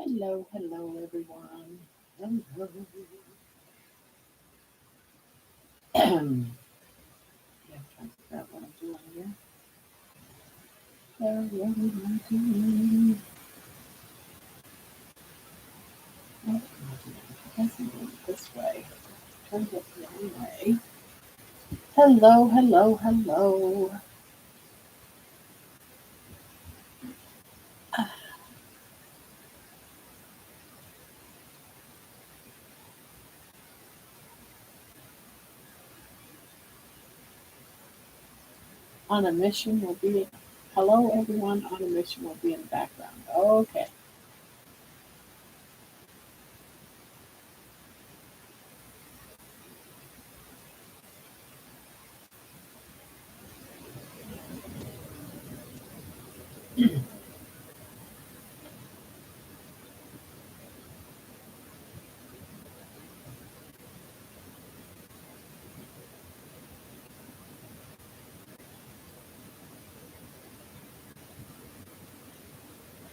Hello, hello, everyone. Hello. Yeah, trying to figure out what I'm doing here. What am I doing? What am I doing? I guess I'm doing it this way. Turned it the wrong way. Hello, hello, hello. On a mission will be. Hello, everyone. On a mission will be in the background. Okay.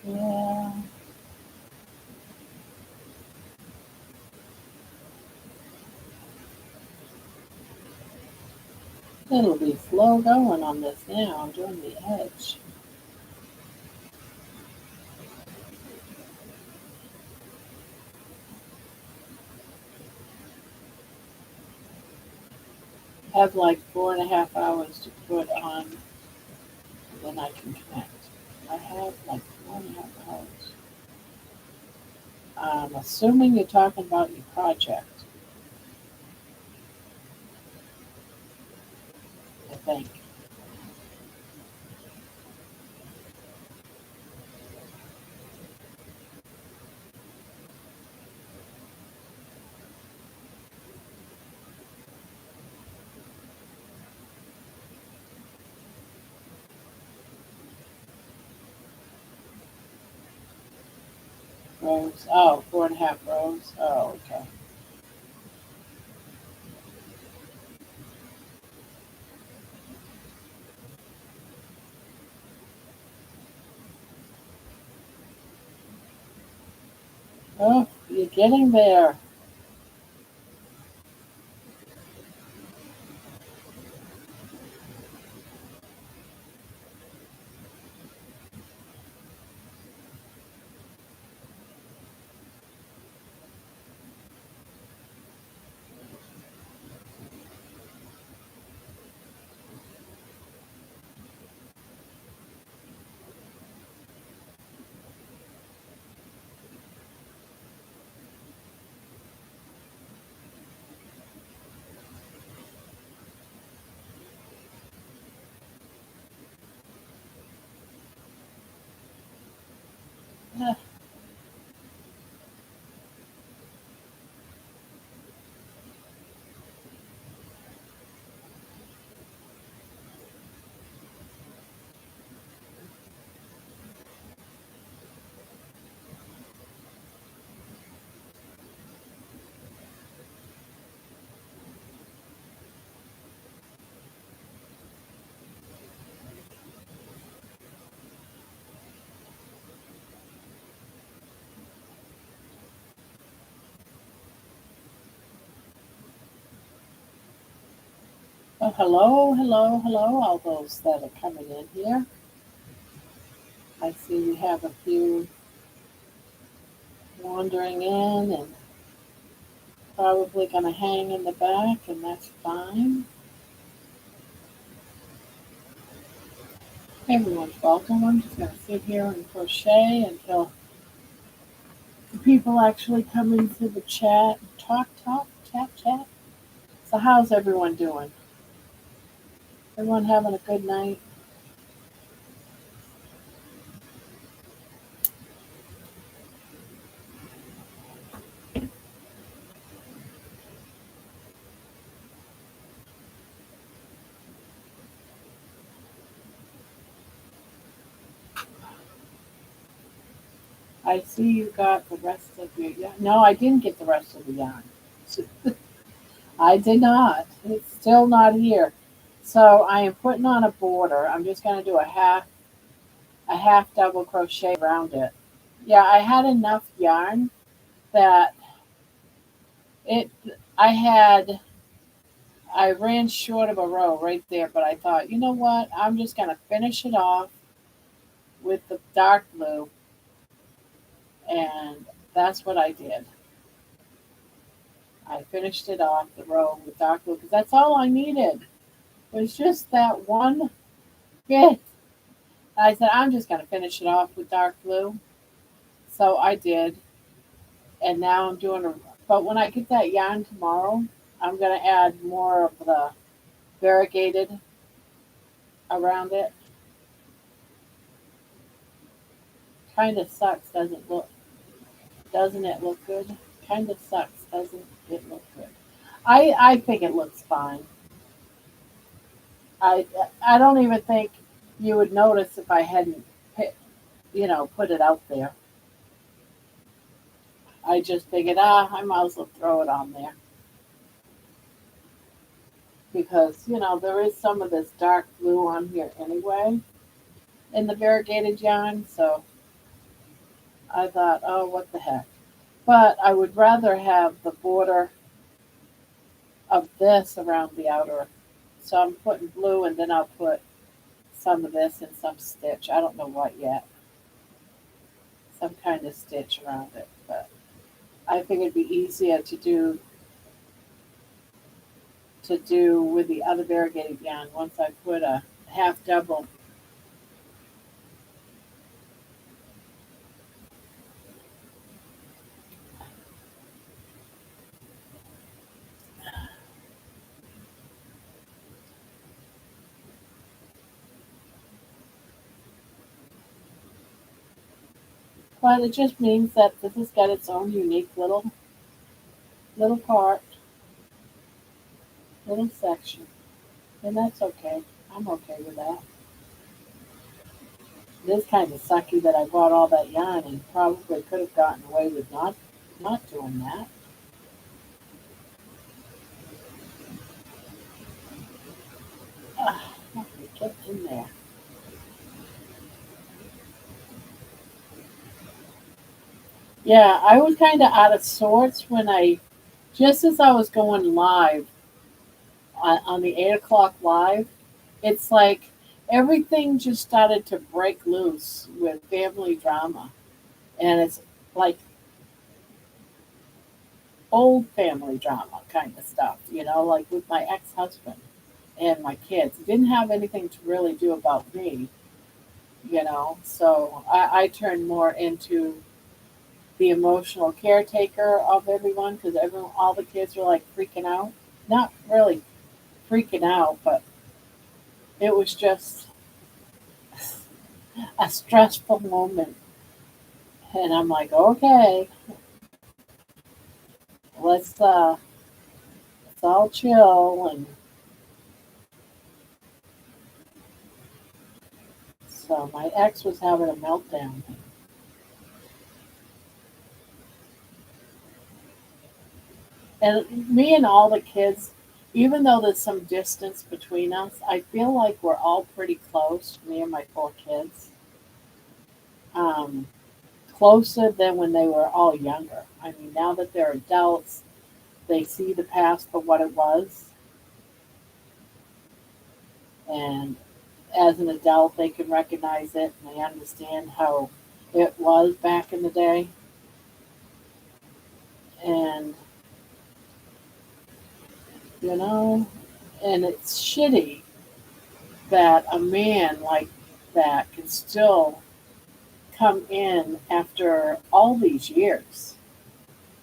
Yeah. It'll be slow going on this now. I'm doing the edge. Have like 4.5 hours to put on, then I can connect. I have like 4.5 hours. I'm assuming you're talking about your project, I think. Rows. Oh, 4.5 rows. Oh, okay. Oh, you're getting there. Ah, oh, hello, hello, hello, all those that are coming in here. I see we have a few wandering in and probably going to hang in the back, and that's fine. Everyone's welcome. I'm just going to sit here and crochet until the people actually come into the chat. Talk, talk, chat, chat. So, how's everyone doing? Everyone having a good night? I see you got the rest of your yarn. No, I didn't get the rest of the yarn. I did not. It's still not here. So I am putting on a border. I'm just going to do a half double crochet around it. Yeah, I had enough yarn that it, I had, I ran short of a row right there, but I thought, you know what? I'm just going to finish it off with the dark blue. And that's what I did. I finished it off the row with dark blue because that's all I needed. It was just that one bit. I said, I'm just going to finish it off with dark blue. So I did. And now I'm doing a, but when I get that yarn tomorrow, I'm going to add more of the variegated around it. Kind of sucks, doesn't it look good? Kind of sucks, doesn't it look good? I think it looks fine. I I don't even think you would notice if I hadn't put it out there. I just figured, I might as well throw it on there because there is some of this dark blue on here anyway in the variegated yarn, so I thought, oh, what the heck. But I would rather have the border of this around the outer. So I'm putting blue and then I'll put some of this and some stitch. I don't know what yet. Some kind of stitch around it. But I think it'd be easier to do with the other variegated yarn once I put a half double. But it just means that this has got its own unique little part, little section. And that's okay. I'm okay with that. It is kind of sucky that I bought all that yarn and probably could have gotten away with not doing that. Get in there. Yeah, I was kind of out of sorts when just as I was going live on the 8 o'clock live, it's like everything just started to break loose with family drama. And it's like old family drama kind of stuff, like with my ex husband and my kids. It didn't have anything to really do about me. So I turned more into the emotional caretaker of everyone because all the kids were like freaking out. Not really freaking out, but it was just a stressful moment. And I'm like, okay, let's all chill. And so my ex was having a meltdown. And me and all the kids, even though there's some distance between us, I feel like we're all pretty close, me and my four kids. Um, Closer than when they were all younger. I mean, now that they're adults, they see the past for what it was. And as an adult, they can recognize it and they understand how it was back in the day. And, you know, and it's shitty that a man like that can still come in after all these years,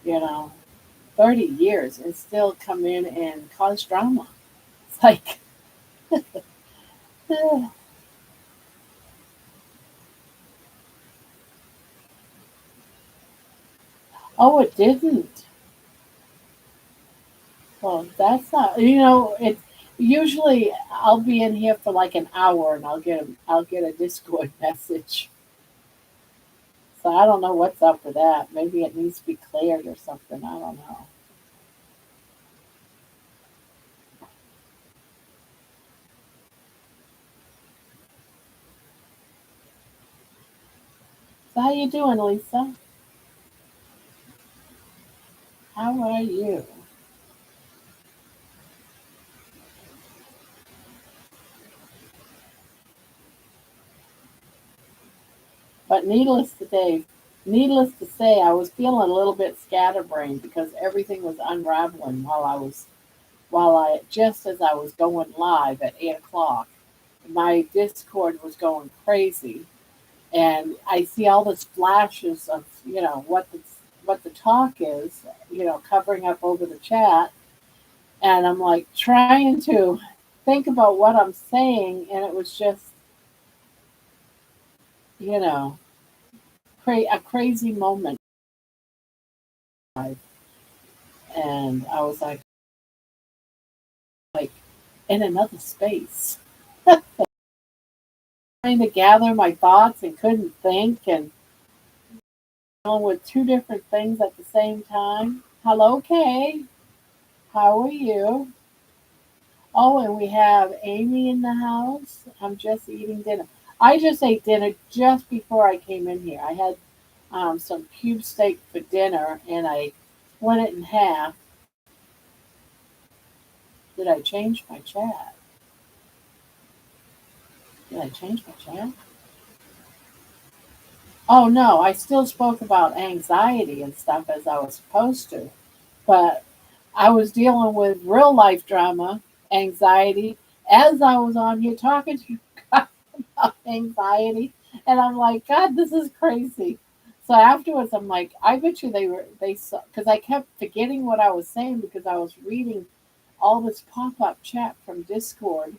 you know, 30 years, and still come in and cause drama. It's like, oh, it didn't. Well, that's not. It's usually I'll be in here for like an hour and I'll get a Discord message. So I don't know what's up with that. Maybe it needs to be cleared or something. I don't know. So how you doing, Lisa? How are you? But needless to say, I was feeling a little bit scatterbrained because everything was unraveling while I just as I was going live at 8 o'clock. My Discord was going crazy, and I see all these flashes of what the talk is, covering up over the chat, and I'm like trying to think about what I'm saying, and it was just you know a crazy moment, and I was like in another space, trying to gather my thoughts and couldn't think and dealing with two different things at the same time. Hello, Kay. How are you? Oh, and we have Amy in the house. I'm just eating dinner. I just ate dinner just before I came in here. I had some cube steak for dinner and I split it in half. Did I change my chat? Did I change my chat? Oh no, I still spoke about anxiety and stuff as I was supposed to, but I was dealing with real life drama, anxiety, as I was on here talking to you guys about anxiety, and I'm like, God, this is crazy. So afterwards, I'm like, I bet you they saw because I kept forgetting what I was saying because I was reading all this pop up chat from Discord.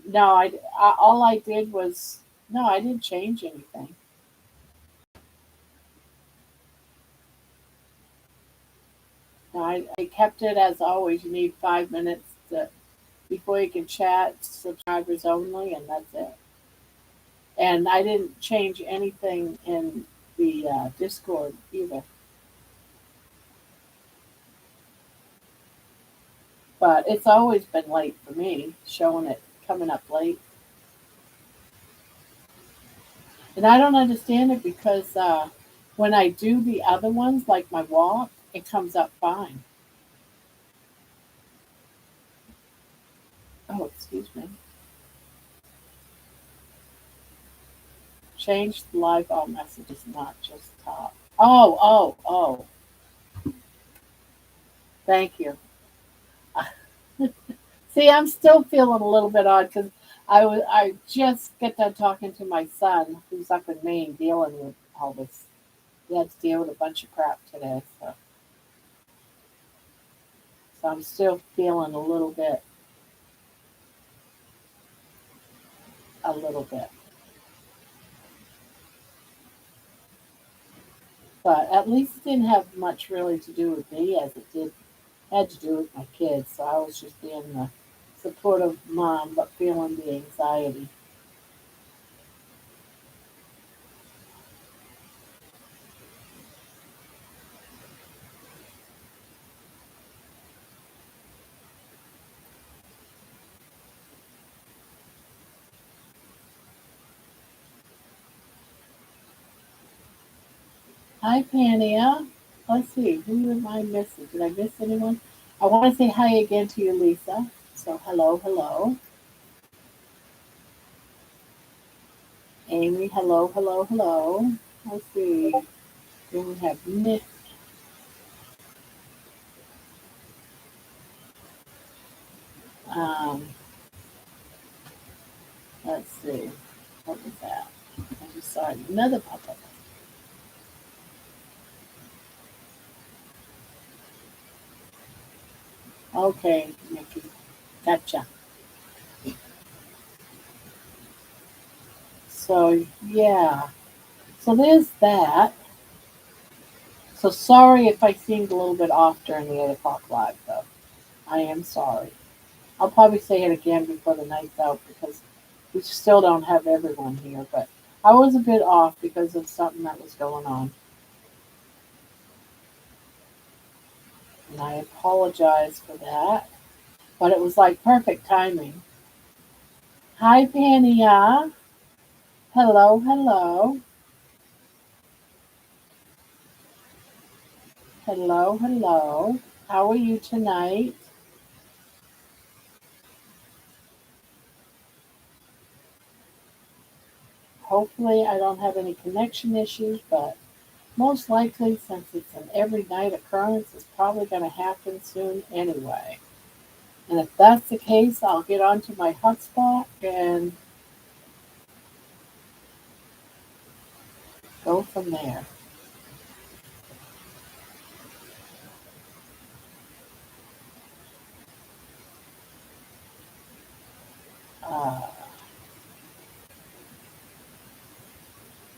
No, all I did was no, I didn't change anything. No, I kept it as always. You need 5 minutes before you can chat, subscribers only, and that's it. And I didn't change anything in the Discord either. But it's always been late for me, showing it coming up late. And I don't understand it because when I do the other ones, like my walk, it comes up fine. Oh, excuse me. Change the live all messages, not just top. Oh. Thank you. See, I'm still feeling a little bit odd because I just get done talking to my son who's up in Maine dealing with all this. He had to deal with a bunch of crap today, so I'm still feeling a little bit. But at least it didn't have much really to do with me as it did had to do with my kids. So I was just being the supportive mom, but feeling the anxiety. Hi, Pania. Let's see, who am I missing? Did I miss anyone? I want to say hi again to you, Lisa. So hello. Amy, hello. Let's see. Then we have Nick. Um, let's see. What was that? I just saw another pop-up. Okay, Nikki. Gotcha. So yeah. So there's that. So sorry if I seemed a little bit off during the 8 o'clock live though. I am sorry. I'll probably say it again before the night's out because we still don't have everyone here, but I was a bit off because of something that was going on. And I apologize for that. But it was like perfect timing. Hi, Pania. Hello. Hello, hello. How are you tonight? Hopefully, I don't have any connection issues, but most likely, since it's an every night occurrence, it's probably going to happen soon anyway. And if that's the case, I'll get onto my hotspot and go from there. Uh,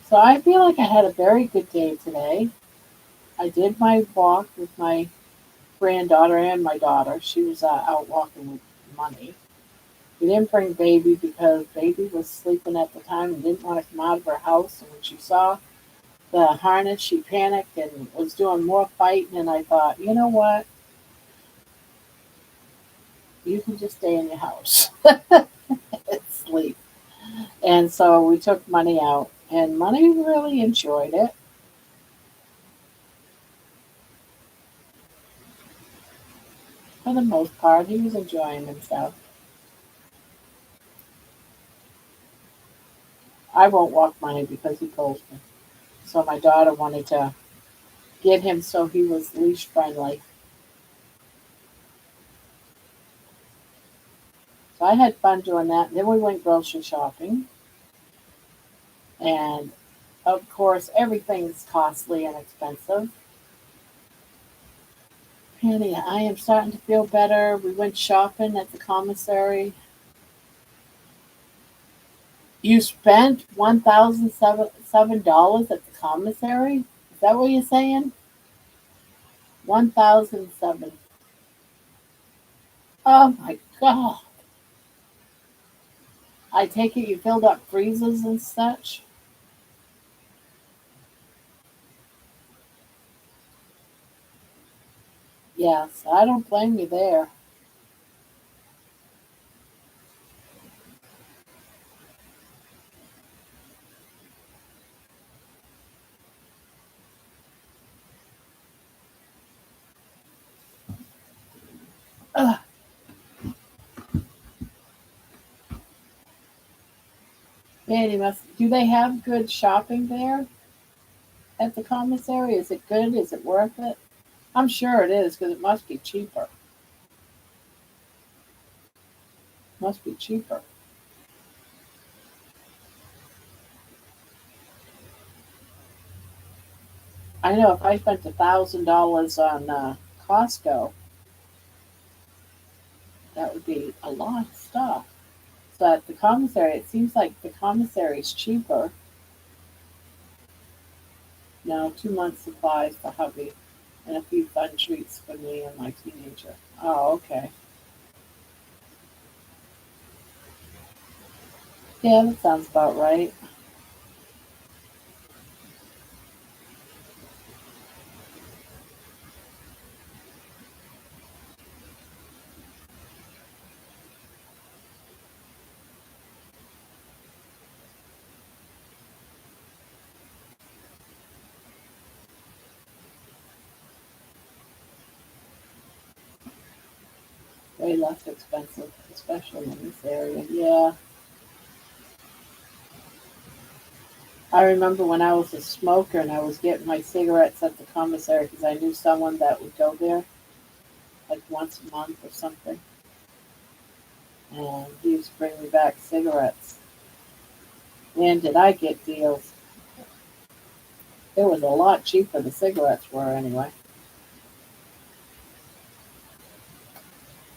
so I feel like I had a very good day today. I did my walk with my granddaughter and my daughter. She was out walking with Money. We didn't bring Baby because Baby was sleeping at the time and didn't want to come out of her house. And when she saw the harness, she panicked and was doing more fighting. And I thought, you know what? You can just stay in your house and sleep. And so we took Money out, and Money really enjoyed it for the most part. He was enjoying himself. I won't walk Money because he pulls me. So my daughter wanted to get him so he was leash friendly. So I had fun doing that. And then we went grocery shopping. And of course, everything's costly and expensive. Penny, I am starting to feel better. We went shopping at the commissary. You spent $1,007 at the commissary? Is that what you're saying? 1,007. Oh my God. I take it you filled up freezers and such? Yes, I don't blame you there. Ugh. Penny must. Do they have good shopping there at the commissary? Is it good? Is it worth it? I'm sure it is because it must be cheaper. Must be cheaper. I know if I spent $1,000 on Costco, that would be a lot of stuff. So at the commissary, it seems like the commissary is cheaper. Now, 2 months supplies for hubby and a few fun treats for me and my teenager. Oh, okay. Yeah, that sounds about right. Way less expensive, especially in this area. Yeah. I remember when I was a smoker and I was getting my cigarettes at the commissary because I knew someone that would go there like once a month or something. And he used to bring me back cigarettes. Man, did I get deals. It was a lot cheaper, the cigarettes were anyway.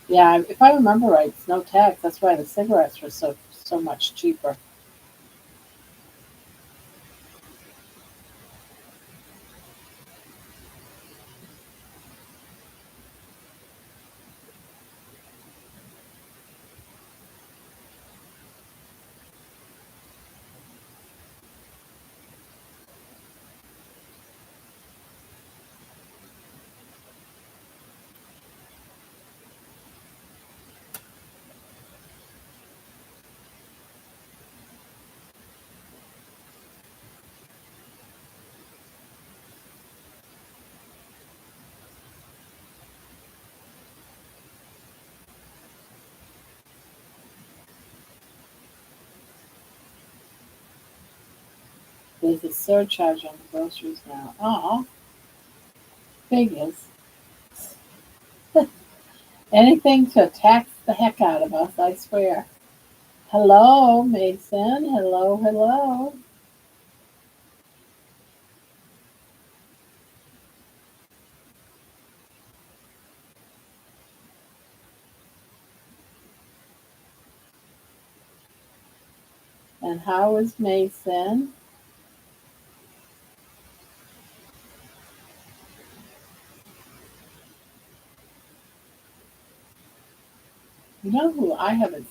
Yeah, if I remember right, it's no tax. That's why the cigarettes were so much cheaper. There's a surcharge on the groceries now. Oh, figures. Anything to tax the heck out of us, I swear. Hello, Mason. Hello, hello. And how is Mason? You know who I haven't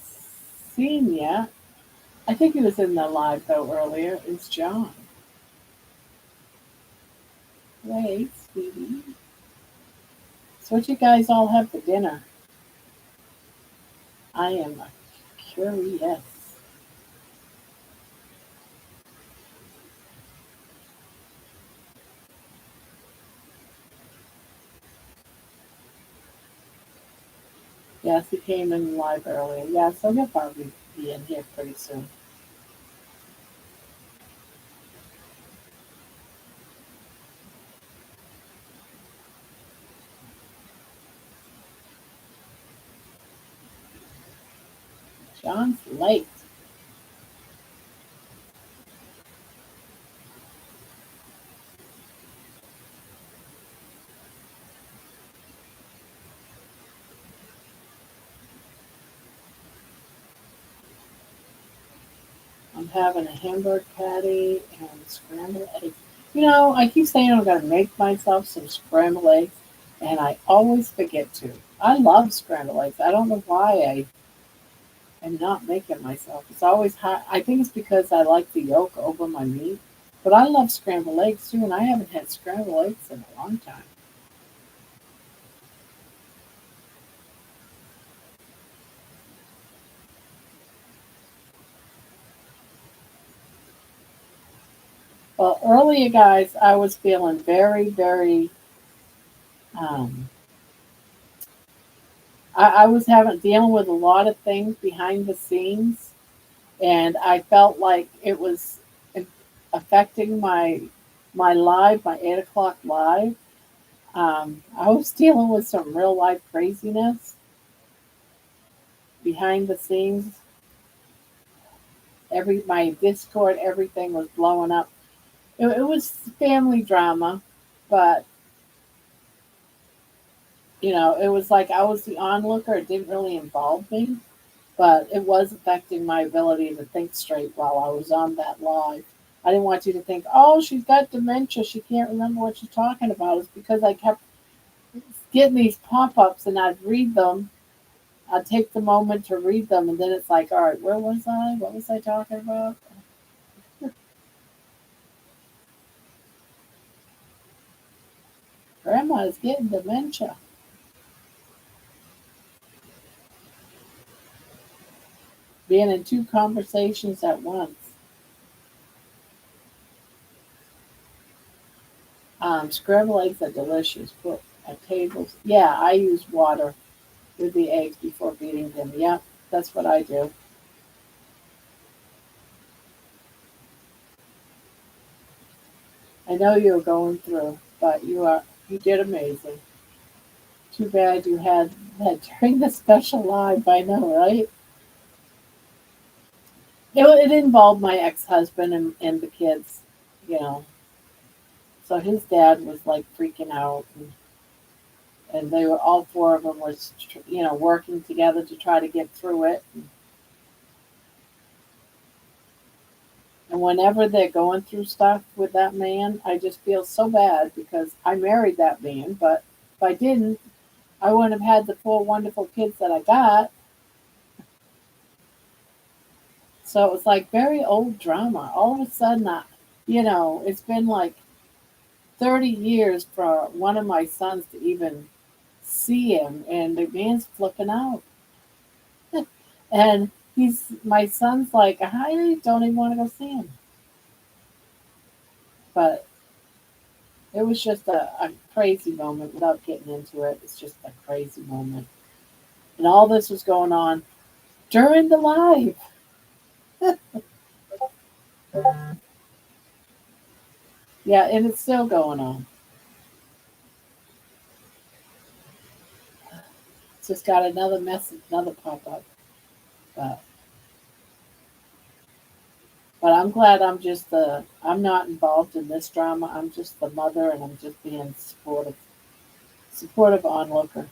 seen yet? I think he was in the live though earlier. Is John. Wait, sweetie. So what you guys all have for dinner? I am curious. Yes, he came in live earlier. Yeah, so he'll probably be in here pretty soon. John's late. I'm having a hamburger patty and scrambled eggs. You know, I keep saying I'm going to make myself some scrambled eggs, and I always forget to. I love scrambled eggs. I don't know why I am not making myself. It's always hot. I think it's because I like the yolk over my meat. But I love scrambled eggs too, and I haven't had scrambled eggs in a long time. Well, earlier, guys, I was feeling very, very. Um, I was having dealing with a lot of things behind the scenes, and I felt like it was affecting my live, my 8 o'clock live. I was dealing with some real life craziness behind the scenes. My Discord, everything was blowing up. It was family drama, but it was like I was the onlooker. It didn't really involve me, but it was affecting my ability to think straight while I was on that live. I didn't want you to think, oh, she's got dementia. She can't remember what she's talking about. It's because I kept getting these pop ups and I'd read them. I'd take the moment to read them, and then it's like, all right, where was I? What was I talking about? Grandma is getting dementia. Being in two conversations at once. Scrambled eggs are delicious. Put a table. Yeah, I use water with the eggs before beating them. Yep, that's what I do. I know you're going through, but you did amazing. Too bad you had that during the special live. I know, right? It involved my ex-husband and the kids, you know. So his dad was like freaking out, and they were all four of them was working together to try to get through it. And whenever they're going through stuff with that man, I just feel so bad because I married that man. But if I didn't, I wouldn't have had the four wonderful kids that I got. So it was like very old drama. All of a sudden, it's been like 30 years for one of my sons to even see him, and the man's flipping out. And my son's like, I don't even want to go see him. But it was just a crazy moment without getting into it. It's just a crazy moment. And all this was going on during the live. Yeah, and it's still going on. It's just got another message, another pop up. But but I'm glad I'm not involved in this drama. I'm just the mother, and I'm just being supportive onlooker.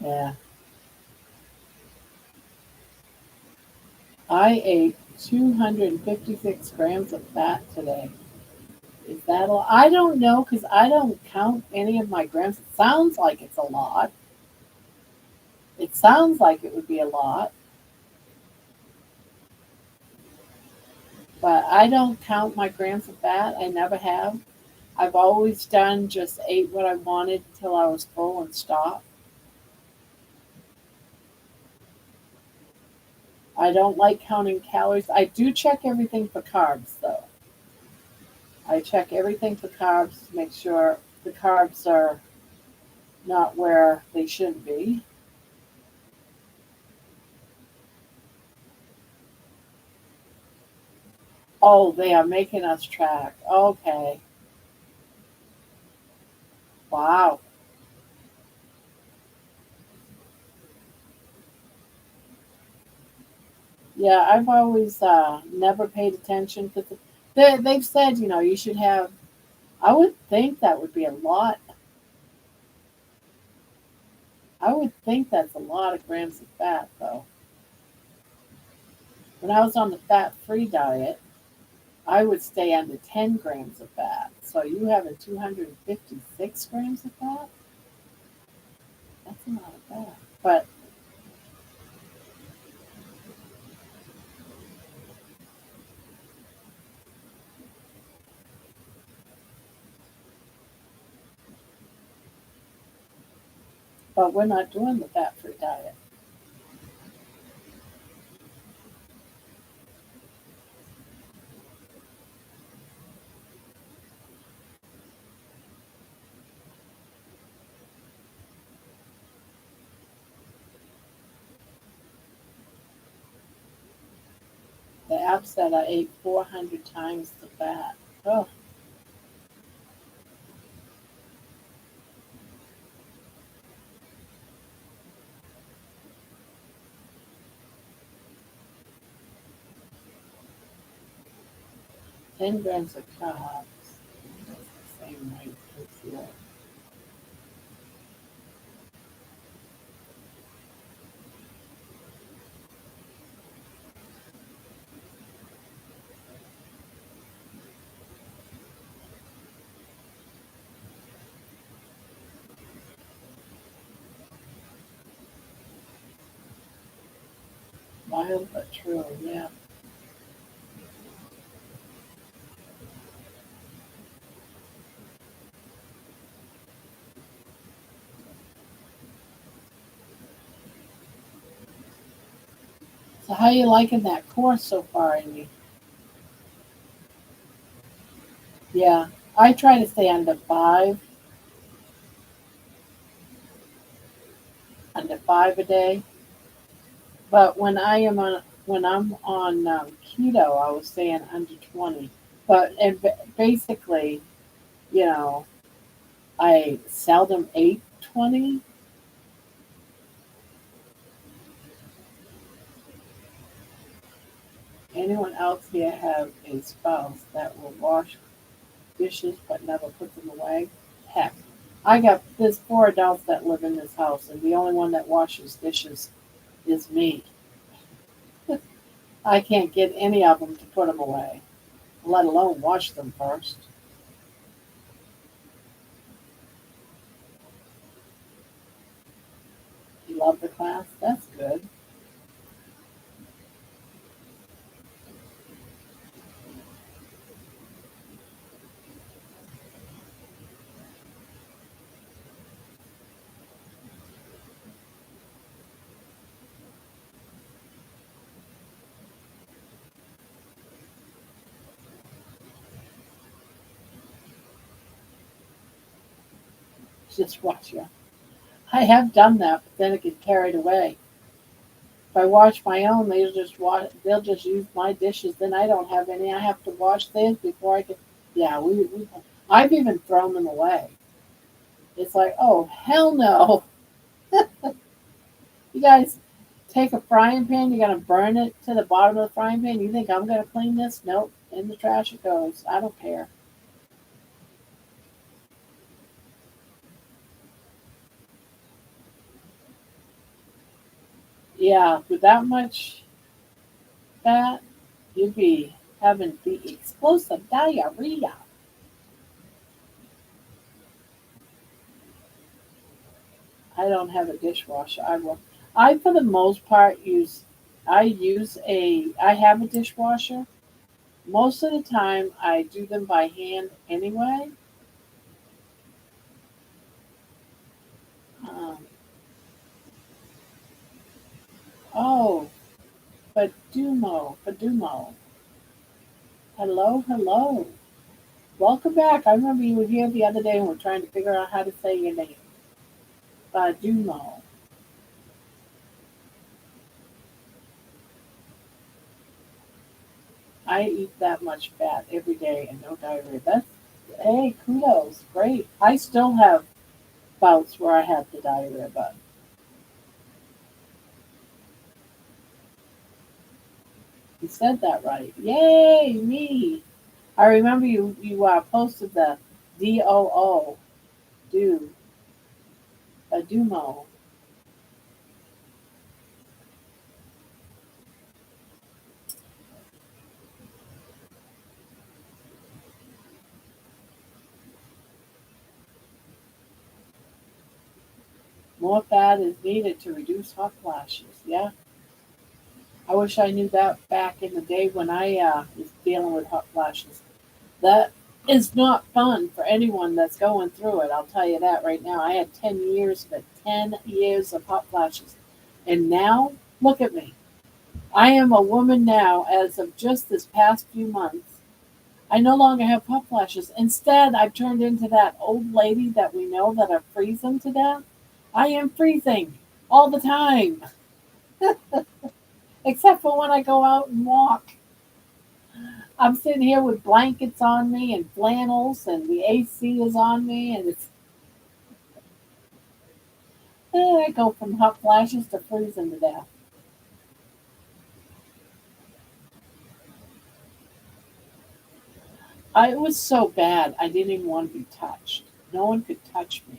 Yeah, I ate 256 grams of fat today. Is that a lot? I don't know because I don't count any of my grams. It sounds like it's a lot. It sounds like it would be a lot, but I don't count my grams of fat. I never have. I've always done just ate what I wanted until I was full and stopped. I don't like counting calories. I do check everything for carbs though. I check everything for carbs to make sure the carbs are not where they should be. Oh, they are making us track. Okay. Wow. Yeah, I've always never paid attention because they've said, you should have. I would think that would be a lot. I would think that's a lot of grams of fat, though. When I was on the fat-free diet, I would stay under 10 grams of fat. So you having 256 grams of fat? That's a lot of fat. But we're not doing the fat-free diet. The app said I ate 400 times the fat. Oh, 10 grams of carbs. That's the same weight as the mild but true, yeah. So how you liking that course so far, Amy? Yeah, I try to stay under five a day. But when I'm on keto, I was staying under 20. But basically, you know, I seldom ate 20. Anyone else here have a spouse that will wash dishes but never put them away? Heck, there's four adults that live in this house, and the only one that washes dishes is me. I can't get any of them to put them away, let alone wash them first. You love the class? That's good. dishwasher. I have done that, but then it gets carried away. If I wash my own, they'll just use my dishes. Then I don't have any. I have to wash theirs before I can. Yeah, I've even thrown them away. It's like, oh hell no! You guys take a frying pan, you're gonna burn it to the bottom of the frying pan. You think I'm gonna clean this? Nope. In the trash it goes. I don't care. Yeah, with that much fat, you'd be having the explosive diarrhea. I don't have a dishwasher. I for the most part use. I have a dishwasher. Most of the time, I do them by hand anyway. Um, oh, Padumo. Hello, hello. Welcome back. I remember you were here the other day and we're trying to figure out how to say your name. Padumo. I eat that much fat every day and no diarrhea. Hey, kudos. Great. I still have bouts where I have the diarrhea, but you said that right. Yay, me. I remember you posted the DOO, do, a Dumo. More fat is needed to reduce hot flashes. Yeah, I wish I knew that back in the day when I was dealing with hot flashes. That is not fun for anyone that's going through it. I'll tell you that right now. I had 10 years of it, 10 years of hot flashes. And now, look at me. I am a woman now as of just this past few months. I no longer have hot flashes. Instead, I've turned into that old lady that we know that are freezing to death. I am freezing all the time, except for when I go out and walk. I'm sitting here with blankets on me and flannels, and the AC is on me, and I go from hot flashes to freezing to death. It was so bad, I didn't even want to be touched. No one could touch me.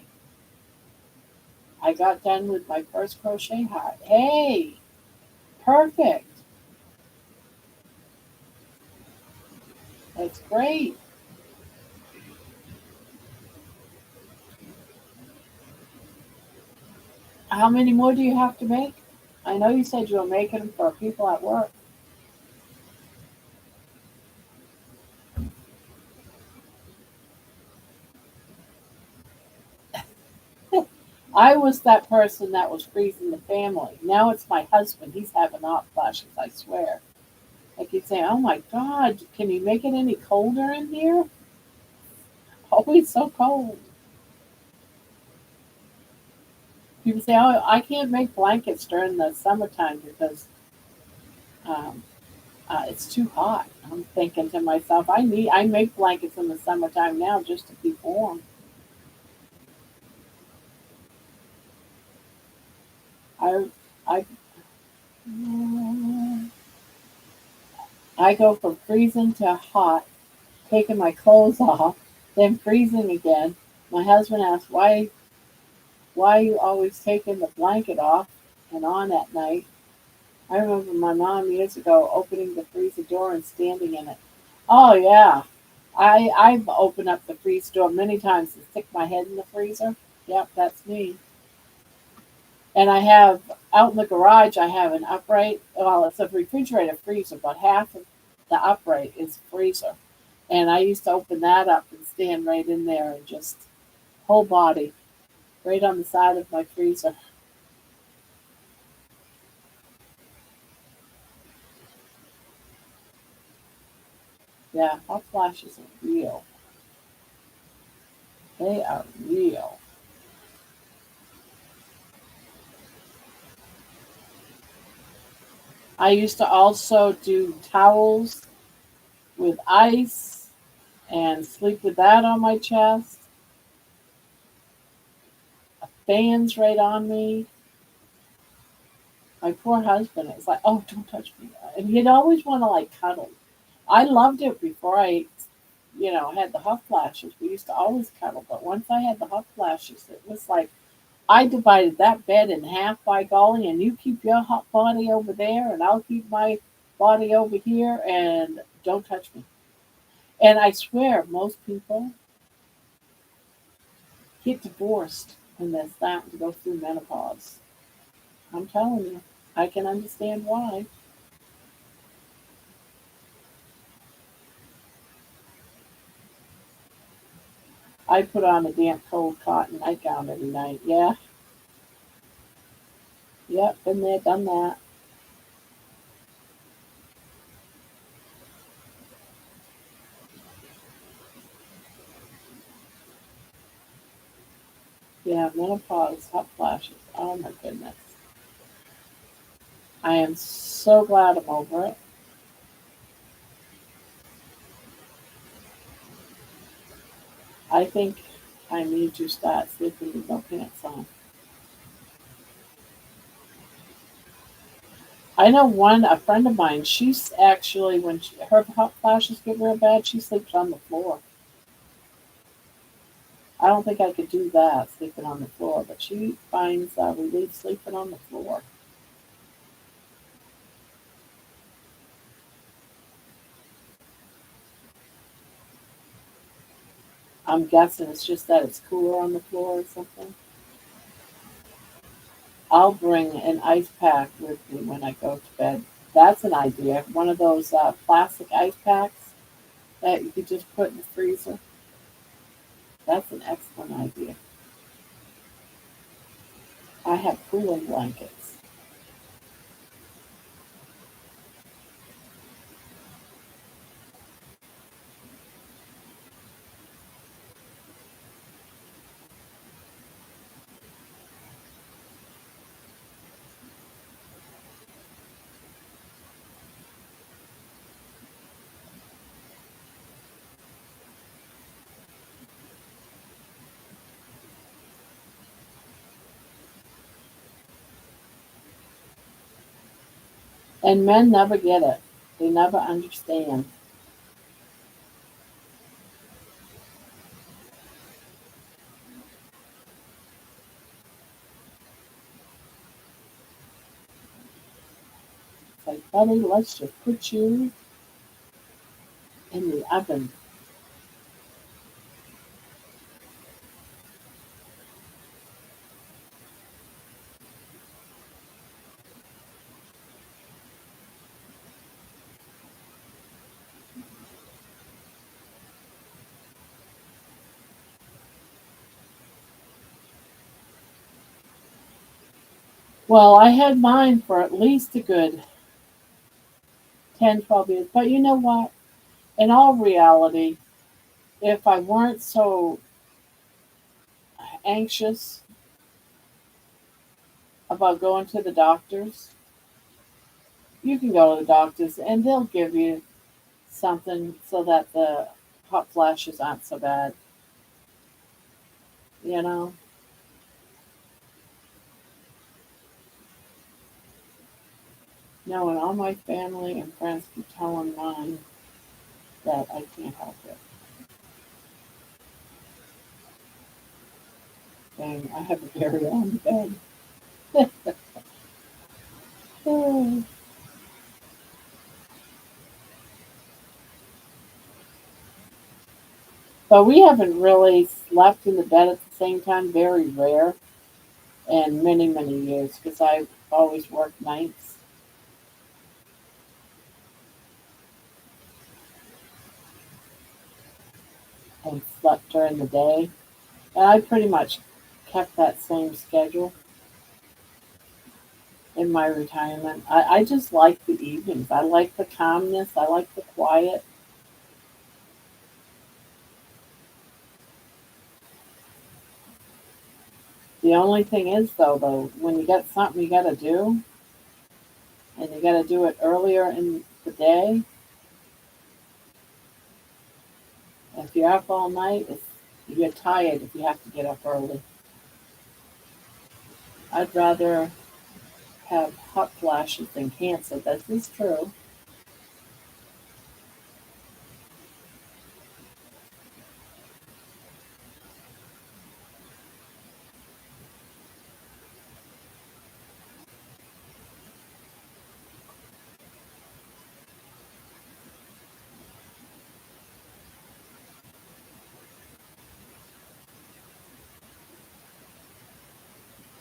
I got done with my first crochet heart. Hey, perfect. That's great. How many more do you have to make? I know you said you were making them for people at work. I was that person that was freezing the family. Now it's my husband. He's having hot flashes, I swear. I keep saying, oh my God, can you make it any colder in here? Always so cold. People say, oh, I can't make blankets during the summertime because um, it's too hot. I'm thinking to myself, I make blankets in the summertime now just to keep warm. I, I, I go from freezing to hot, taking my clothes off, then freezing again. My husband asks, why are you always taking the blanket off and on at night? I remember my mom years ago opening the freezer door and standing in it. Oh yeah, I've opened up the freezer door many times to stick my head in the freezer. Yep, that's me. And I have out in the garage. I have an upright. Well, it's a refrigerator freezer, but half of the upright is freezer. And I used to open that up and stand right in there and just whole body right on the side of my freezer. Yeah, hot flashes are real. They are real. I used to also do towels with ice and sleep with that on my chest, fans right on me. My poor husband is like, "Oh, don't touch me," and he'd always want to like cuddle. I loved it before I, had the hot flashes. We used to always cuddle, but once I had the hot flashes, it was like I divided that bed in half by golly, and you keep your hot body over there, and I'll keep my body over here, and don't touch me. And I swear, most people get divorced when they're starting to go through menopause. I'm telling you, I can understand why. I put on a damp cold cotton nightgown every night. Yeah, yep, been there, done that. Yeah, menopause, hot flashes. Oh my goodness. I am so glad I'm over it. I think I need to start sleeping with no pants on. I know a friend of mine, she's actually, when her hot flashes get real bad, she sleeps on the floor. I don't think I could do that, sleeping on the floor, but she finds relief sleeping on the floor. I'm guessing it's just that it's cooler on the floor or something. I'll bring an ice pack with me when I go to bed. That's an idea. One of those plastic ice packs that you could just put in the freezer. That's an excellent idea. I have cooling blankets. And men never get it. They never understand. It's like, buddy, let's just put you in the oven. Well, I had mine for at least a good 10, 12 years. But you know what? In all reality, if I weren't so anxious about going to the doctors, you can go to the doctors and they'll give you something so that the hot flashes aren't so bad. You know? No, and all my family and friends keep telling mine that I can't help it. Dang, I have a very on bed. But we haven't really slept in the bed at the same time, very rare, and many, many years because I've always worked nights and slept during the day. And I pretty much kept that same schedule in my retirement. I just like the evenings. I like the calmness. I like the quiet. The only thing is, though, when you got something you got to do, and you got to do it earlier in the day. If you're up all night, you get tired if you have to get up early. I'd rather have hot flashes than cancer. That is true.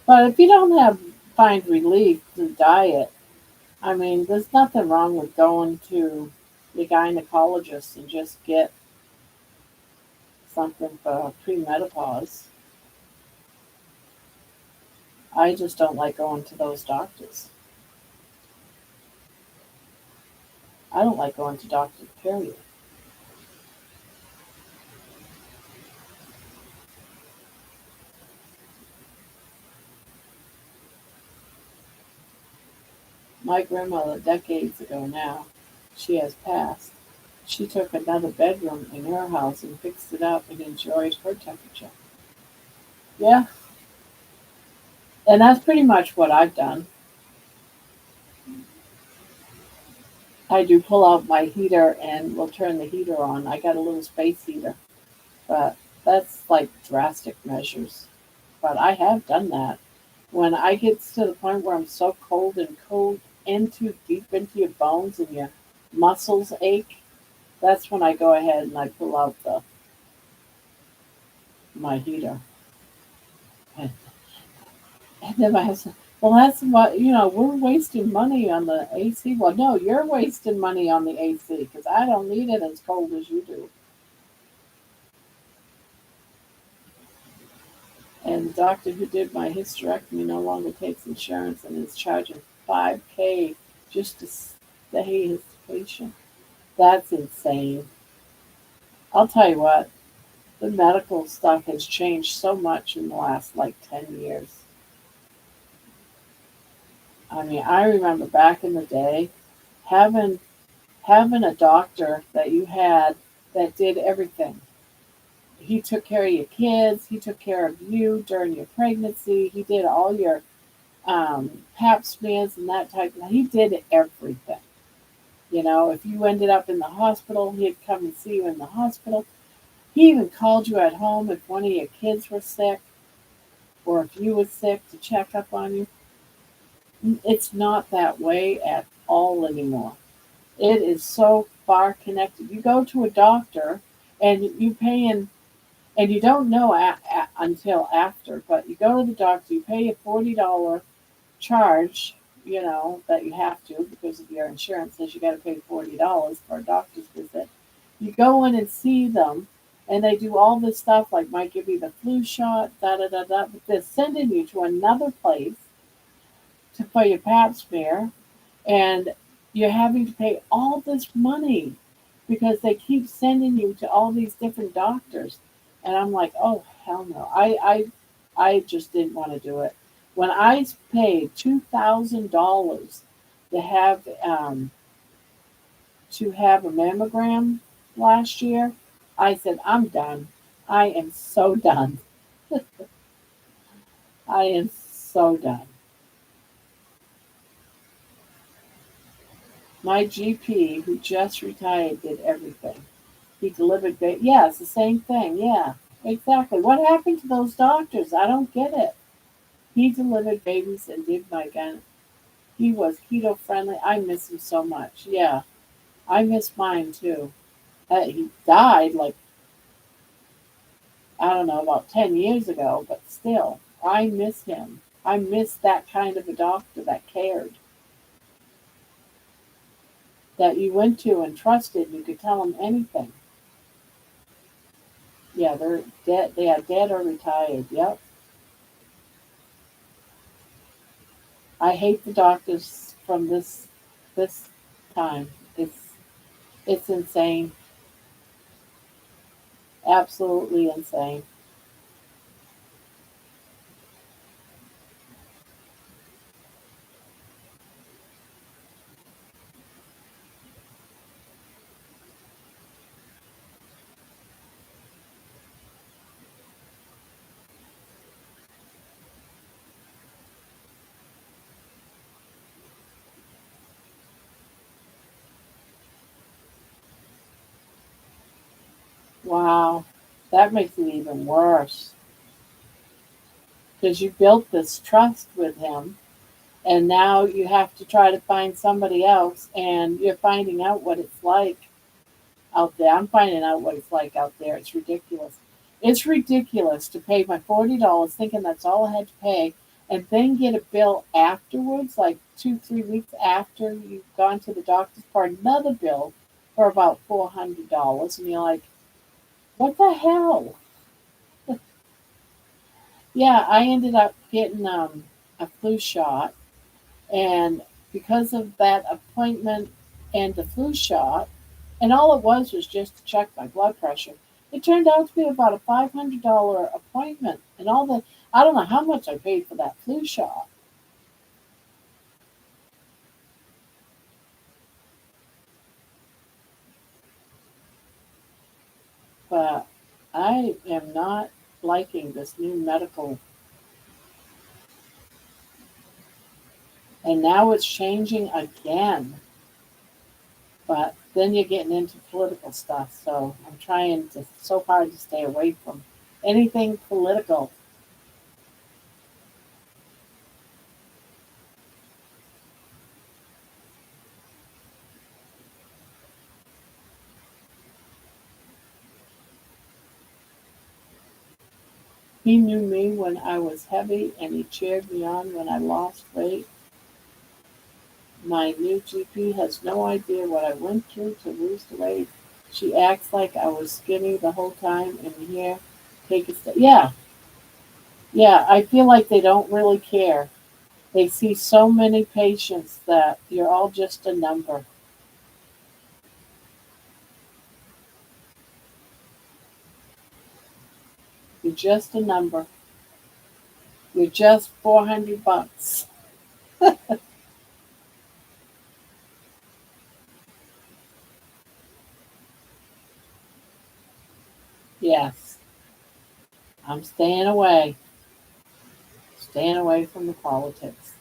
But if you don't find relief through diet, I mean, there's nothing wrong with going to the gynecologist and just get something for premenopause. I just don't like going to those doctors. I don't like going to doctors, period. My grandmother, decades ago now, she has passed. She took another bedroom in her house and fixed it up and enjoyed her temperature. Yeah, and that's pretty much what I've done. I do pull out my heater and we'll turn the heater on. I got a little space heater, but that's like drastic measures. But I have done that. When I get to the point where I'm so cold into deep into your bones and your muscles ache, that's when I go ahead and I pull out the my heater. And, and then my husband, well, that's what we're wasting money on the AC. Well, no, you're wasting money on the AC because I don't need it as cold as you do. And the doctor who did my hysterectomy no longer takes insurance and is charging 5K just to stay his patient. That's insane. I'll tell you what, the medical stuff has changed so much in the last like 10 years. I mean, I remember back in the day having having a doctor that you had that did everything. He took care of your kids, he took care of you during your pregnancy, he did all your pap smears and that type of. He did everything. If you ended up in the hospital, he'd come and see you in the hospital. He even called you at home if one of your kids were sick or if you were sick to check up on you. It's not that way at all anymore. It is so far connected. You go to a doctor and you pay in, and you don't know until after, but you go to the doctor, you pay a $40 charge, that you have to because of your insurance says you got to pay $40 for a doctor's visit. You go in and see them, and they do all this stuff like might give you the flu shot, da da da da. But they're sending you to another place for your pap smear, and you're having to pay all this money because they keep sending you to all these different doctors. And I'm like, oh hell no. I just didn't want to do it. When I paid $2,000 to have a mammogram last year, I said, I'm done. I am so done. I am so done. My GP, who just retired, did everything. He delivered yeah, it's the same thing. Yeah, exactly. What happened to those doctors? I don't get it. He delivered babies and did my gun. He was keto friendly. I miss him so much. Yeah, I miss mine too. He died like, I don't know, about 10 years ago, but still, I miss him. I miss that kind of a doctor that cared, that you went to and trusted. And you could tell him anything. Yeah, they're dead. They are dead or retired. Yep. I hate the doctors from this time. It's insane. Absolutely insane. Wow, that makes it even worse because you built this trust with him, and now you have to try to find somebody else, and you're finding out what it's like out there. I'm finding out what it's like out there. It's ridiculous. It's ridiculous to pay my $40 thinking that's all I had to pay and then get a bill afterwards, like 2, 3 weeks after you've gone to the doctor for another bill for about $400. And you're like, what the hell? Yeah, I ended up getting a flu shot. And because of that appointment and the flu shot, and all it was just to check my blood pressure, it turned out to be about a $500 appointment. And all the, I don't know how much I paid for that flu shot, but I am not liking this new medical. And now it's changing again. But then you're getting into political stuff. So I'm trying to, so hard to stay away from anything political. He knew me when I was heavy and he cheered me on when I lost weight. My new GP has no idea what I went through to lose the weight. She acts like I was skinny the whole time and here, take a step. Yeah, yeah, I feel like they don't really care. They see so many patients that you're all just a number. You're just a number. You're just $400. Yes, I'm staying away from the politics.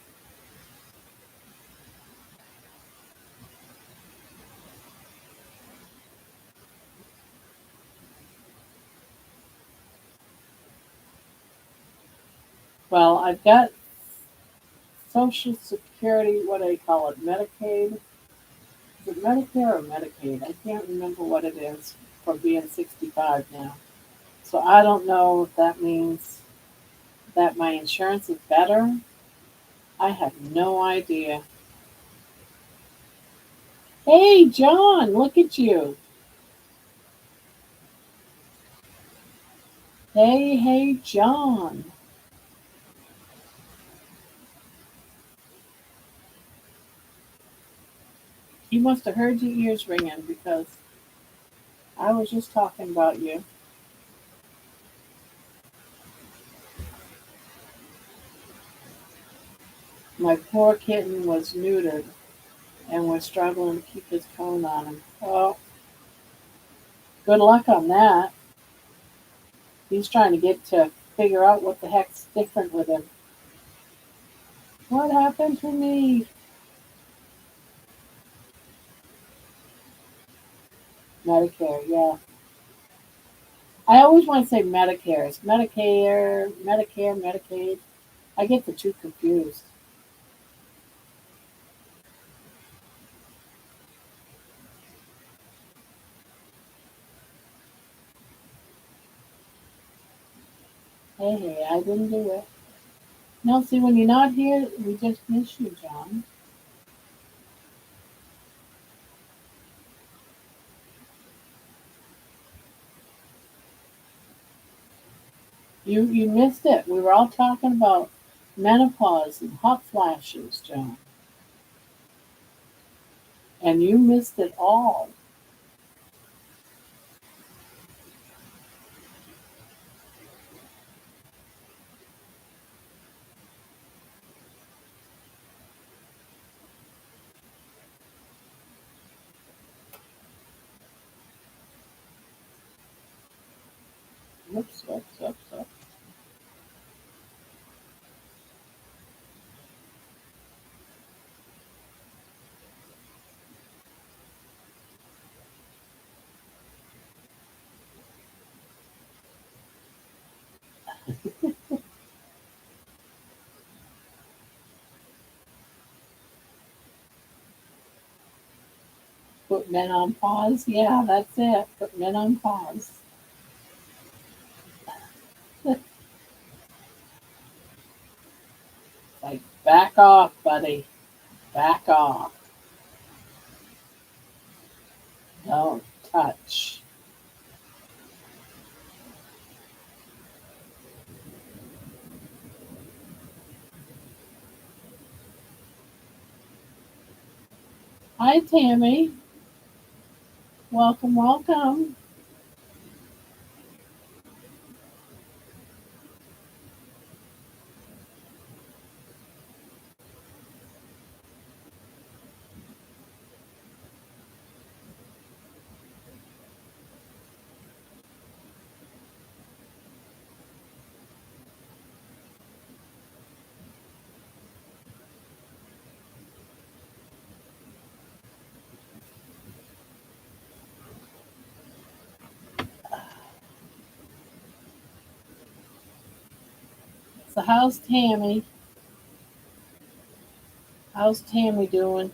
Well, I've got Social Security, what do they call it? Medicaid? Is it Medicare or Medicaid? I can't remember what it is for being 65 now. So I don't know if that means that my insurance is better. I have no idea. Hey, John, look at you. Hey, hey, John. You must have heard your ears ringing because I was just talking about you. My poor kitten was neutered and we're struggling to keep his cone on him. Well, good luck on that. He's trying to get to figure out what the heck's different with him. What happened to me? Medicare, yeah. I always want to say Medicare. It's Medicare, Medicaid. I get the two confused. Hey, hey, I didn't do it. No, see, when you're not here, we just miss you, John. You missed it. We were all talking about menopause and hot flashes, John, and you missed it all. Whoops, whoops, whoops, whoops. Put men on pause. Yeah, that's it. Put men on pause. Like, back off, buddy. Back off. Don't touch. Hi, Tammy. Welcome, welcome. So, how's Tammy? How's Tammy doing?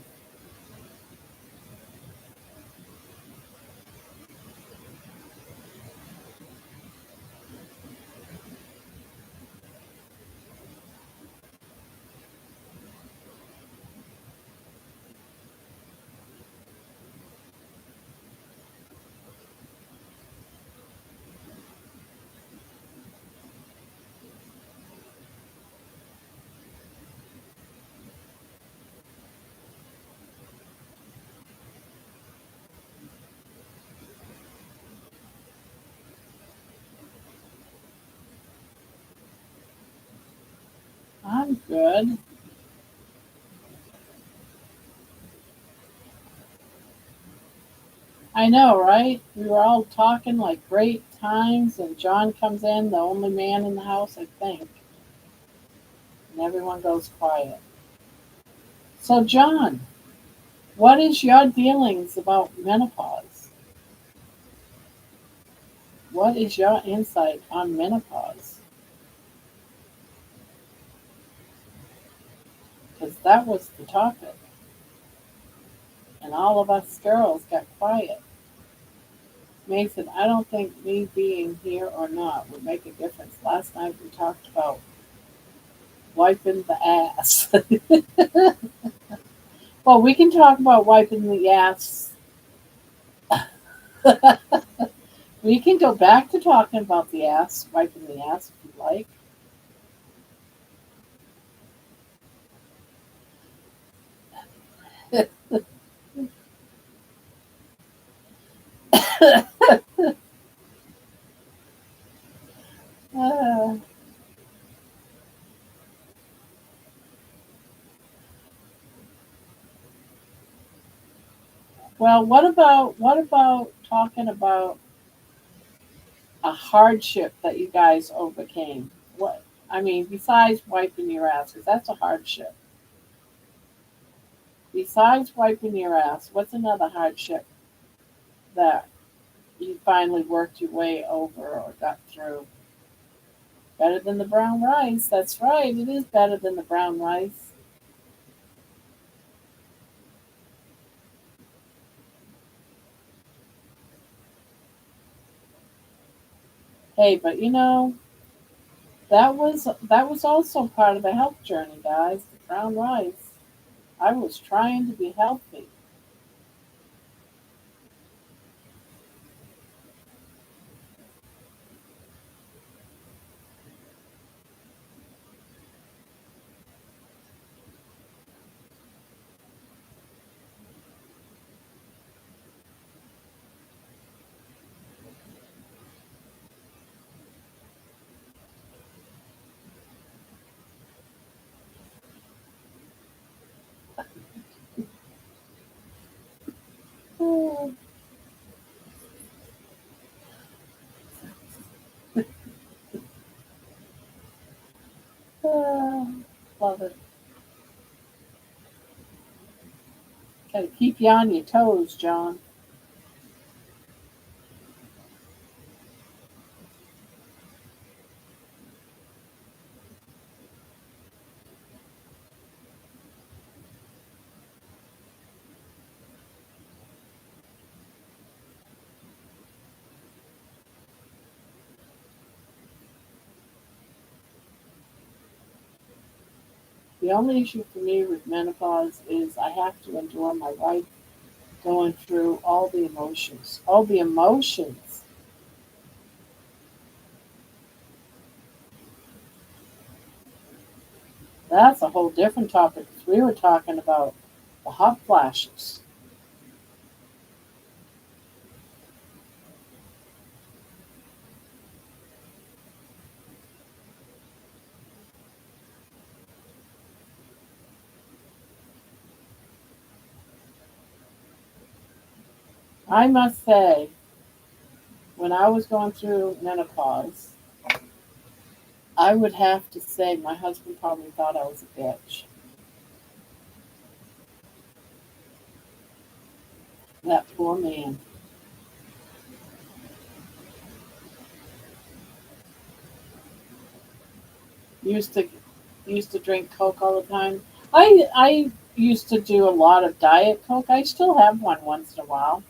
I'm good. I know, right? We were all talking like great times, and John comes in, the only man in the house, I think, and everyone goes quiet. So, John, what is your dealings about menopause? What is your insight on menopause? Because that was the topic, and all of us girls got quiet. Mason, I don't think me being here or not would make a difference. Last night we talked about wiping the ass. Well, we can talk about wiping the ass. We can go back to talking about the ass, wiping the ass if you like. Uh, well, what about talking about a hardship that you guys overcame? What I mean, besides wiping your ass, because that's a hardship. Besides wiping your ass, what's another hardship that you finally worked your way over or got through? Better than the brown rice. That's right. It is better than the brown rice. Hey, but that was also part of the health journey, guys. The brown rice. I was trying to be healthy. Oh, love it. Gotta keep you on your toes, John. The only issue for me with menopause is I have to endure my wife going through all the emotions. All the emotions. That's a whole different topic. We were talking about the hot flashes. I must say, when I was going through menopause, I would have to say my husband probably thought I was a bitch. That poor man. Used to used to drink Coke all the time. I used to do a lot of Diet Coke. I still have one once in a while.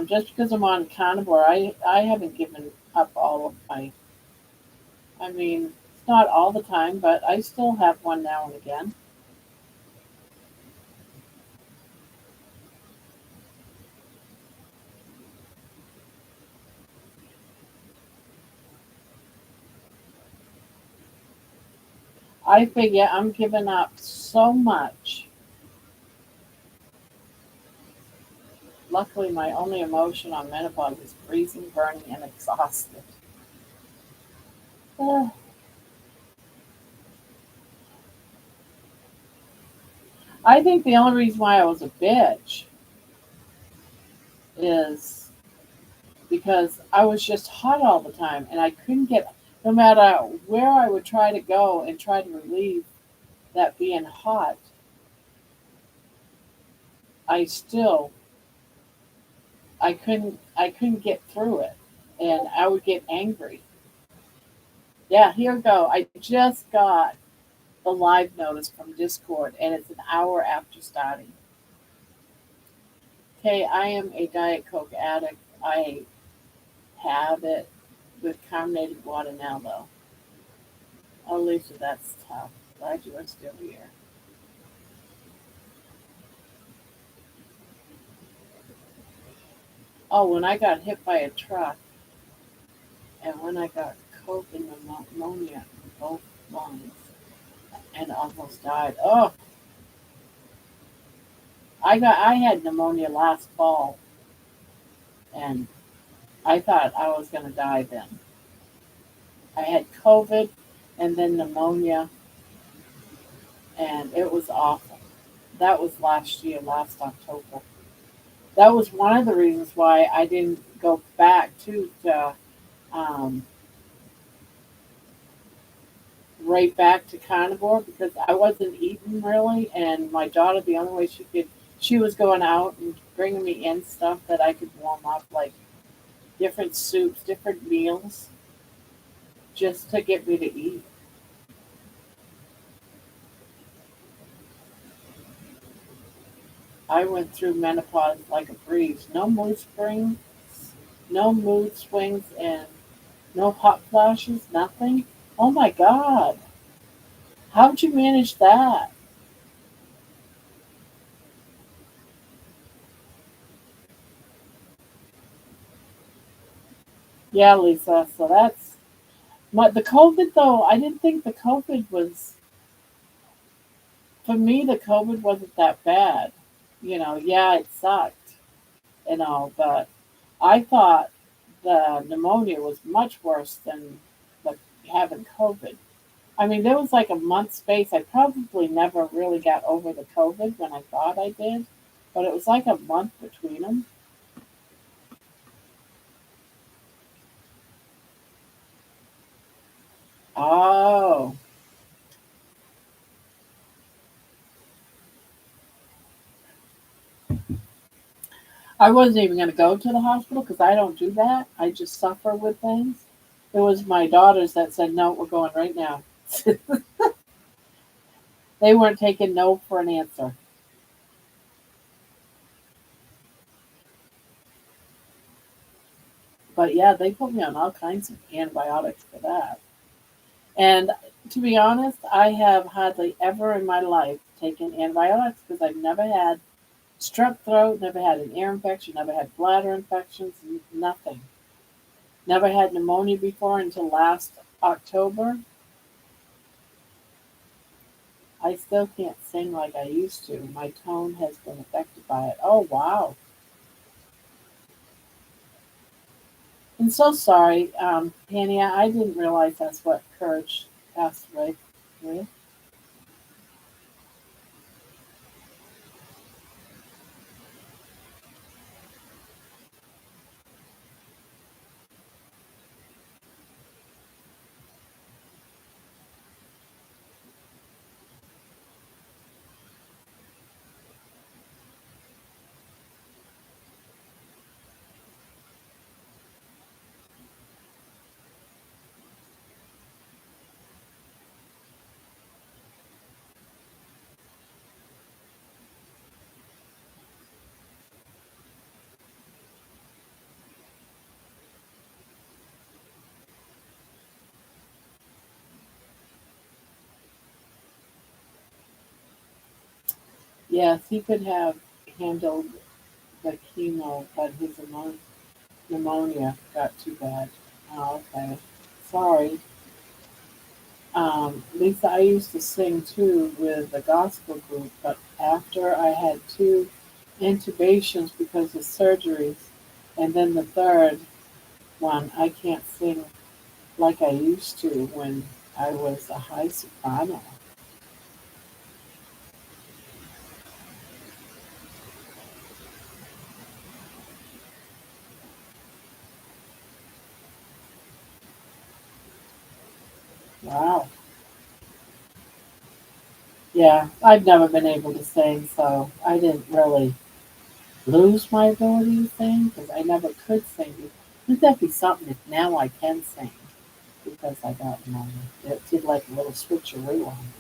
Just because I'm on carnivore, I haven't given up all of my. I mean, it's not all the time, but I still have one now and again. I figure I'm giving up so much. Luckily, my only emotion on menopause is freezing, burning, and exhausted. Uh, I think the only reason why I was a bitch is because I was just hot all the time and I couldn't get, no matter where I would try to go and try to relieve that being hot, I still, I couldn't get through it and I would get angry. Yeah, here we go. I just got the live notice from Discord and it's an hour after starting. Okay, I am a Diet Coke addict. I have it with carbonated water now though. Oh, Lisa, that's tough. Glad you are still here. Oh, when I got hit by a truck and when I got coke and pneumonia in both lungs and almost died. Oh, I had pneumonia last fall and I thought I was gonna die then. I had COVID and then pneumonia and it was awful. That was last year, last October. That was one of the reasons why I didn't go back to um, right back to carnivore because I wasn't eating really, and my daughter, the only way she was going out and bringing me in stuff that I could warm up, like different soups, different meals, just to get me to eat. I went through menopause like a breeze. No mood swings, and no hot flashes, nothing. Oh my God. How'd you manage that? Yeah, Lisa. So that's the COVID though. I didn't think the COVID was for me. The COVID wasn't that bad. Yeah, it sucked and all, but I thought the pneumonia was much worse than the having COVID. I mean, there was like a month space. I probably never really got over the COVID when I thought I did, but it was like a month between them. Oh, I wasn't even going to go to the hospital because I don't do that. I just suffer with things. It was my daughters that said, no, we're going right now. They weren't taking no for an answer. But yeah, they put me on all kinds of antibiotics for that. And to be honest, I have hardly ever in my life taken antibiotics because I've never had strep throat, never had an ear infection, never had bladder infections, nothing. Never had pneumonia before until last October. I still can't sing like I used to. My tone has been affected by it. Oh, wow. I'm so sorry, Penny. I didn't realize that's what Courage passed away with. Yes, he could have handled the chemo, but his pneumonia got too bad. Oh, okay. Sorry. Lisa, I used to sing too with the gospel group, but after I had two intubations because of surgeries, and then the third one, I can't sing like I used to when I was a high soprano. Wow. Yeah, I've never been able to sing, so I didn't really lose my ability to sing because I never could sing. Wouldn't that be something if now I can sing because I got pneumonia? It did like a little switcheroo on me.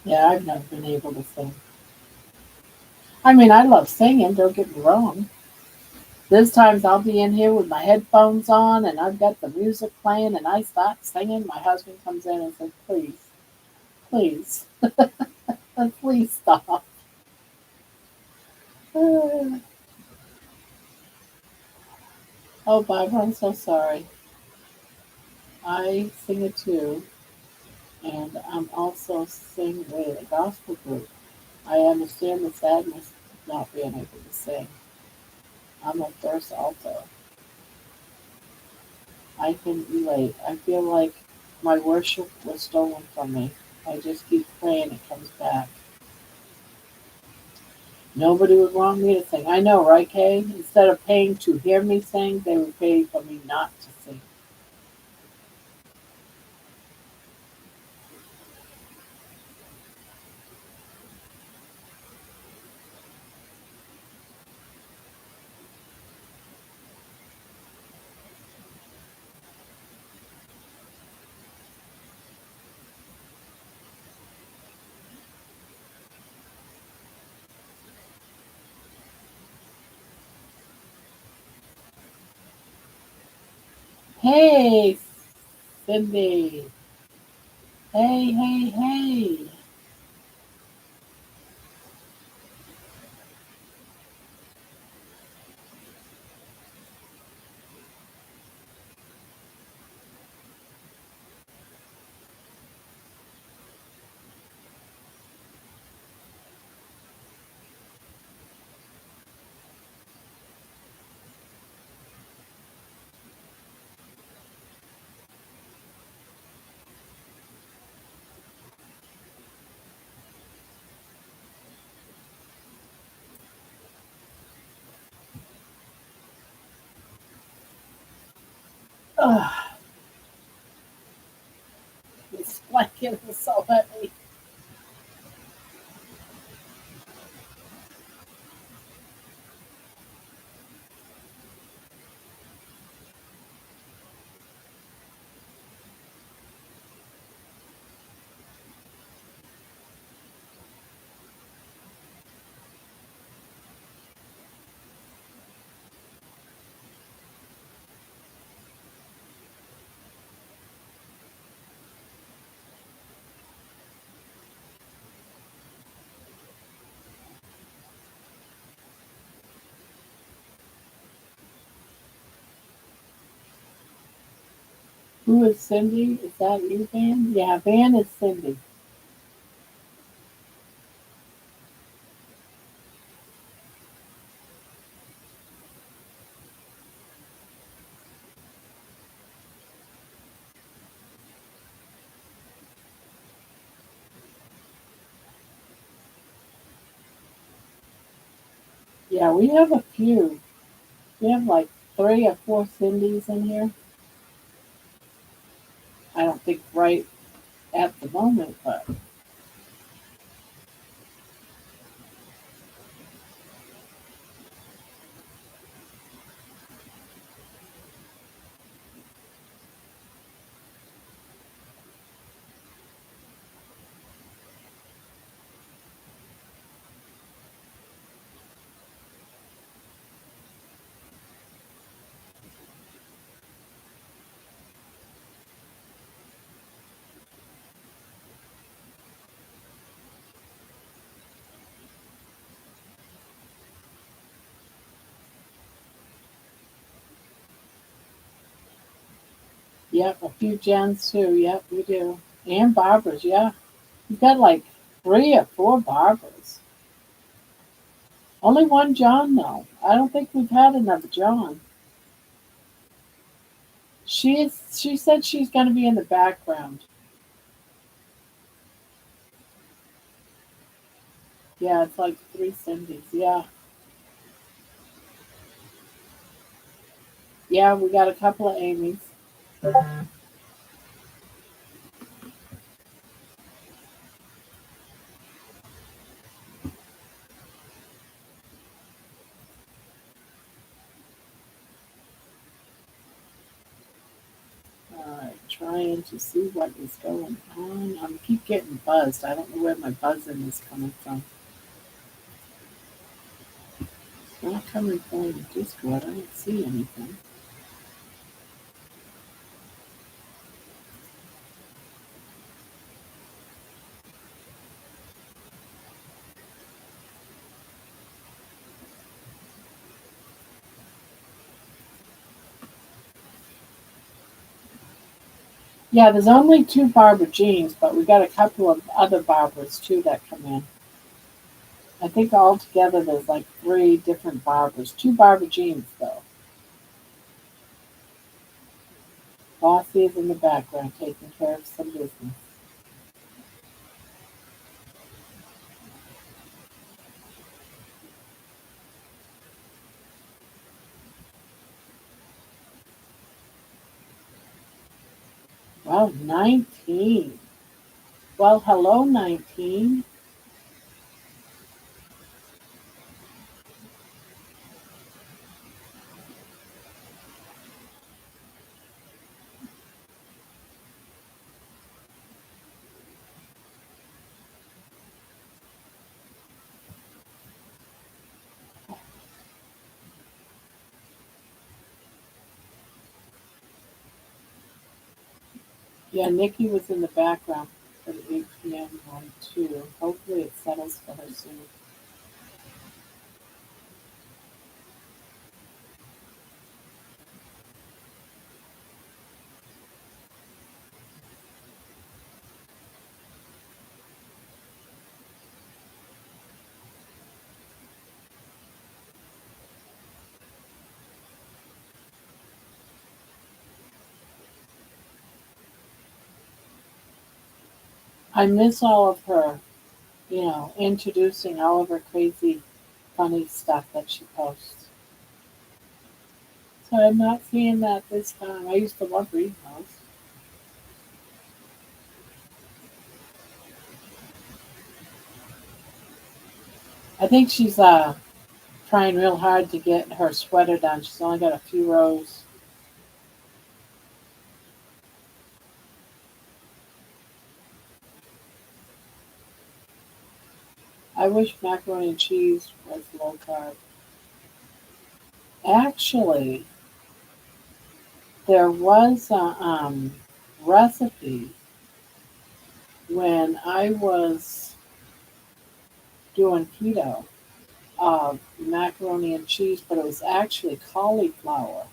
Yeah, I've never been able to sing. I mean, I love singing, don't get me wrong. There's times I'll be in here with my headphones on and I've got the music playing and I start singing. My husband comes in and says, please, please, please stop. Oh, Barbara, I'm so sorry. I sing it too, and I'm also sing with a gospel group. I understand the sadness of not being able to sing. I'm a first alto. I can relate. I feel like my worship was stolen from me. I just keep praying it comes back. Nobody would want me to sing. I know, right, Kay? Instead of paying to hear me sing, they would pay for me not to sing. Hey, Cindy. Hey, hey, hey. Ugh, this blanket is so heavy. Who is Cindy? Is that you, Van? Yeah, Van is Cindy. Yeah, we have a few. We have like 3 or 4 Cindy's in here. I don't think right at the moment, but yep, a few Jens too. Yep, we do. And Barbara's, yeah. We've got like 3 or 4 Barbaras. Only one John though. I don't think we've had another John. She said she's gonna be in the background. Yeah, it's like 3 Cindy's. Yeah. Yeah, we got a couple of Amy's. Alright, trying to see what is going on. I keep getting buzzed. I don't know where my buzzing is coming from. It's not coming from the Discord. I don't see anything. Yeah, there's only 2 Barbara Jeans, but we got a couple of other Barbaras too that come in. I think altogether there's like 3 different Barbaras. 2 Barbara Jeans though. Bossy is in the background taking care of some business. Wow, 19. Well, hello, 19. Yeah, Nikki was in the background for the 8 p.m. one too. Hopefully it settles for her soon. I miss all of her, introducing all of her crazy, funny stuff that she posts. I'm not seeing that this time. I used to love reading those. I think she's trying real hard to get her sweater done. She's only got a few rows. I wish macaroni and cheese was low carb. Actually, there was a recipe when I was doing keto of macaroni and cheese, but it was actually cauliflower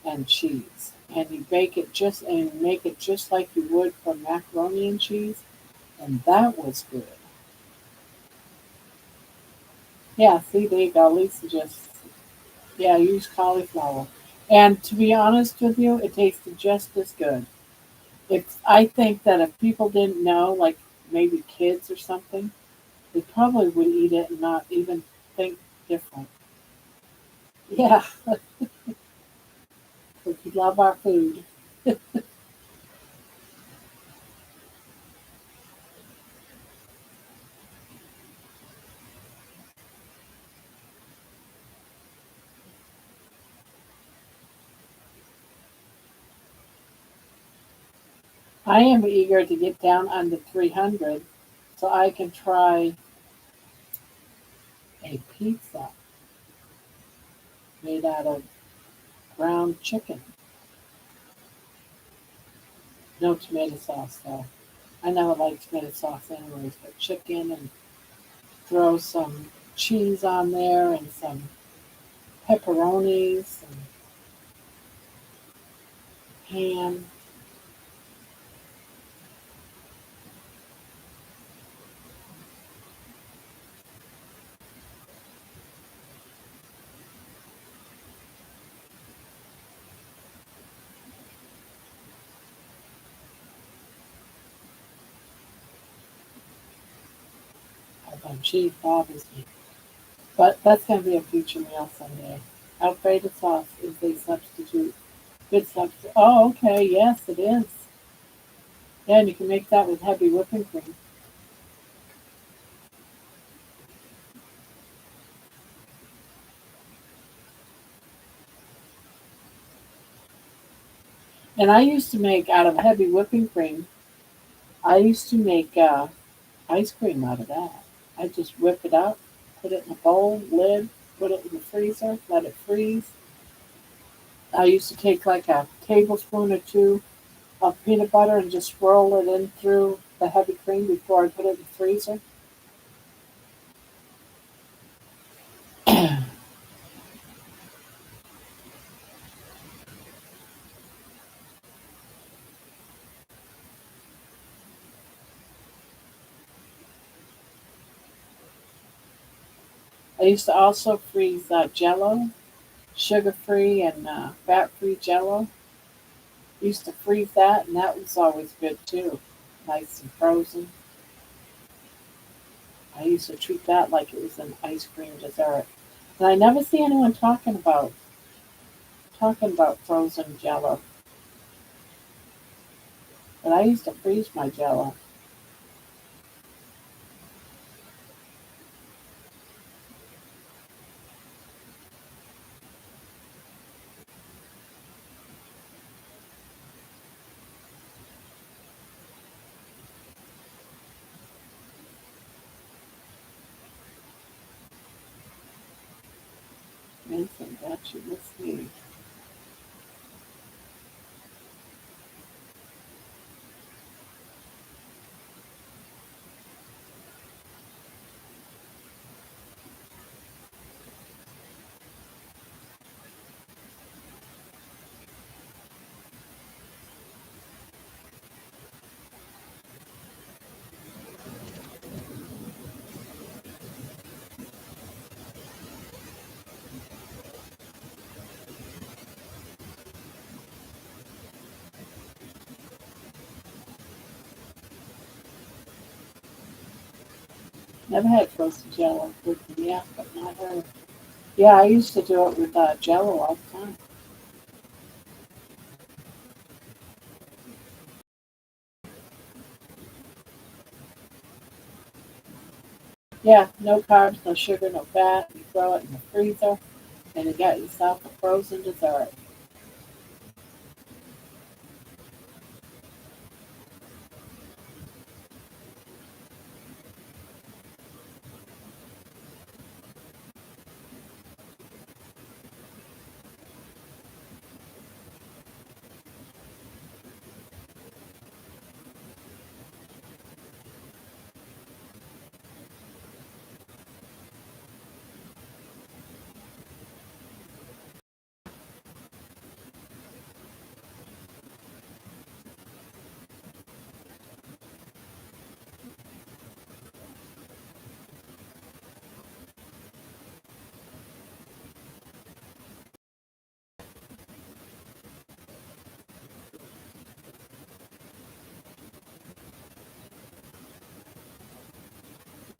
and cheese. And you bake it just and make it just like you would for macaroni and cheese, and that was good. Yeah, see, there you go. Lisa just use cauliflower. And to be honest with you, it tasted just as good. If I think that if people didn't know, like maybe kids or something, they probably would eat it and not even think different. Yeah, we love our food. I am eager to get down under 300 so I can try a pizza made out of ground chicken. No tomato sauce though. I never like tomato sauce anyways, but chicken and throw some cheese on there and some pepperonis and ham. Cheese bothers me. But that's going to be a future meal someday. Alfredo sauce is a substitute. Good substitute. Oh, okay. Yes, it is. Yeah, and you can make that with heavy whipping cream. And I used to make out of heavy whipping cream. I used to make ice cream out of that. I just whip it up, put it in a bowl, lid, put it in the freezer, let it freeze. I used to take like a tablespoon or two of peanut butter and just swirl it in through the heavy cream before I put it in the freezer. I used to also freeze Jello, sugar-free and fat-free Jello. Used to freeze that, and that was always good too, nice and frozen. I used to treat that like it was an ice cream dessert. And I never see anyone talking about frozen Jello. But I used to freeze my Jello. Mason got you this week. Never had frozen Jello with me, yeah, but not her. Yeah, I used to do it with Jello all the time. Yeah, no carbs, no sugar, no fat. You throw it in the freezer, and you got yourself a frozen dessert.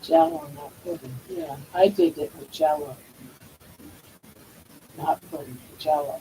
Jello, not pudding. Yeah, I did it with Jello, not pudding, Jello.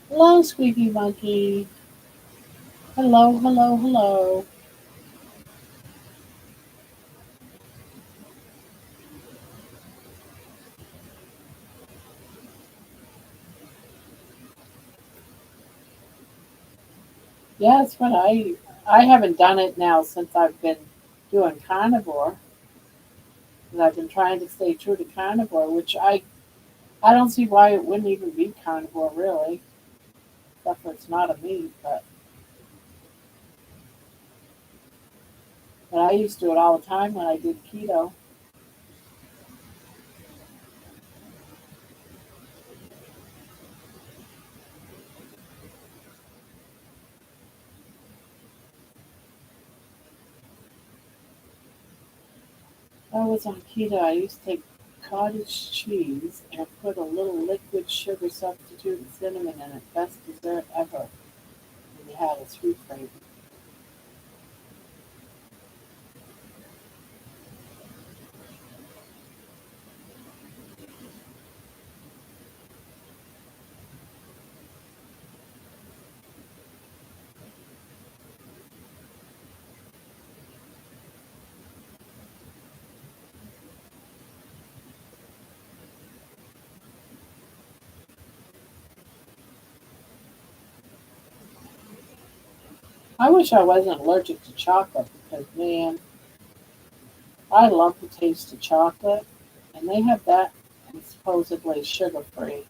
Hello, Squeaky Monkey. Hello, hello, hello. Yeah, it's what I haven't done it now since I've been doing carnivore. 'Cause I've been trying to stay true to carnivore, which I don't see why it wouldn't even be carnivore really, except for it's not a meat. But I used to do it all the time when I did keto. I was on keto. I used to take cottage cheese and put a little liquid sugar substitute and cinnamon in it. Best dessert ever. And you had a sweet craving. I wish I wasn't allergic to chocolate because man, I love the taste of chocolate, and they have that and supposedly sugar free.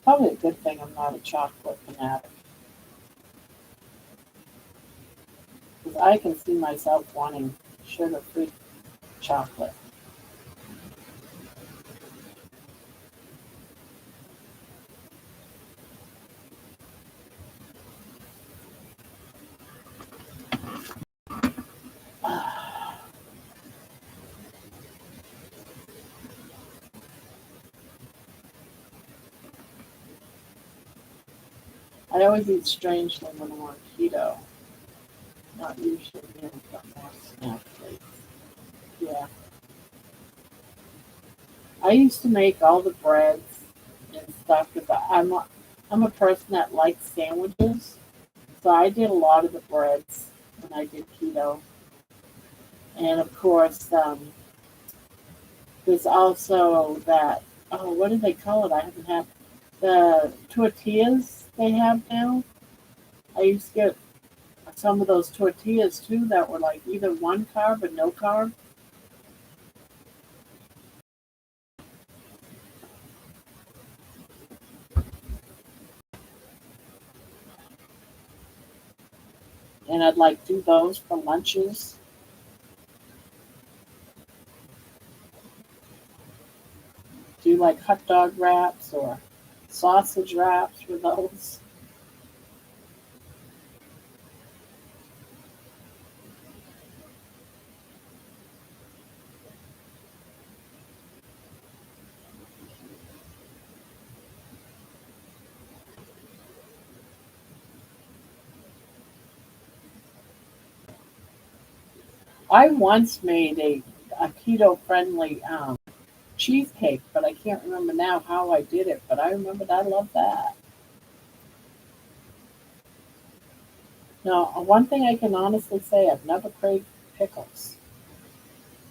Probably a good thing I'm not a chocolate fanatic because I can see myself wanting sugar free chocolate. I always eat strangely when I'm on keto. Not usually, but more snack plates. Yeah, I used to make all the breads and stuff because I'm a person that likes sandwiches, so I did a lot of the breads when I did keto. And of course, there's also that, oh, what do they call it? I haven't had the tortillas they have now. I used to get some of those tortillas too that were like either one carb or no carb, and I'd like do those for lunches. Do like hot dog wraps or sausage wraps for those. I once made a keto friendly cheesecake, but I can't remember now how I did it. But I remembered I love that. Now, one thing I can honestly say, I've never craved pickles.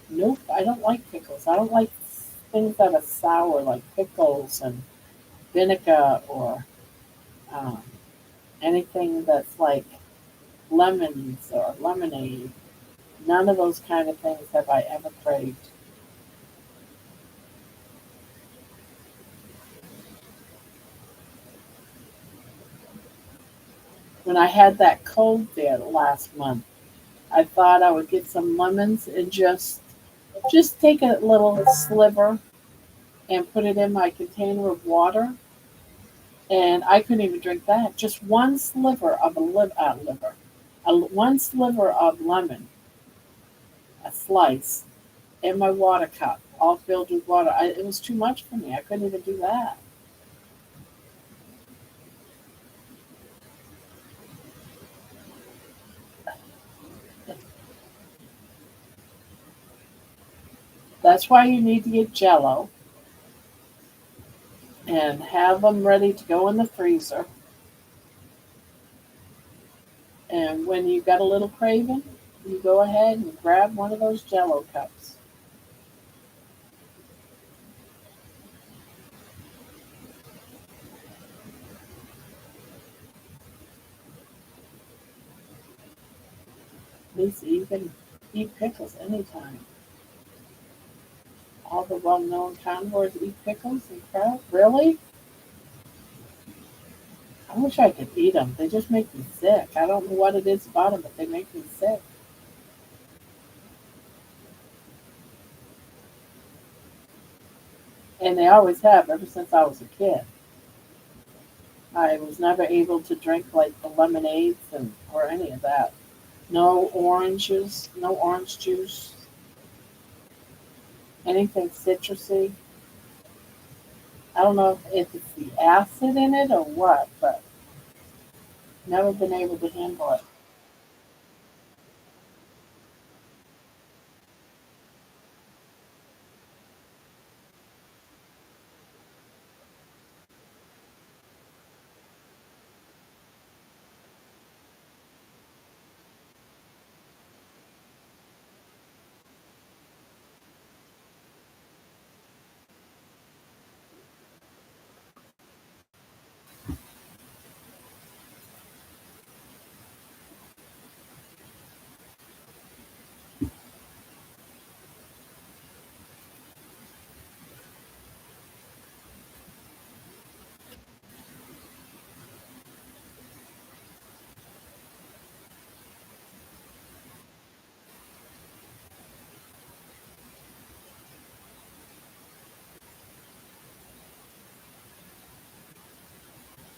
Nope, I don't like pickles. I don't like things that are sour, like pickles and vinegar or um, anything that's like lemons or lemonade. None of those kind of things have I ever craved. When I had that cold there last month, I thought I would get some lemons and just take a little sliver and put it in my container of water, and I couldn't even drink that. Just one sliver of one sliver of lemon, a slice, in my water cup, all filled with water. It was too much for me. I couldn't even do that. That's why you need to get Jello and have them ready to go in the freezer. And when you got a little craving, you go ahead and grab one of those Jello cups. At least you can eat pickles anytime. All the well-known carnivores eat pickles and crap. Really? I wish I could eat them. They just make me sick. I don't know what it is about them, but they make me sick. And they always have ever since I was a kid. I was never able to drink like the lemonades and or any of that. No oranges, no orange juice, anything citrusy. I don't know if it's the acid in it or what, but never been able to handle it.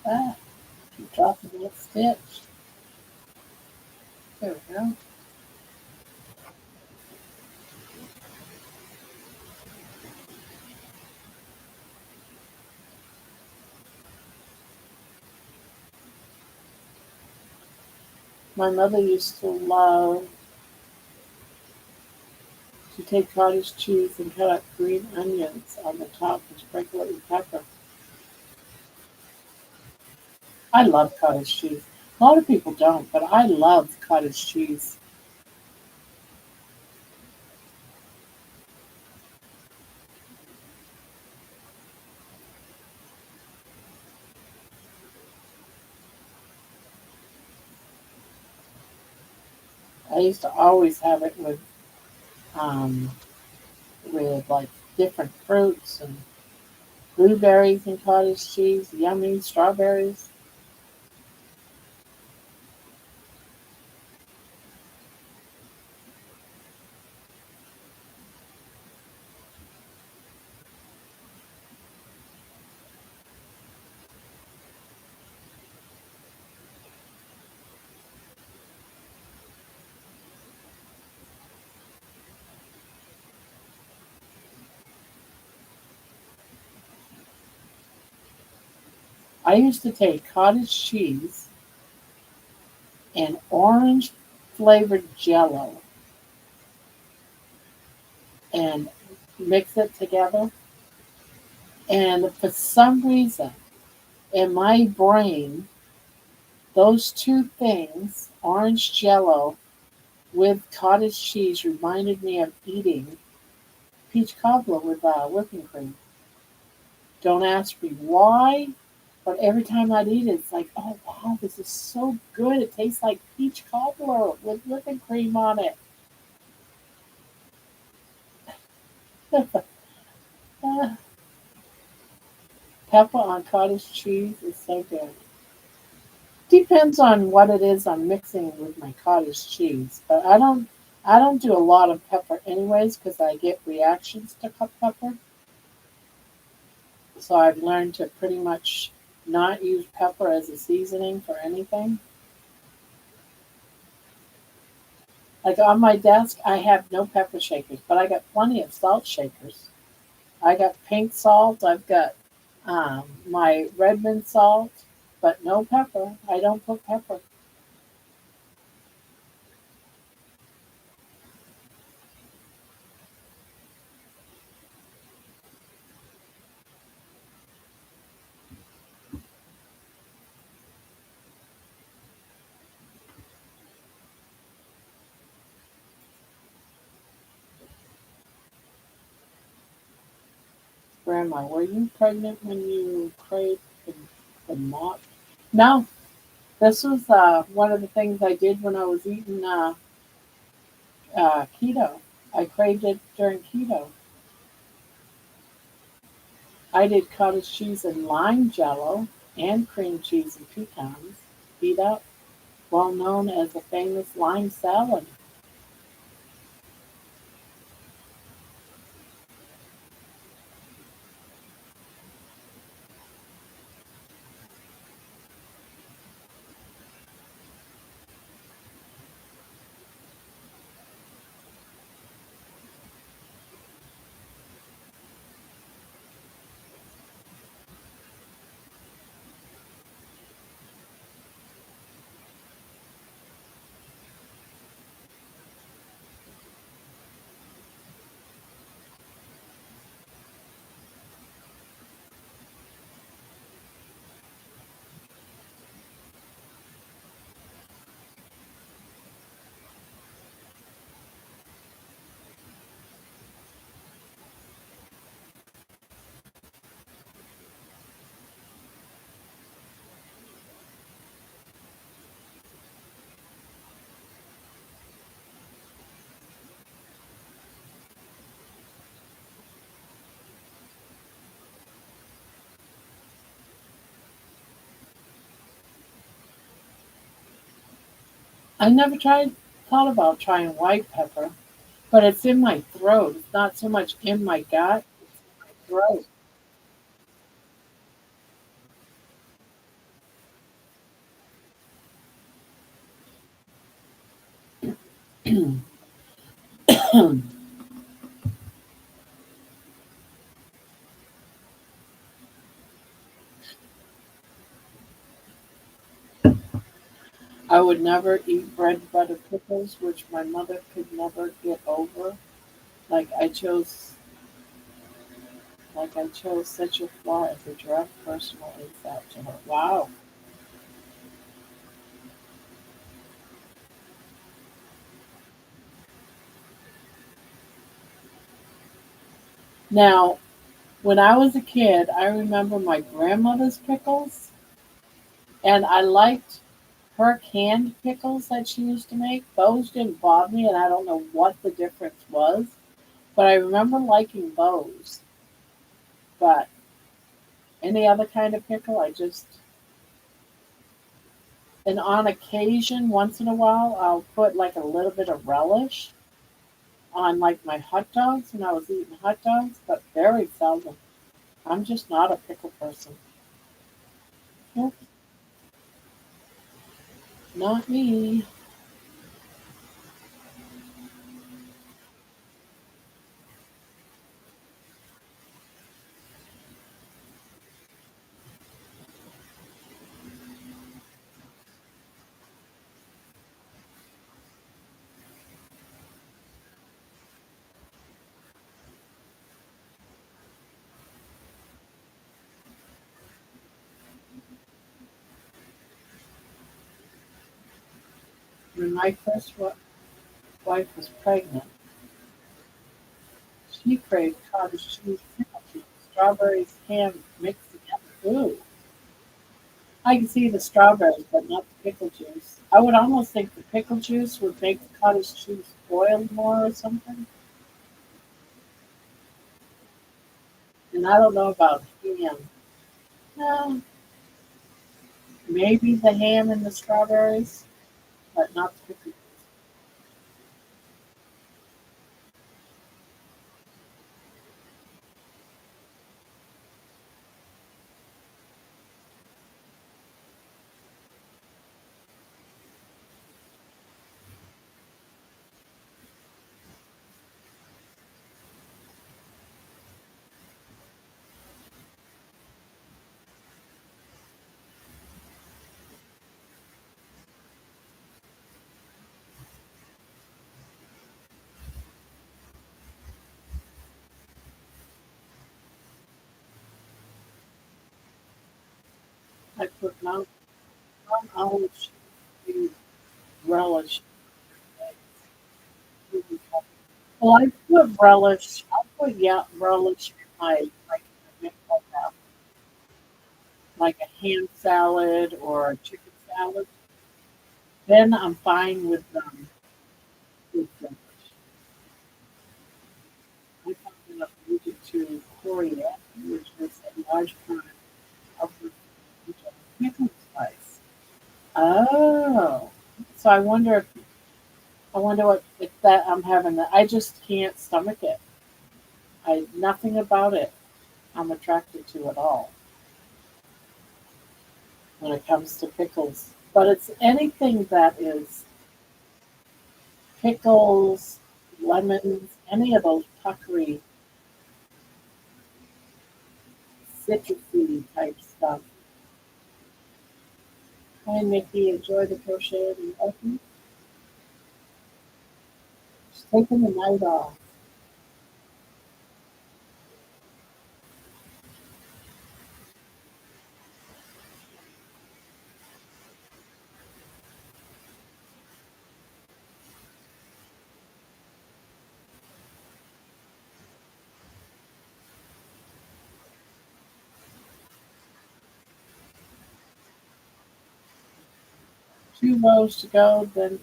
Ah, keep dropping that stitch. There we go. My mother used to love to take cottage cheese and cut up green onions on the top and sprinkle it with pepper. I love cottage cheese. A lot of people don't, but I love cottage cheese. I used to always have it um, with like different fruits and blueberries and cottage cheese, yummy strawberries. I used to take cottage cheese and orange flavored jello and mix it together. And for some reason, in my brain, those two things, orange jello with cottage cheese, reminded me of eating peach cobbler with whipping cream. Don't ask me why, but every time I'd eat it, it's like, oh wow, this is so good. It tastes like peach cobbler with whipping cream on it. Pepper on cottage cheese is so good. Depends on what it is I'm mixing with my cottage cheese, but I don't do a lot of pepper anyways because I get reactions to pepper. So I've learned to pretty much not use pepper as a seasoning for anything. Like on my desk, I have no pepper shakers, but I got plenty of salt shakers. I got pink salt. I've got my Redmond salt, but no pepper. I don't put pepper. Grandma, were you pregnant when you craved the mop? No, this was one of the things I did when I was eating keto. I craved it during keto. I did cottage cheese and lime jello and cream cheese and pecans. Beat up, well known as the famous lime salad. I never thought about trying white pepper, but it's in my throat. It's not so much in my gut, throat. I would never eat bread butter pickles, which my mother could never get over. Like I chose, like I chose such a flaw as a direct personal insult to her. Wow. Now, when I was a kid, I remember my grandmother's pickles, and I liked her canned pickles that she used to make. Those didn't bother me, and I don't know what the difference was, but I remember liking those. But any other kind of pickle, I just, and on occasion, once in a while, I'll put like a little bit of relish on like my hot dogs when I was eating hot dogs, but very seldom. I'm just not a pickle person. Nope, not me. When my first wife was pregnant, she craved cottage cheese pickle juice, strawberries, ham mixed together. Ooh, I can see the strawberries, but not the pickle juice. I would almost think the pickle juice would make the cottage cheese boil more or something. And I don't know about ham. No, maybe the ham and the strawberries, but not the pickle. I put Mount Olive cheese relish. Well, I put relish. I put relish in my like like a ham salad or a chicken salad. Then I'm fine with relish. I found that I'm allergic to coriander, which is a large part of the pickle spice. Oh, so I wonder what if that I'm having that. I just can't stomach it. I nothing about it I'm attracted to at all when it comes to pickles. But it's anything that is pickles, lemons, any of those puckery, citrusy type stuff. Hi, Nikki. Enjoy the crochet and open. She's taking the night off. Two rows to go, then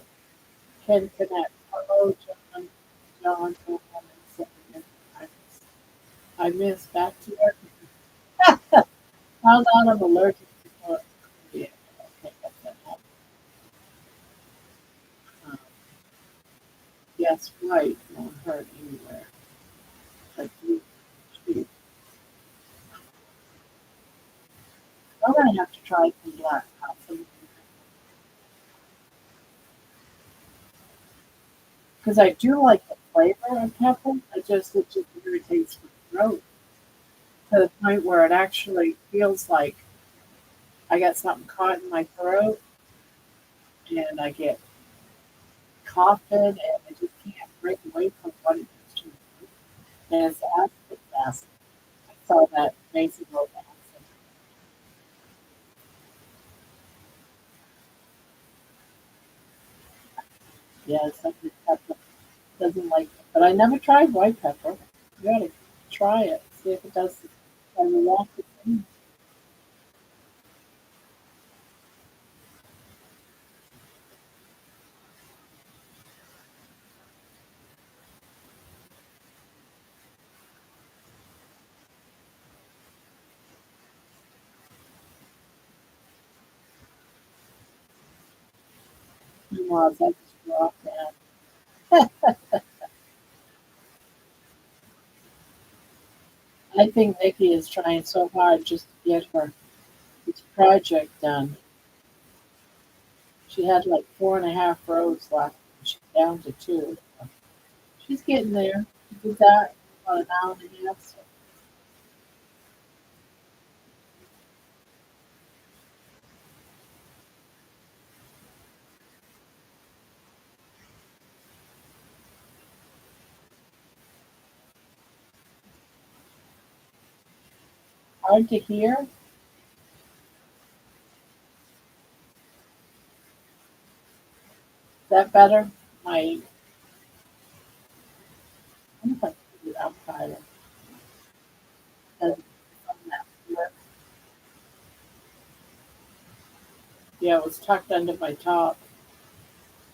can connect. Hello, John, John, I missed back to work. Found out I'm allergic to yeah, okay, that's that yes, right. Won't hurt anywhere. Like you, I'm gonna have to try some black pepper because I do like the flavor of pepper. It just irritates my throat to the point where it actually feels like I got something caught in my throat and I get coughing and I just can't break away from what it is to me. And it's acid fast. I saw that Mason wrote acid. Yeah, something pepper doesn't like it. But I never tried white pepper. You gotta try it. See if it does. I react the same. Was I just dropped that. I think Nikki is trying so hard just to get her this project done. She had like 4.5 rows left. She's down to two. She's getting there. She did that in about an hour and a half. So hard to hear. that better? My, I wonder if I can put it up higher. And on that lip. Yeah, it was tucked under my top.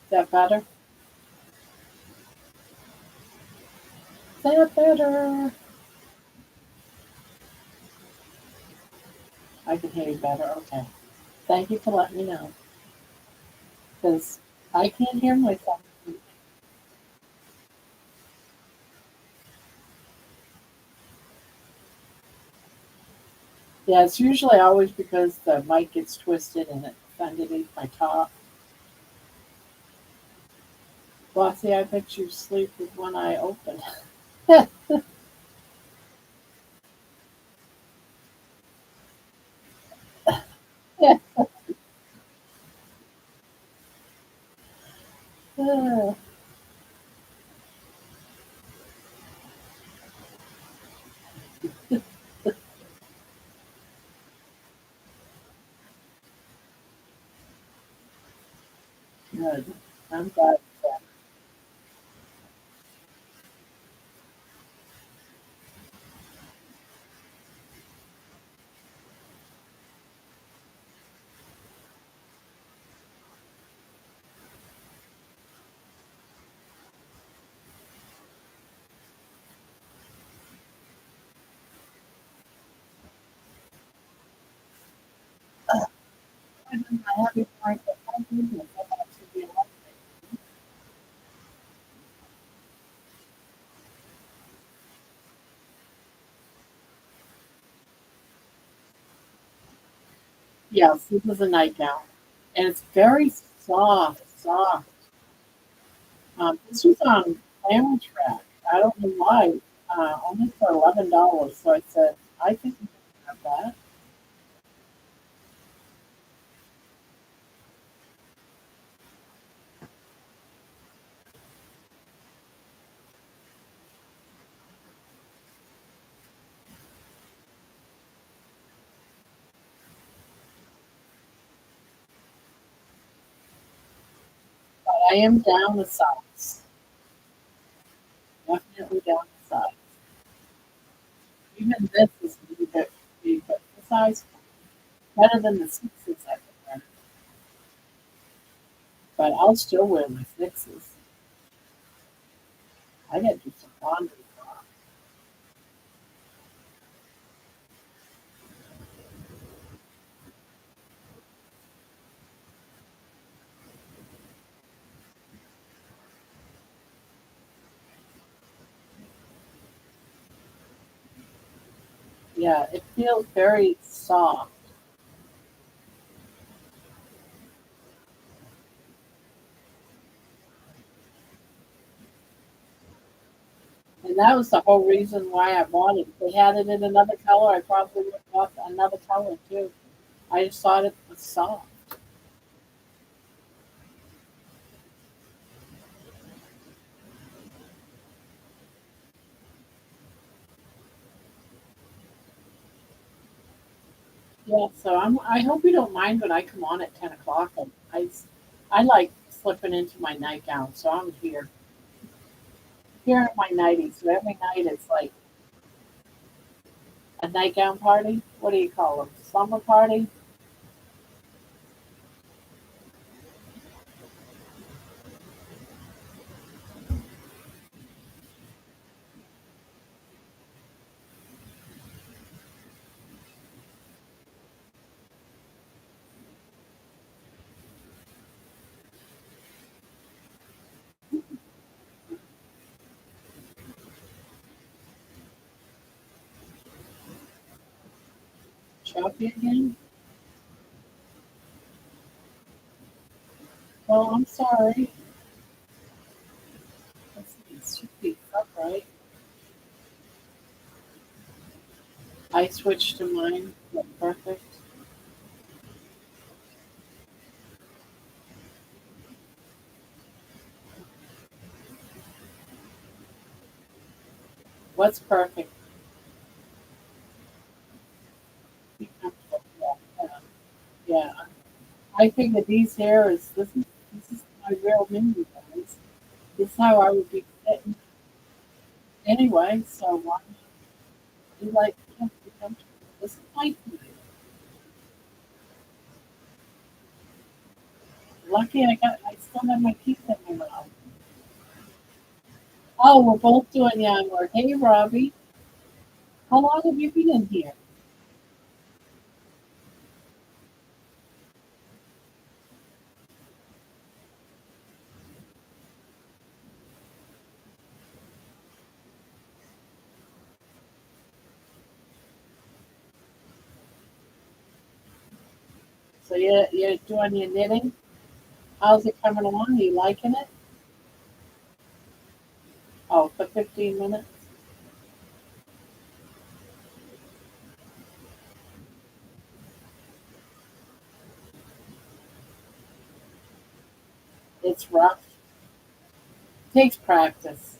Is that better? Is that better? I can hear you better. Okay. Thank you for letting me know. Because I can't hear myself. Yeah, it's usually always because the mic gets twisted and it's underneath my top. Bossy, I bet you sleep with one eye open. Yeah. Good. I'm glad. I have you point that my goodness, I thought it should be a lot. Yes, this is a nightgown. And it's very soft. This was on Family Track. I don't know why. Only for $11. So I said, I think we can have that. But I am down the size. Definitely down the size. Even this is a little bit big, but the size better than the sixes I've wear. But I'll still wear my sixes. I gotta do some laundry. Yeah, it feels very soft. And that was the whole reason why I bought it. If they had it in another color, I probably would have bought another color too. I just thought it was soft. Yeah, so I hope you don't mind when I come on at 10 o'clock. I like slipping into my nightgown, so I'm here in my nighties. So every night it's like a nightgown party. What do you call them? Slumber party? Choppy again? Well, I'm sorry. It should be upright. I switched to mine. Perfect. What's perfect? Be comfortable. Yeah, yeah. I figured these here is this is my my real menu guys. This is how I would be sitting anyway. So why not be like comfortable? This is my food. Lucky I still have my teeth in my mouth. Oh, we're both doing yang work. Hey, Robbie, how long have you been in here? So you're doing your knitting? How's it coming along? Are you liking it? Oh, for 15 minutes? It's rough. Takes practice.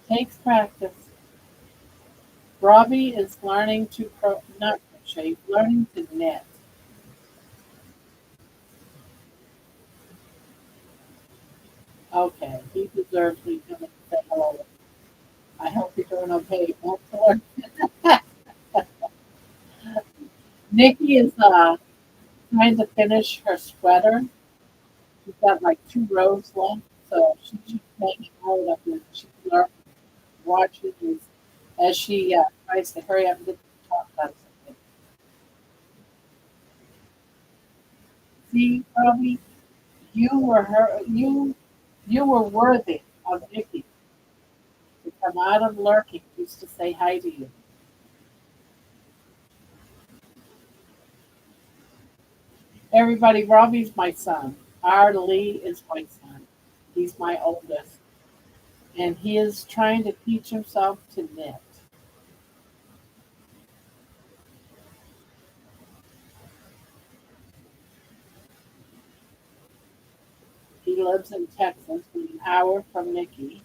Takes practice. Robbie is learning to not crochet, learning to knit. Okay, he deserves me to say hello. I hope you're doing okay. Nikki is trying to finish her sweater. She's got like 2 rows left, so she's just hanging out up there. She's watching as she tries to hurry up and get to talk about something. See, Robbie, you were worthy of Nikki to come out of lurking just to say hi to you. Everybody, Robbie's my son. R. Lee is my son. He's my oldest, and he is trying to teach himself to knit. He lives in Texas, an hour from Nikki.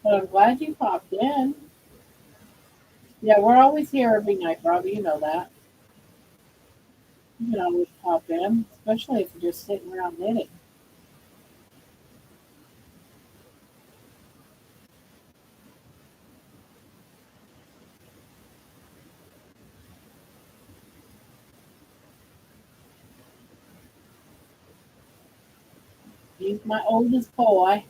But I'm glad you popped in. Yeah, we're always here every night, Robbie. You know that. You can always pop in, especially if you're just sitting around knitting. He's my oldest boy.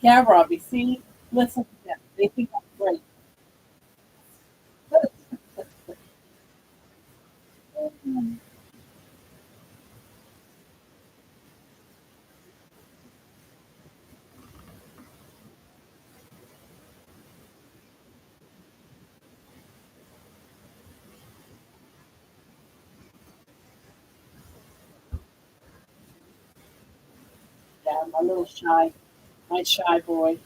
Yeah, Robbie. See, listen to them. They think I'm great. Yeah, my shy boy.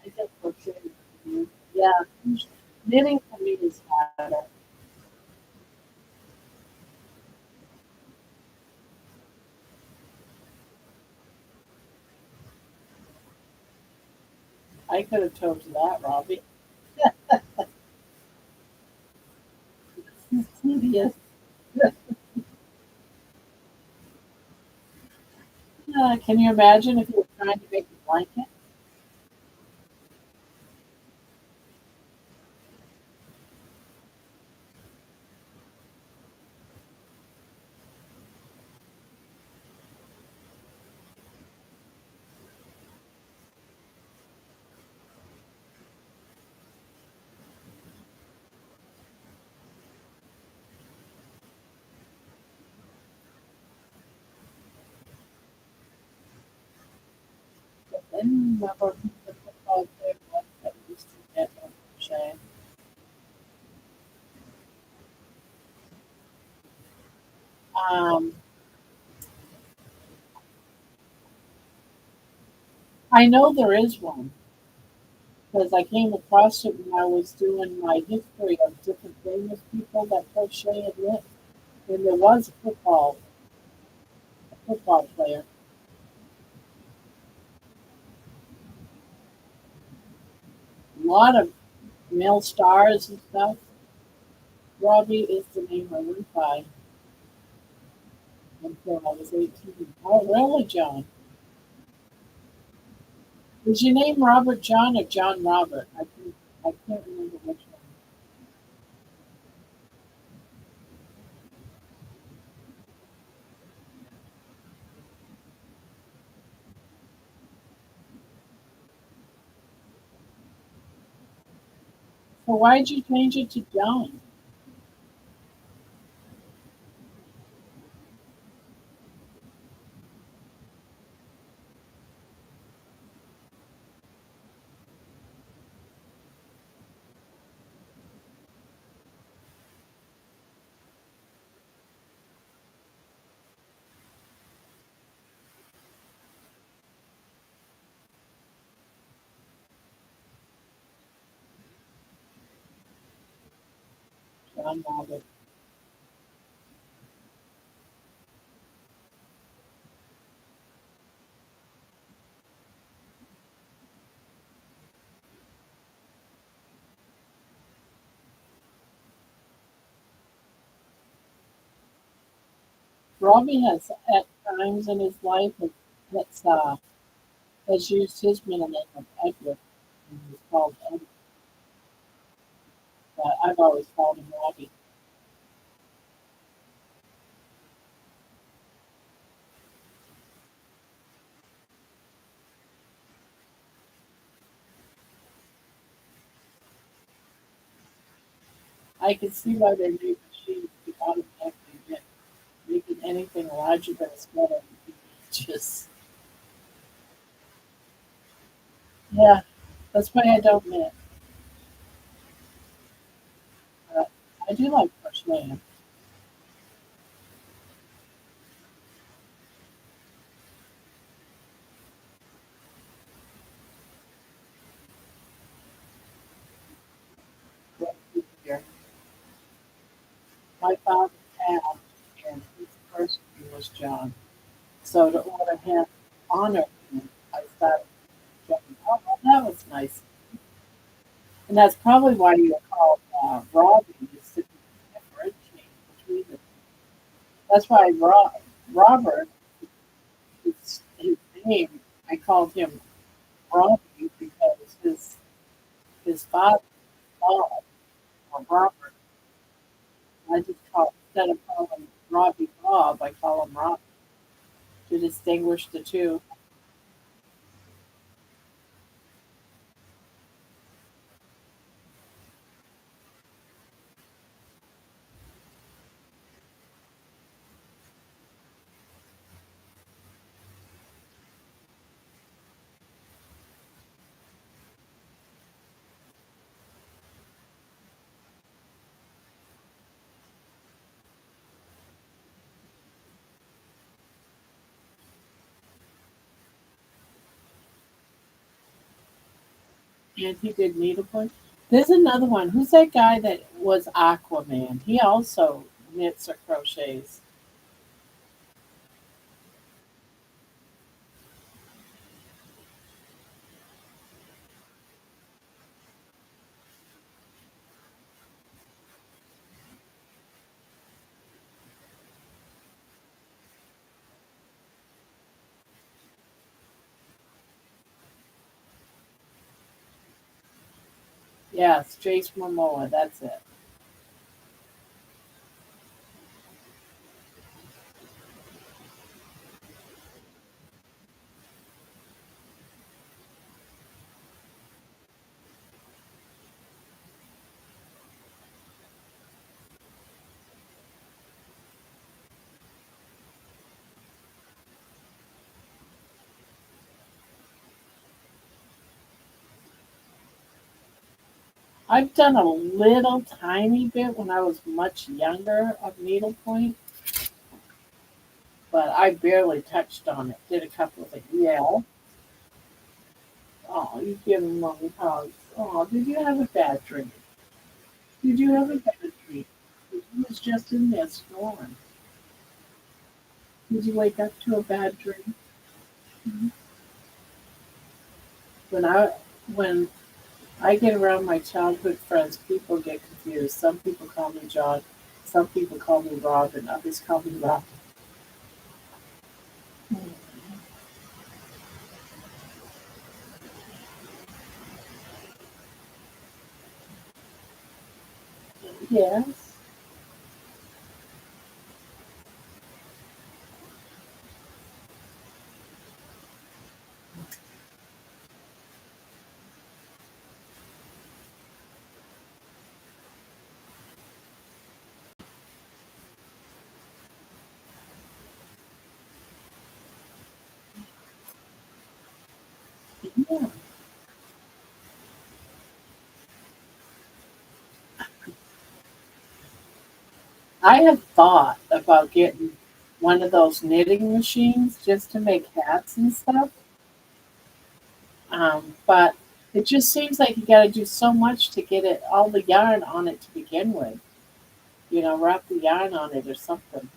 I just looked at him. Yeah, knitting for me is harder. I could have told you that, Robbie. It's tedious. Can you imagine if you were trying to make a blanket? didn't remember who the football player was that used to get on crochet. Um, I know there is one because I came across it when I was doing my history of different famous people that crochet and knit, and there was a football player. A lot of male stars and stuff. Robbie is the name I went by until I was 18. Oh, really, John? Is your name Robert John or John Robert? I can't remember which one. So why'd you change it to John? John Robert. Robbie has at times in his life that's has used his middle name of Edward and he's called Edward, but I've always called him Robbie. I can see why they made machines to automatically get making anything larger than a sweater. Just yeah, that's why I don't knit. But I do like crocheting. Here. My father passed, and his first name was John. So to order him, honor him, I started thinking, oh, well, that was nice. And that's probably why you were called Robbie, is to differentiate between the. That's why Robert is his name. I called him Robbie because his father, Bob, or Robert, I just call instead of calling him Robbie Bob, I call him Robbie to distinguish the two. And he did needlepoint. There's another one. Who's that guy that was Aquaman? He also knits or crochets. Yes, Jace Momoa. That's it. I've done a little tiny bit when I was much younger of needlepoint, but I barely touched on it. Did a couple of things. Yeah. Oh, you give him mommy hugs. Oh, did you have a bad dream? Did you have a bad dream? He was just in there snoring. Did you wake up to a bad dream? Mhm. When I when I get around my childhood friends, people get confused. Some people call me John, some people call me Robin, others call me Robin. Yes. Yeah. I have thought about getting one of those knitting machines just to make hats and stuff. But it just seems like you got to do so much to get it all the yarn on it to begin with. Wrap the yarn on it or something.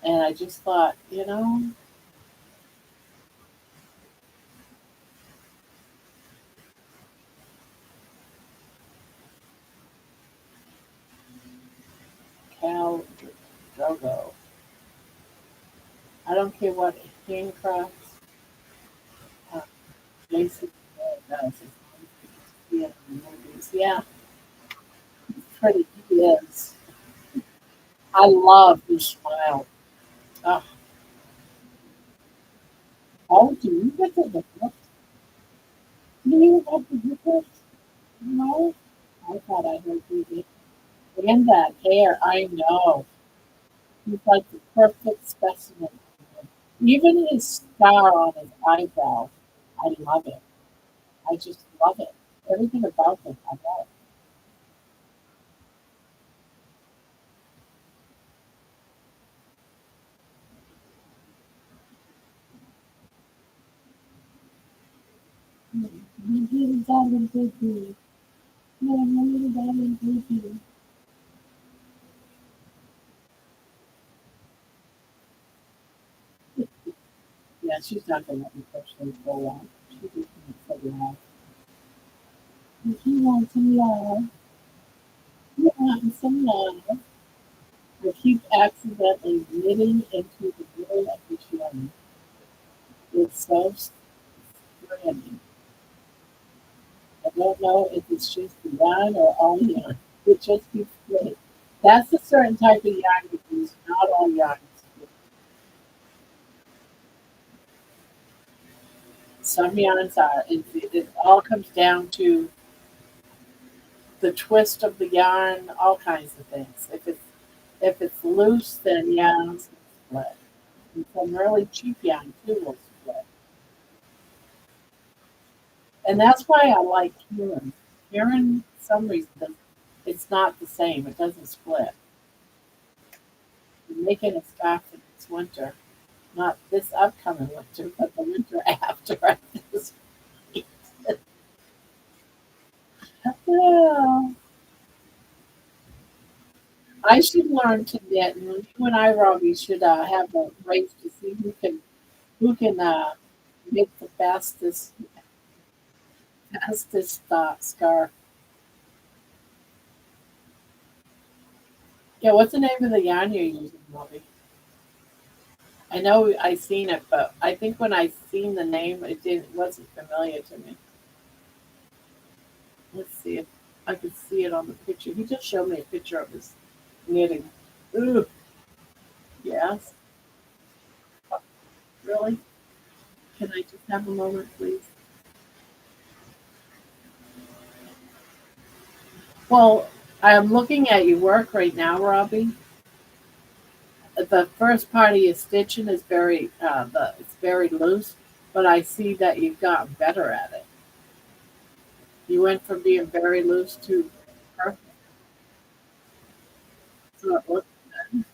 And I just thought, Cal Drogo. I don't care what handcrafts uh, Jason does. As long as you can see it in the movies. Yeah, pretty he is. I love his smile. Oh, oh, do you get the book? Do you have the book? No, I thought I heard you did. And that hair, I know. He's like the perfect specimen. Even his scar on his eyebrow, I love it. I just love it. Everything about him, I love. Little darling baby, yeah, my little darling baby. Yeah, she's not gonna let me push those go on. She just wants some love. She wants some love. She wants some love. I keep accidentally knitting into the middle of the yarn. It's so strange. I don't know if it's just the yarn or all yarn. It just keeps splitting. That's a certain type of yarn you use, not all yarn. Some yarns are. It all comes down to the twist of the yarn, all kinds of things. If it's loose, then yarns will split. And some really cheap yarn too will split. And that's why I like Kieran. Kieran, for some reason, it's not the same. It doesn't split. You're making a scarf for this winter, not this upcoming winter, but the winter after. This yeah. I should learn to knit, and you and I, Robbie, should have a race to see who can make the fastest scarf. Yeah, what's the name of the yarn you're using, Robbie? I know I seen it, but I think when I seen the name, it wasn't familiar to me. Let's see if I could see it on the picture. He just showed me a picture of his knitting. Ooh, yes, really? Can I just have a moment, please? Well, I'm looking at your work right now, Robbie. The first part of your stitching is it's very loose, but I see that you've gotten better at it. You went from being very loose to perfect. So it looks good.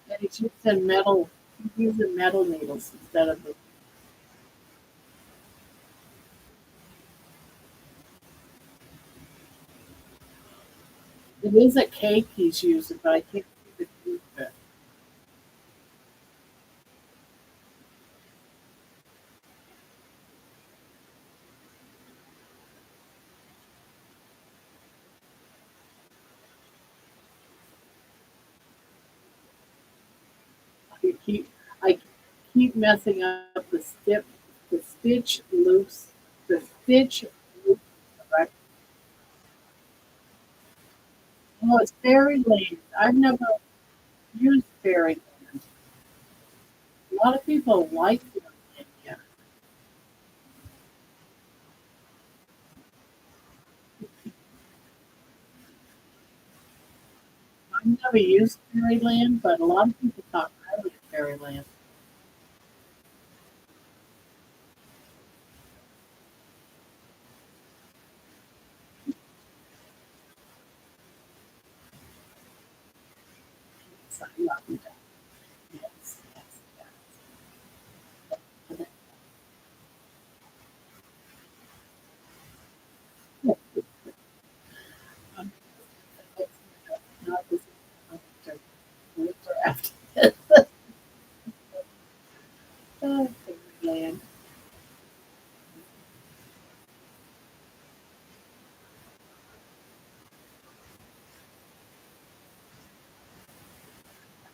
And he's using metal needles instead of the. It is a cake he's using, but I can't see the glue bit. I keep I keep messing up the stitch loose, the stitch loose. Right? Oh, it's fairy land. I've never used fairy land. A lot of people like fairy land. Yeah, I've never used fairy land, but a lot of people talk highly of fairy land. So I love that. Yes, yes, yes. Um, not this winter after fairy land.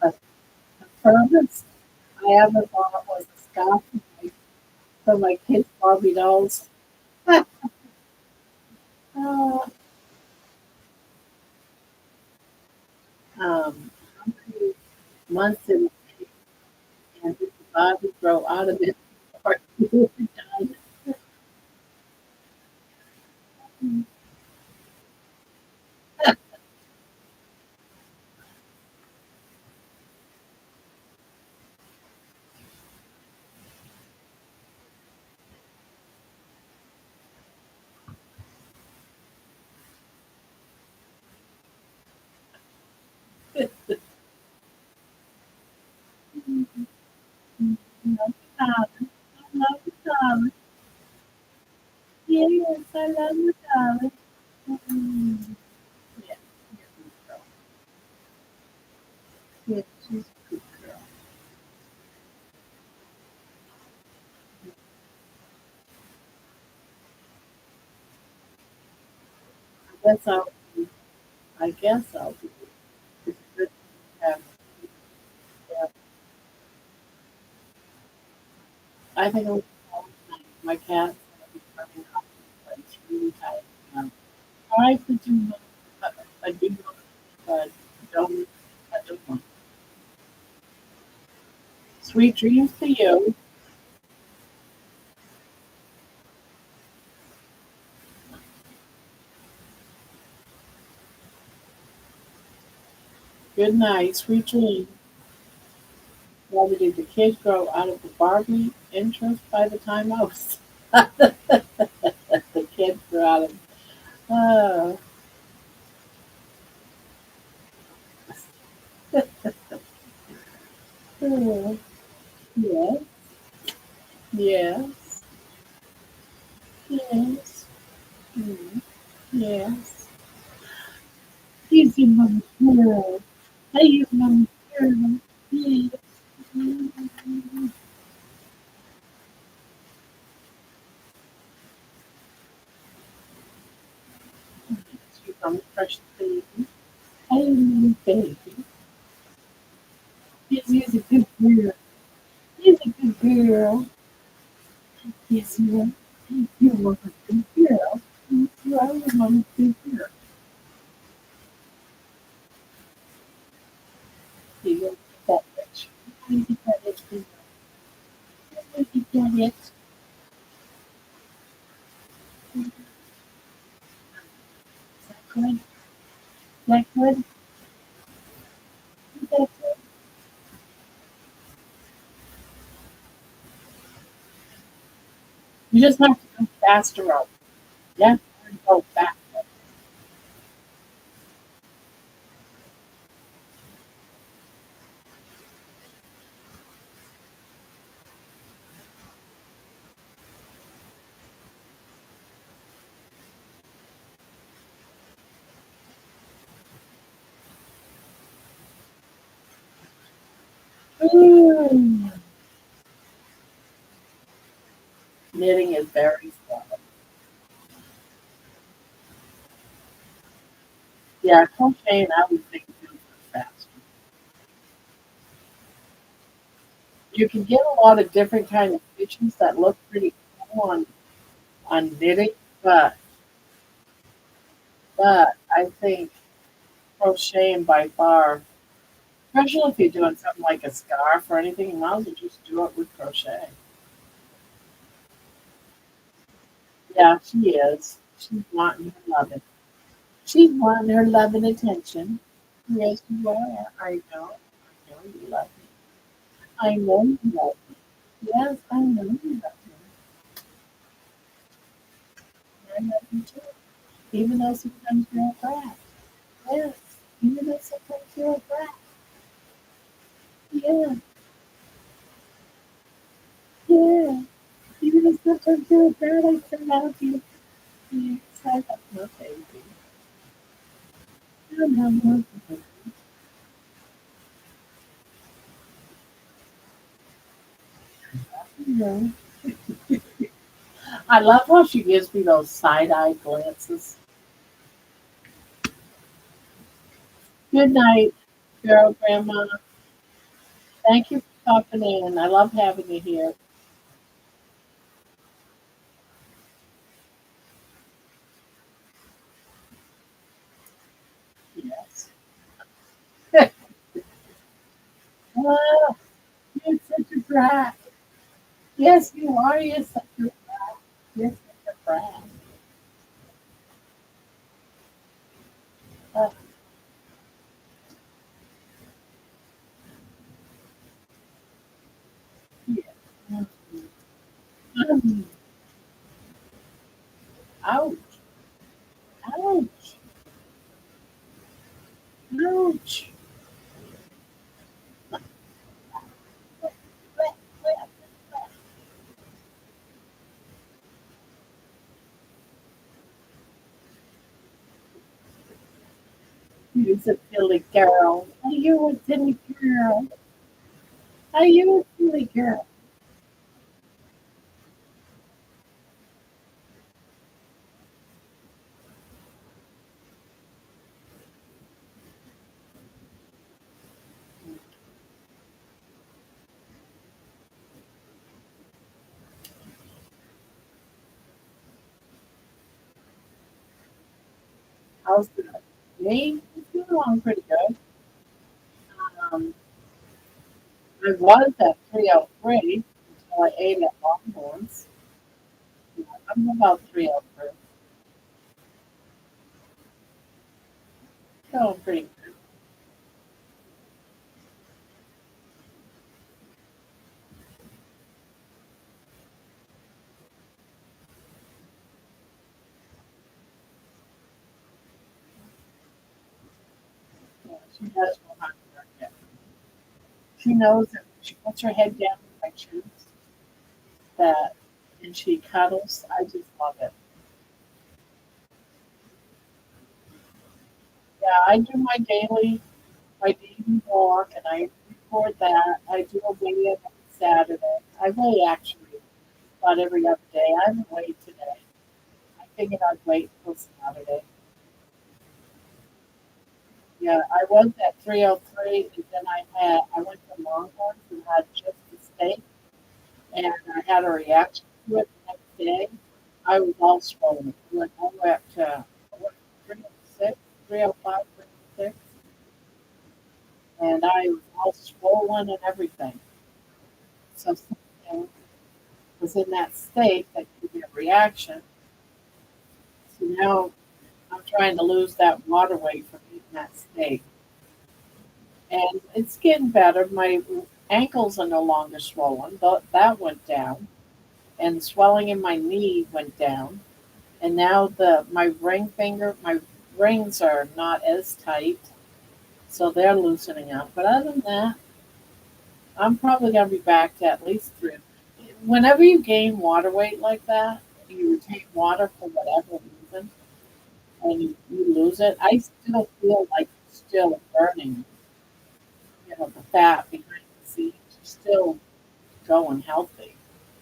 The furthest I ever bought was a scarf for my kids' Barbie dolls. Uh, how many months in and did the Barbie grow out of it before you were done? I love the color. Yes, I love the color. Mm. Yeah, you're a good girl. Yeah, she's a good girl. I guess I'll be, I guess I'll be. It's good to have, yeah, I think I'll be all night. My cat's gonna be coming up. It's really tight. Try to do a do, but don't, I don't want. Sweet dreams to you. Good night. Sweet dreams. Rather did the kid grow out of the Barbie interest by the time I was the kid grew out of oh, oh, yes, yes, yes, mm, yes. He's your mama's girl. Hey, your mama's girl. Yes. Mm-hmm. Your mama's precious baby. Hey, little baby. Yes, he's a good girl. He's a good girl. Yes, you are. You're mama's good girl. You are your mama's good girl. You go get that itch. You get that itch. You get that itch. Is that good? Is that good? Is that good? You just have to go faster up. Yeah, go fast. Mm. Knitting is very slow. Yeah, crocheting I would think is fast. You can get a lot of different kind of stitches that look pretty cool on knitting, but I think crocheting by far, especially if you're doing something like a scarf or anything, you might as well just do it with crochet. Yeah, she is. She's wanting her loving. She's wanting her love and attention. Yes, you are. I know. I know you love me. I know you love me. Yes, I know you love me. I love you too. Even though sometimes you're a brat. Yes. Even though sometimes you're a brat. Yeah. Yeah. Even though sometimes you're a brat, I still love you. Yes, I love my baby. I love my baby. You know. I love how she gives me those side-eye glances. Good night, girl, grandma. Thank you for popping in. I love having you here. Yes. Oh, you're such a brat. Yes, you are. You're such a brat. You're such a brat. Uh, yeah. Mm. Ouch. Ouch. Ouch. You're a silly girl. Are you a silly girl? Are you a silly girl? How's the me? It's going along pretty good. Um, I was at 303 until I ate at Longhorns. Yeah, I'm about 303. Going pretty good. Yeah, she does know how to work it. She knows that when she puts her head down in my shoes, that and she cuddles. I just love it. Yeah, I do my daily walk, and I record that. I do a weigh-in on Saturday. I weigh actually about every other day. I haven't weighed today. I figured I'd wait till Saturday. Yeah, I was at 303, and then I went to Longhorns and had just a steak, and I had a reaction to it the next day. I was all swollen. I went all the way up to what, 306, 305, 306, and I was all swollen and everything. So something was in that steak that gave me a reaction. So now I'm trying to lose that water weight from eating that steak. And it's getting better. My ankles are no longer swollen. That went down. and swelling in my knee went down. And now my rings are not as tight, so they're loosening up. But other than that, I'm probably gonna be back to at least three. Whenever you gain water weight like that, you retain water for whatever reason, and you lose it. I still feel like you're still burning, the fat behind the scenes. You're still going healthy.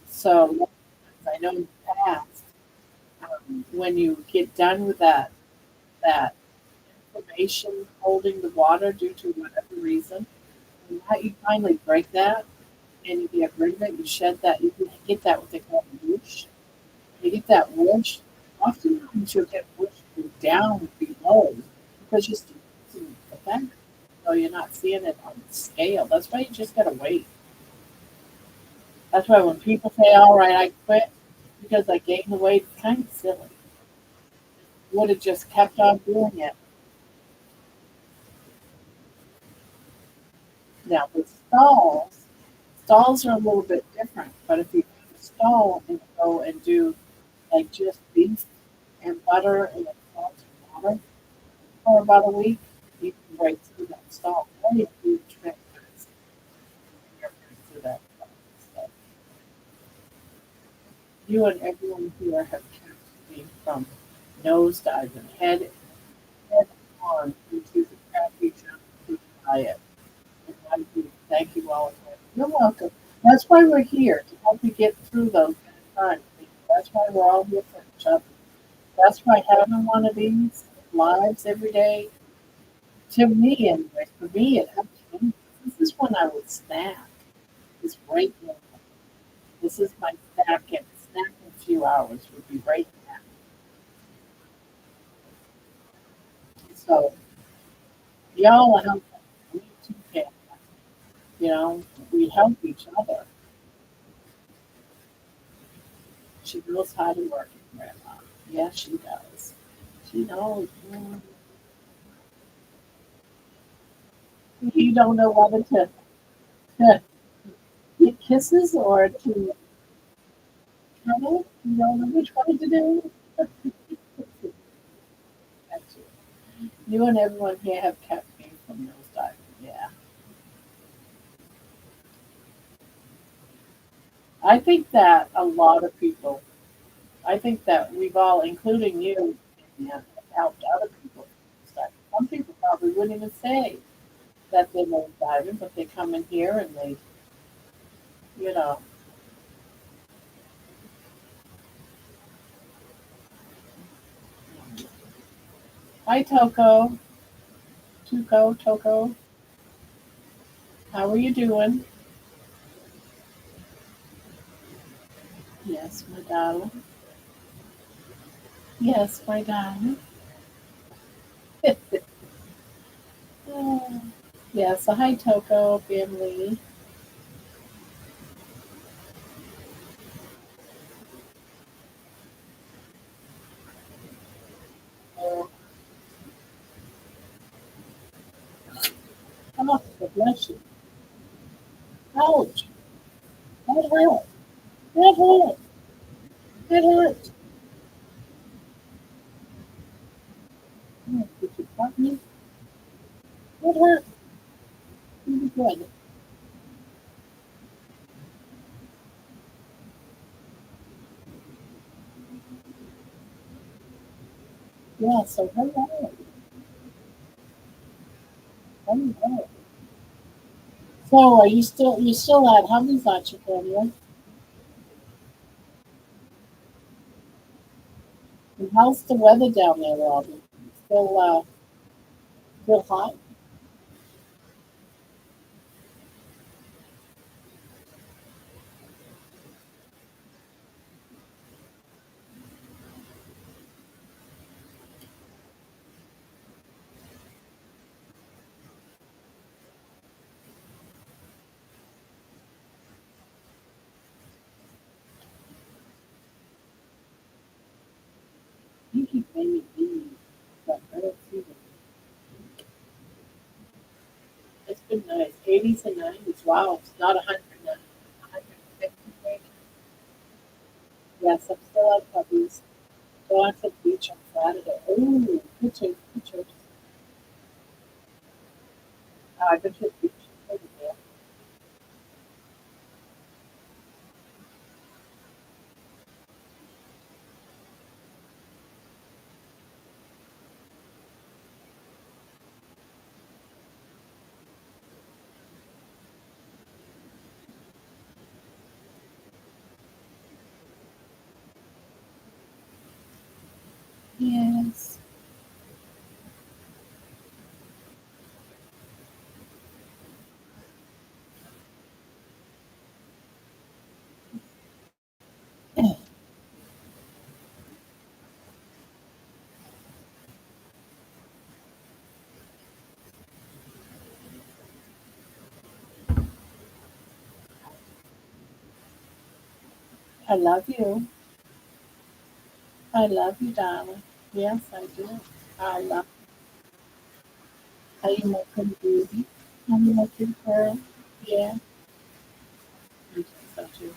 So I know in the past, when you get done with that inflammation holding the water due to whatever reason, and that you finally break that and you get rid of it, you shed that, you can get that what they call a whoosh. You get that whoosh. Oftentimes you'll get whoosh down below because you're still using the fat. So you're not seeing it on the scale. That's why you just gotta wait. That's why when people say, all right, I quit because I gained the weight, it's kind of silly. Would have just kept on doing it. Now with stalls are a little bit different. But if you have a stall and go and do like just beef and butter and salt and water for about a week, you can break through that stall. Only a huge difference when you're breaking through that stall. So you and everyone here have kept me from nosediving head on into the crappy junk food diet. And I do thank you all again. You're welcome. That's why we're here to help you get through those bad times. That's why we're all here for each other. That's why having one of these lives every day, to me anyway, for me it helps me. This is when I would snack. Is right now. This is my snack in a few hours would be right now. So y'all help us. We too can. We help each other. She knows how to work it, Grandma. Yes, she does. She knows. You don't know whether to get kisses or to cuddle. You don't know which one to do. That's it. You and everyone here have kept me from those diving. Yeah. I think that a lot of people, I think that we've all, including you, have helped other people. Some people probably wouldn't even say that they love diving, but they come in here and they, you know, hi Toko, Toko, how are you doing? Yes, my darling. Yes, my darling. Oh, yeah, so hi Toko, family. Oh, oh, bless you. Ouch, that hurt. That hurt. That hurt. Oh, did you cut me? That hurt. Really good. Yeah, so hello. Hello. So are you still at Hubby's at Chicago? And how's the weather down there, Robin? Still hot? You keep naming bees, but I don't see them. It's been nice. 80s and 90s. Wow, it's not 100 now. 150 maybe. Yes, I'm still at puppies. Going to the beach on Saturday. Ooh, pictures, pictures. I've been to the beach. Over there. Yes. I love you. I love you, darling. Yes, I do. I love how you make them beauty. How you make them pearl. Yeah, I think so too.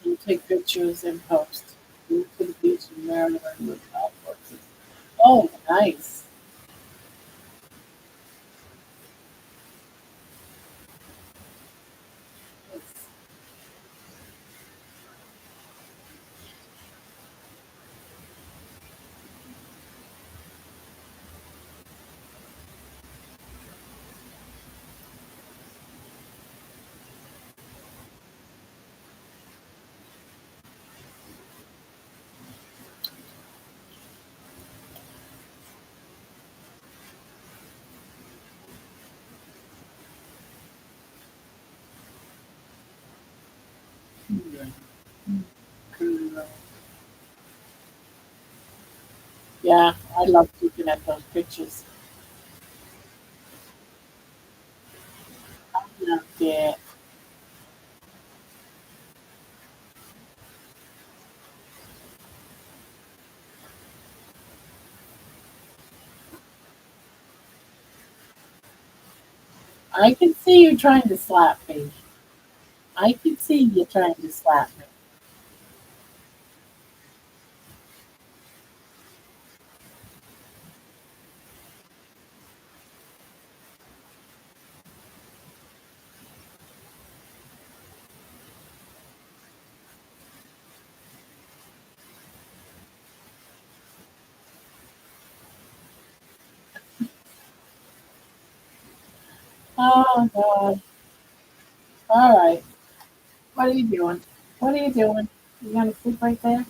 You take pictures and post. Move to the beach in Maryland with golf courses. Oh, nice. It's, cool. Yeah, I love looking at those pictures. I love that. I can see you trying to slap me. I can see you trying to slap me. Oh God. All right. What are you doing? What are you doing? You gonna sleep right there?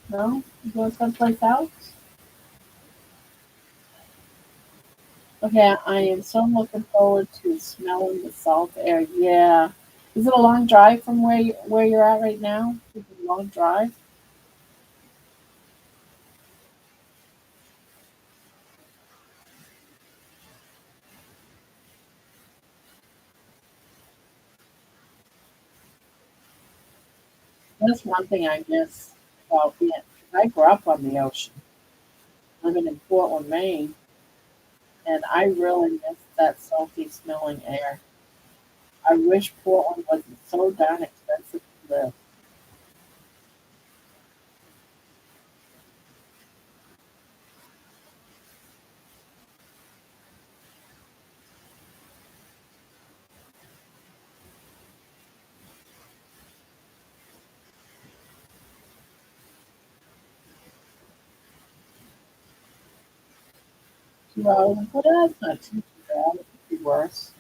No? You going someplace else? Okay, I am so looking forward to smelling the salt air. Yeah. Is it a long drive from where you're at right now? Is it a long drive? That's one thing I miss about being. I grew up on the ocean, living in Portland, Maine, and I really miss that salty smelling air. I wish Portland wasn't so darn expensive to live. So, but that's not too bad. It could be worse.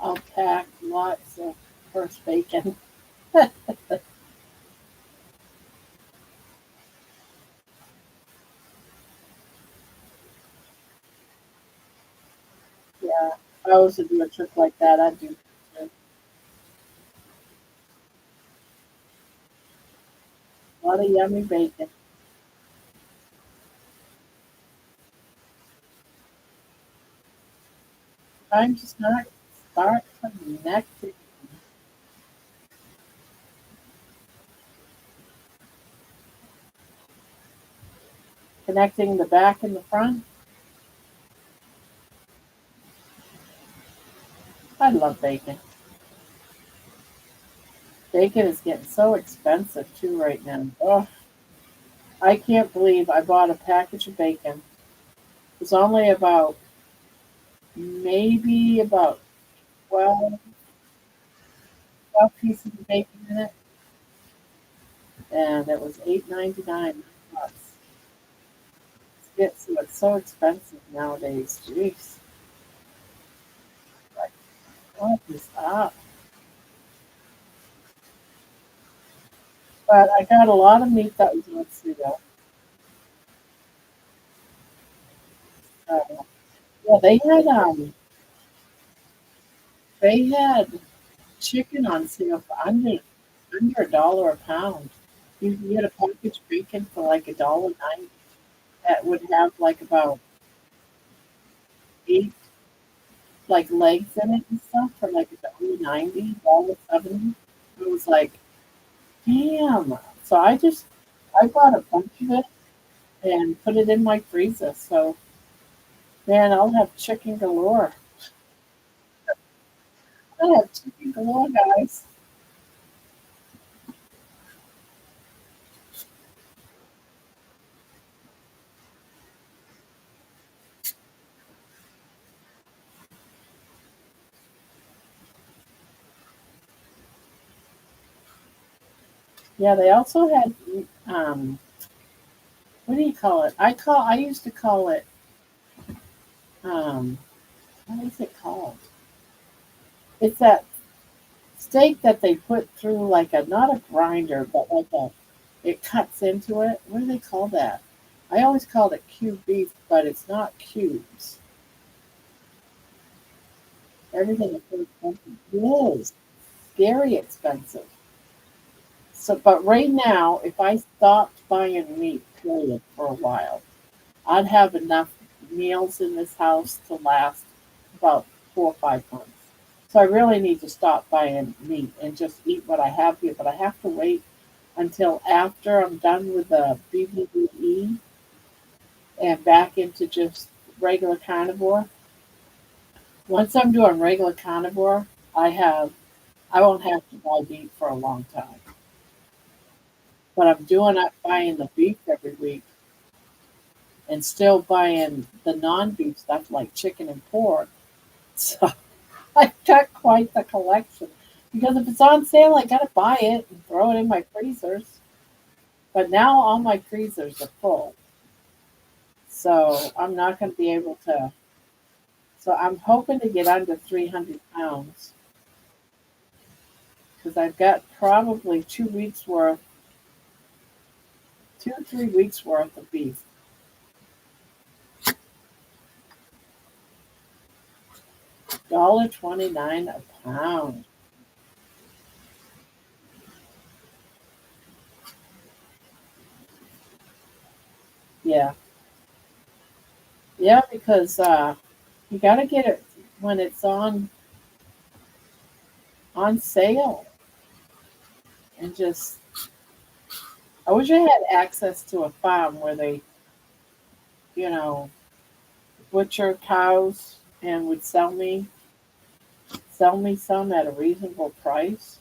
I'll pack lots of first bacon. Yeah. I was to do a trick like that, I'd do a lot of yummy bacon. Time to start connecting. Connecting the back and the front. I love bacon. Bacon is getting so expensive too right now. Oh, I can't believe I bought a package of bacon. It was only about maybe about 12, 12 pieces of bacon in it, and it was $8.99 bucks. It's so expensive nowadays. Jeez, like what is up? But I got a lot of meat that was on sale. Yeah, they had chicken on sale for under $1 a pound. You can get a package bacon for like $1.90. That would have like about 8 like legs in it and stuff for like $1.90, $1.70. It was like, damn. So I bought a bunch of it and put it in my freezer. So man, I'll have chicken galore. I'll have chicken galore, guys. Yeah, they also had what do you call it? I used to call it um what is it called? It's that steak that they put through like a not a grinder, but like a it cuts into it. What do they call that? I always called it cube beef, but it's not cubes. Everything is so expensive. It is scary expensive. So, but right now, if I stopped buying meat, period, for a while, I'd have enough meals in this house to last about 4 or 5 months. So I really need to stop buying meat and just eat what I have here. But I have to wait until after I'm done with the BBE and back into just regular carnivore. Once I'm doing regular carnivore, I won't have to buy beef for a long time. But I'm doing up buying the beef every week and still buying the non-beef stuff like chicken and pork. So I've got quite the collection. Because if it's on sale, I gotta buy it and throw it in my freezers. But now all my freezers are full. So I'm not gonna be able to. So I'm hoping to get under 300 pounds because I've got probably 2 weeks worth, 2 or 3 weeks worth of beef. $1.29 a pound. Yeah, yeah, because you got to get it when it's on sale, and just I wish I had access to a farm where they, you know, butcher cows and would sell me some at a reasonable price.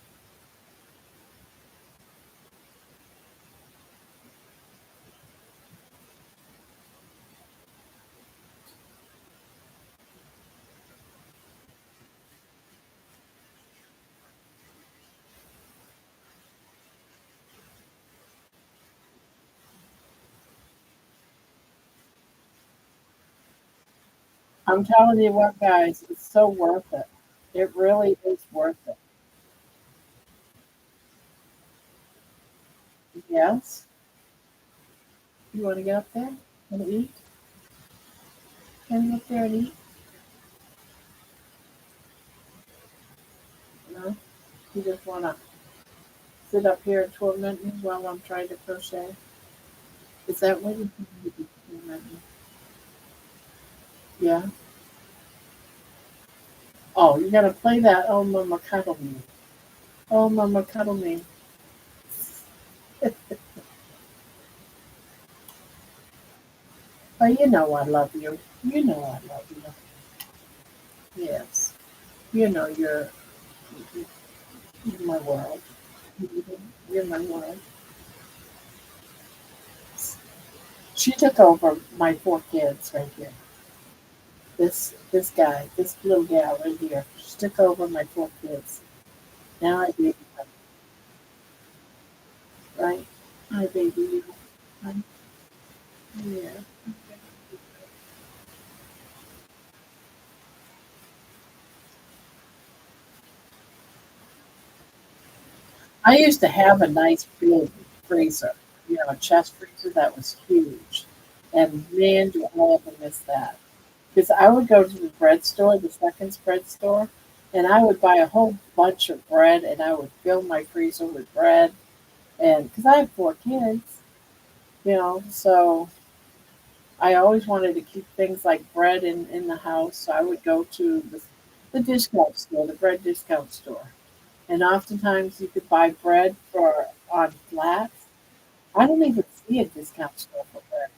I'm telling you what, guys, it's so worth it. It really is worth it. Yes, you want to get up there and eat? Can you up there and eat? You just want to sit up here and torment me while I'm trying to crochet? Is that what you think you do? Torment me? Yeah. Oh, you're gonna play that? Oh, Mama, cuddle me. Oh, Mama, cuddle me. Oh, you know I love you. You know I love you. Yes. You know you're my world. You're my world. She took over my four kids right here. This guy, this little gal right here. She took over my four kids. Now I baby them, right? I baby you. I, yeah. I used to have a nice big freezer, a chest freezer that was huge. And man, do I ever miss that. Because I would go to the bread store, the Seconds bread store, and I would buy a whole bunch of bread and I would fill my freezer with bread. And because I have four kids, so I always wanted to keep things like bread in the house. So I would go to the discount store, the bread discount store. And oftentimes you could buy bread for on flats. I don't even see a discount store for bread.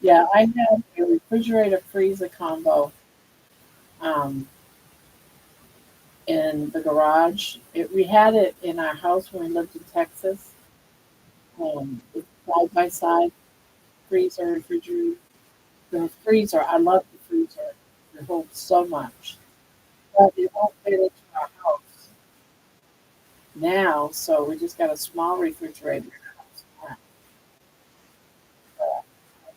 Yeah, I have a refrigerator freezer combo um, in the garage. We had it in our house when we lived in Texas. It's side by side freezer, refrigerator. The freezer, I love the freezer. It holds so much. But it won't fit into our house now, so we just got a small refrigerator in our house now.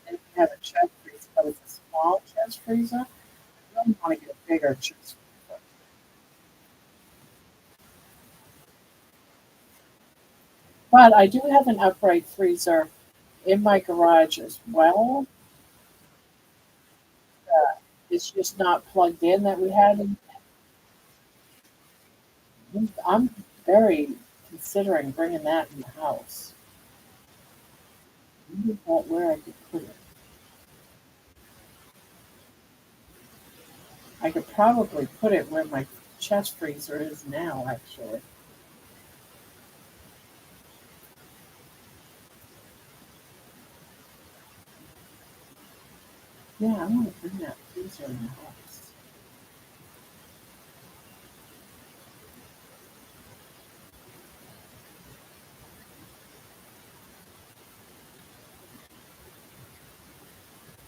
And we have a chest freezer, but it's a small chest freezer. I don't want to get a bigger chest freezer. But I do have an upright freezer in my garage as well. It's just not plugged in that we had. I'm very considering bringing that in the house. I wonder where I could put it. I could probably put it where my chest freezer is now, actually. Yeah, I want to bring that freezer in the house.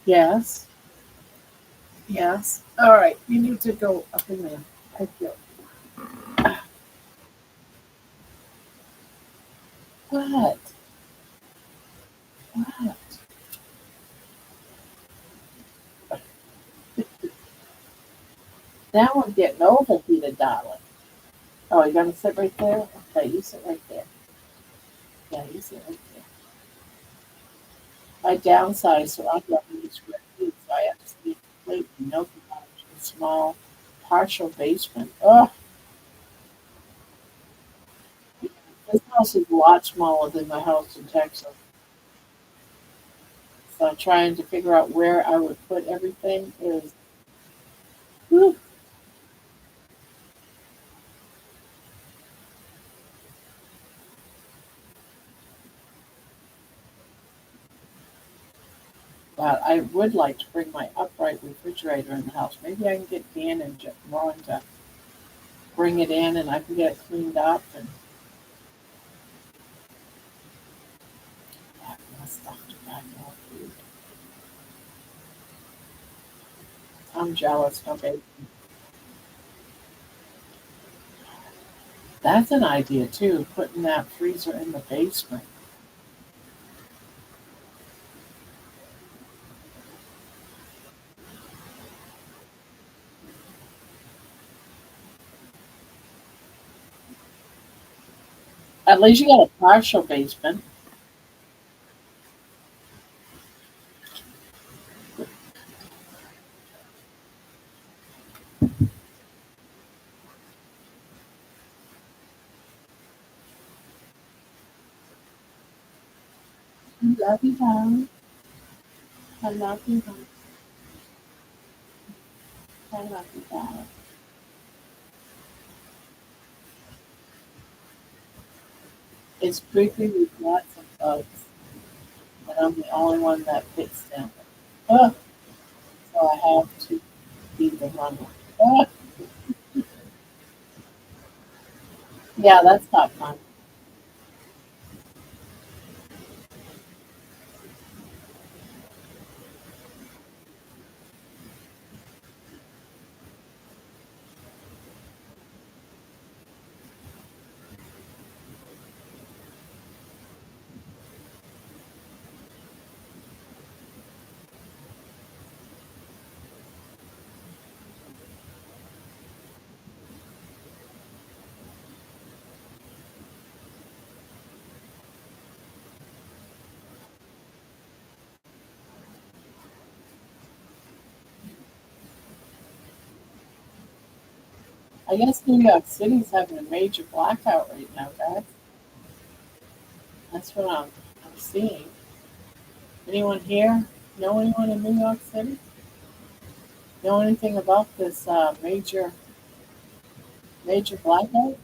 Yes, yes. All right, you need to go up in there. Thank you. What? What? Now I'm getting overheated, darling. Oh, you gonna sit right there? Okay, you sit right there. Yeah, you sit right there. I downsized, so I'm not really square feet, so I have to sleep completely no garage, a small partial basement. Oh, this house is a lot smaller than my house in Texas. So trying to figure out where I would put everything is, whew, but I would like to bring my upright refrigerator in the house. Maybe I can get Dan and Ron to bring it in and I can get it cleaned up and have more stuff to buy more food. I'm jealous, no baby. That's an idea too, putting that freezer in the basement. At least you got a partial basement. I love you, darling. I love you, darling. I love you, darling. It's creepy with lots of bugs, and I'm the only one that fits them. Oh, so I have to be the runner. Oh, yeah, that's not fun. I guess New York City's having a major blackout right now, guys. That's what I'm seeing. Anyone here know anyone in New York City? Know anything about this major blackout?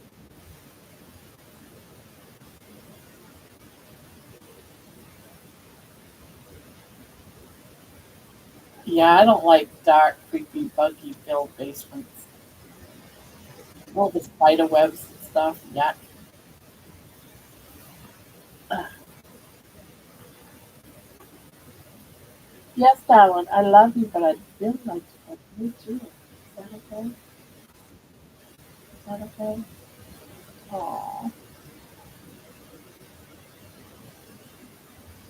Yeah, I don't like dark, creepy, buggy filled basements. All the spider webs and stuff. Yuck. Yes, darling, I love you, but I'd really like to talk to you too. Is that okay? Is that okay? Aw.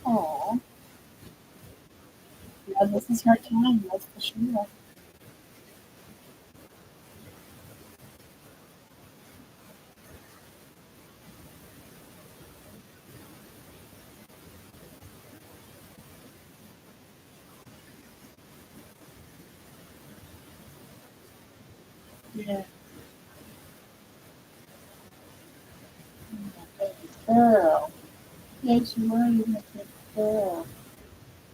Aw. Yeah, this is her time, that's for sure. Yeah. Baby girl. Yes, you are. You're my good girl.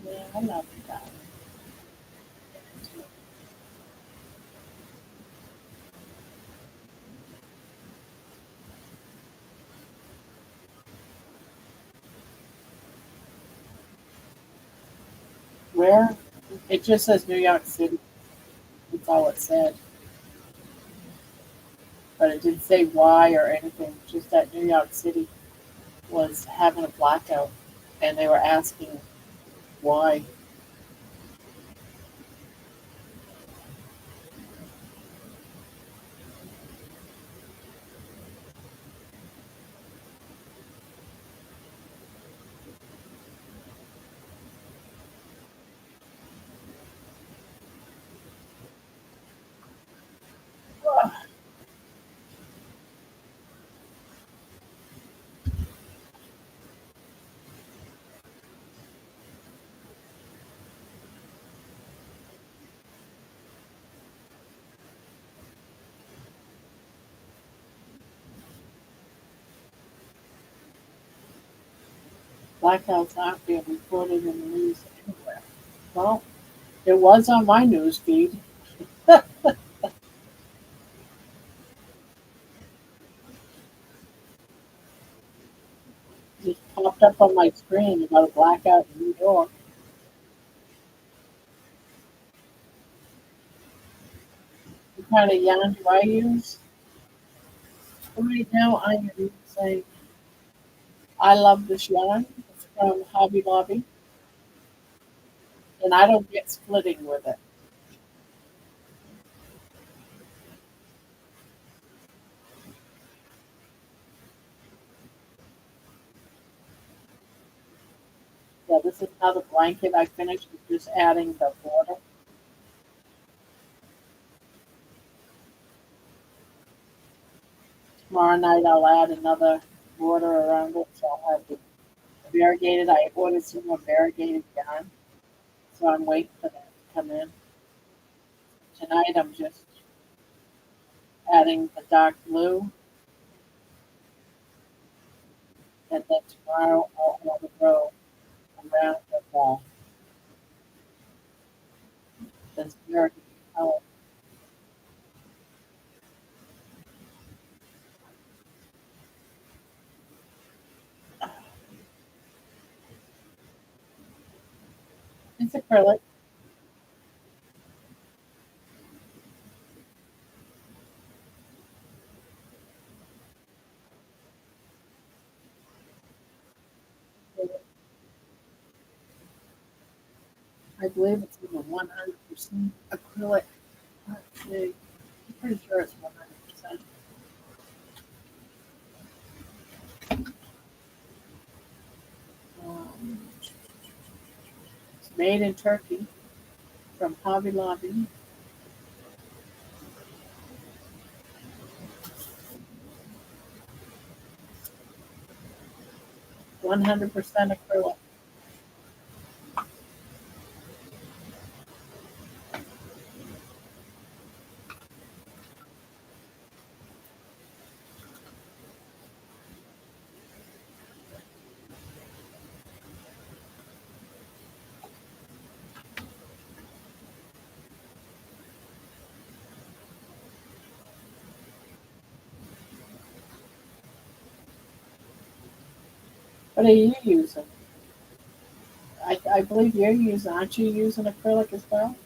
Yeah, I love you, darling. Where? It just says New York City. That's all it said. But it didn't say why or anything. Just that New York City was having a blackout. And they were asking why. Blackouts aren't being reported in the news anywhere. Well, it was on my news feed. It just popped up on my screen about a blackout in New York. What kind of yarn do I use? Right now, I am using I love this yarn. It's from Hobby Lobby, and I don't get splitting with it. Yeah, this is another blanket I finished with just adding the border. Tomorrow night I'll add another border around it, so I'll have the variegated. I ordered some more variegated yarn, so I'm waiting for that to come in. Tonight I'm just adding the dark blue, and then tomorrow I'll have a row around this variegated color. It's acrylic. I believe it's even 100% acrylic. Let's see. I'm pretty sure it's 100%. It's made in Turkey from Hobby Lobby. 100% acrylic. What are you using? I believe you're using, aren't you using acrylic as well?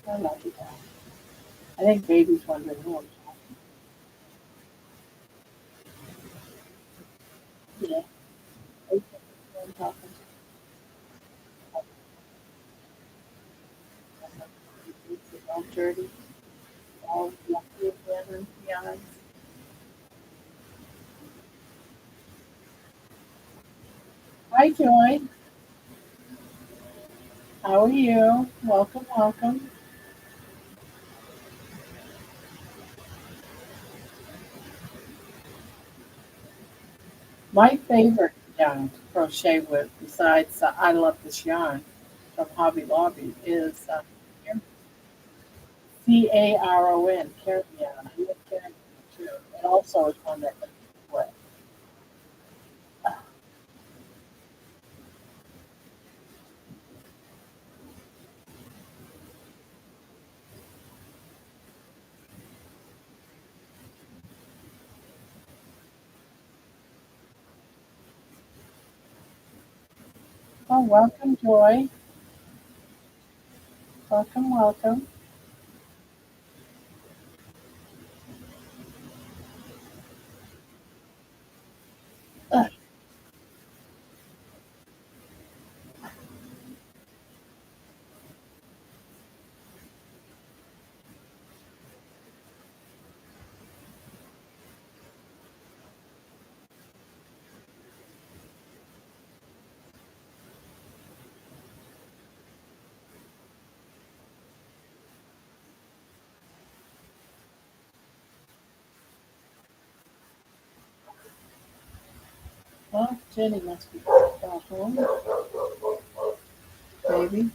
I love you. I think baby's wondering who I'm talking to. Yeah, who I'm talking to. It's all dirty, all yucky again, yeah. Hi, Joy. How are you? Welcome, welcome. My favorite yarn to crochet with, besides I love this yarn from Hobby Lobby, is Caron, Caron yarn. I love Caron too. It also is one that can be wet. Oh, welcome, Joy. Welcome, welcome. Ugh, well, Jenny must be got home, maybe.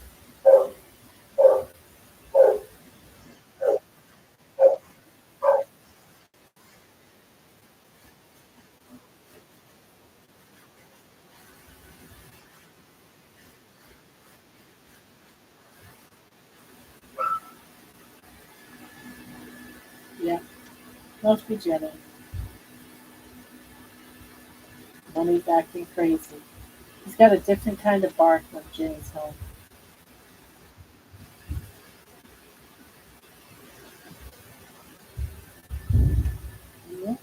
Yeah, must be Jenny. Money's acting crazy. He's got a different kind of bark when Jenny's home. Yeah.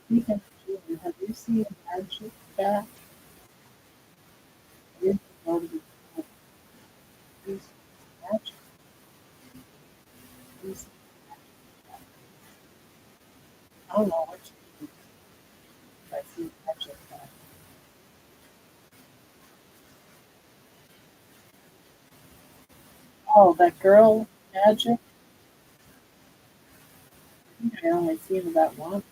Speaking of Julie, have you seen Magic back? I didn't go to the Who's Magic? Who's I don't know what you I see Magic back. Oh, that girl Magic. I think I only seen that once.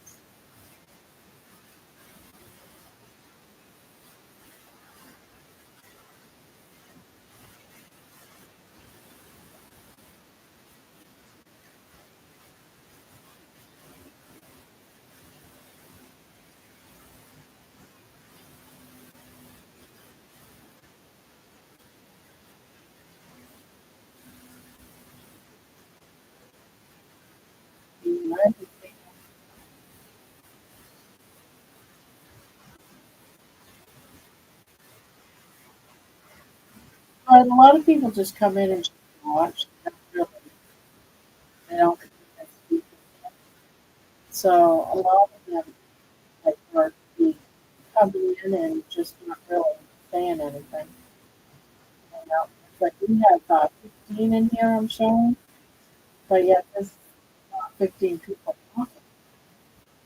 The United States. But a lot of people just come in and just watch. They don't come in and speak. So a lot of them like are be coming in and just not really saying anything. You know, it's like we have 15 in here, I'm showing, but yet there's not 15 people talking.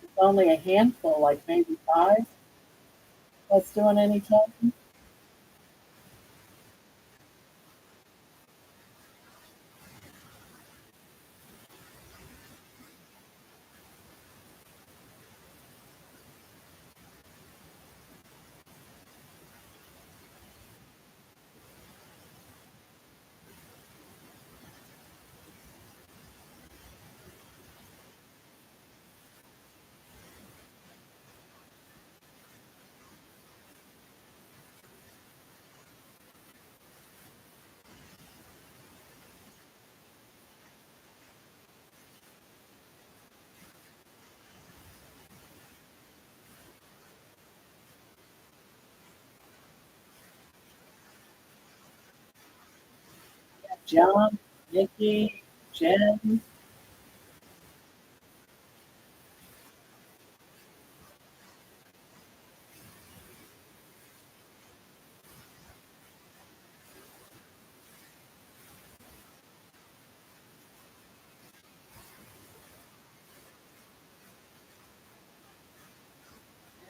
It's only a handful, like maybe five, that's doing any talking. John, Nikki, Jen,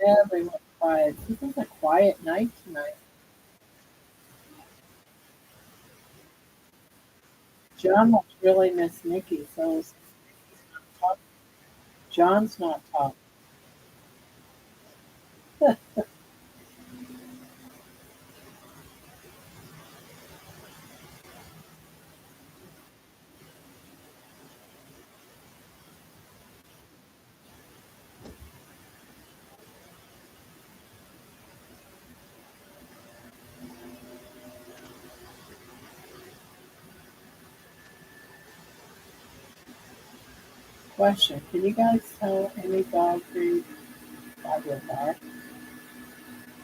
everyone quiet. This is a quiet night tonight. John must really miss Nikki, so Nikki's not talking. John's not talking. Question: can you guys tell any dog breed by their bark?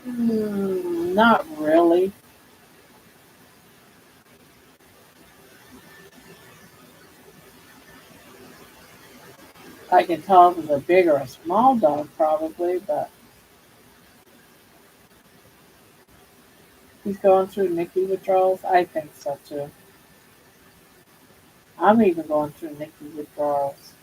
Not really. I can tell if it's a big or a small dog, probably, but he's going through Nicky withdrawals. I think so too. I'm even going through Nicky withdrawals.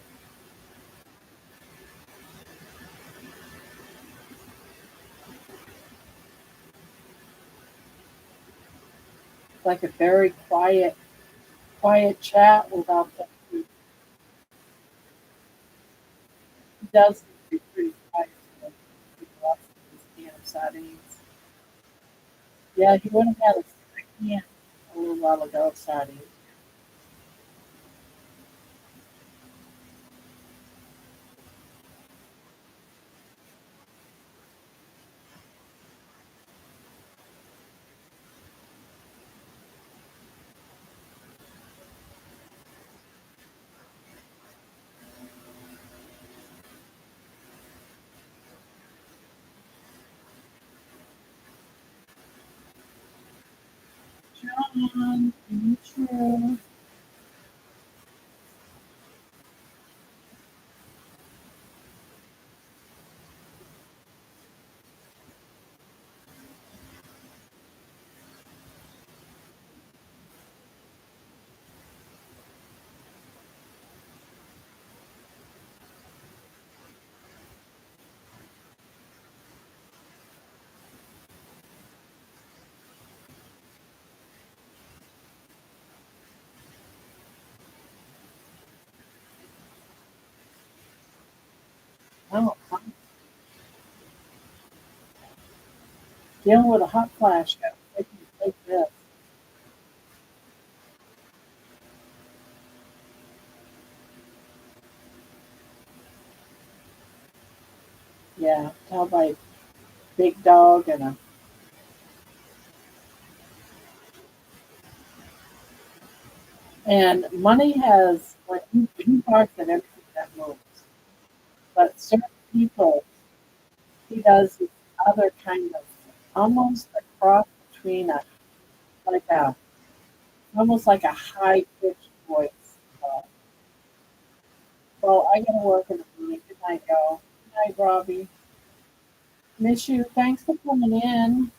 It's like a very quiet chat without the. He does be pretty quiet. He loves his can of sardines. Yeah, he would have had a can a little while ago of sardines. John, true. Dealing with a hot flash. Got to take this. Yeah, tell by big dog and money has when he barks at everything that moves. But certain people, he does this other kind of almost a cross between a like a almost like a high pitched voice. Uh, well, I gotta work in the morning. Good night, y'all. Good night, Robbie. Miss you. Thanks for coming in.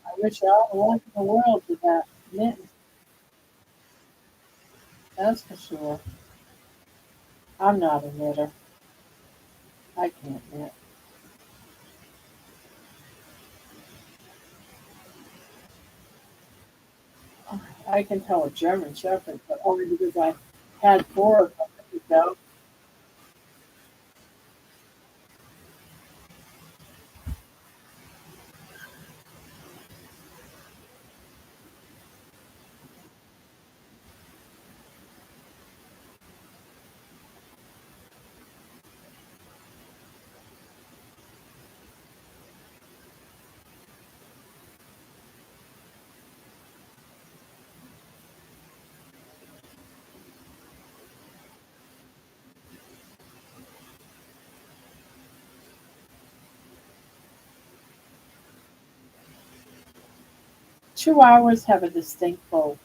I wish you all the luck in the world with that knitting. That's for sure. I'm not a knitter. I can't knit. I can tell a German Shepherd, but only because I had four of them. There you go. Two hours have a distinct thought.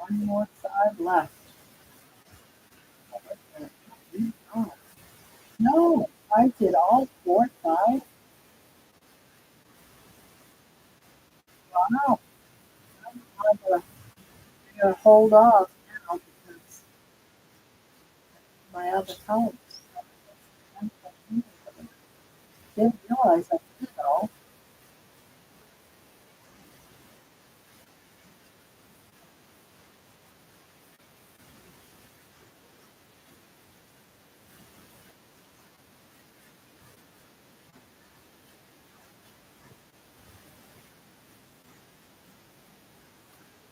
One more side left. Oh, no, I did all four sides. Wow. I'm gonna hold off now because my other coats. I didn't realize I did it all.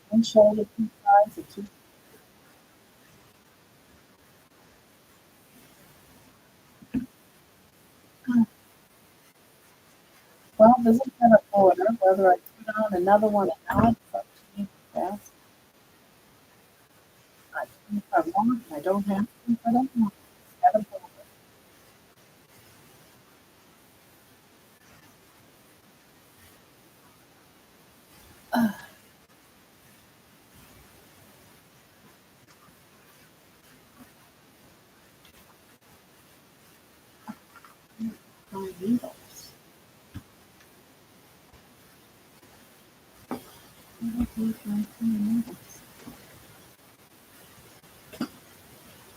One shoulder, two sides, and two. Well, this is kind of order. Whether I put on another one or not, it's up to me. Yes, I can if I want. I don't have to if I don't want. Gotta hold it. needles. What are these nice needles?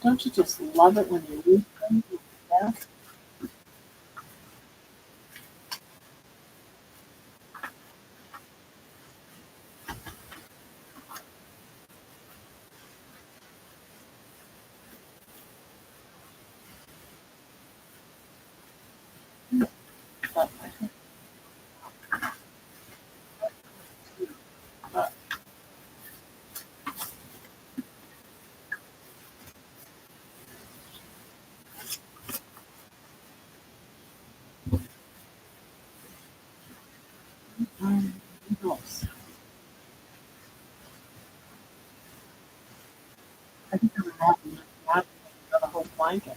Don't you just love it when you use them? Yeah. But, but, needles. I think I'm having not the whole blanket.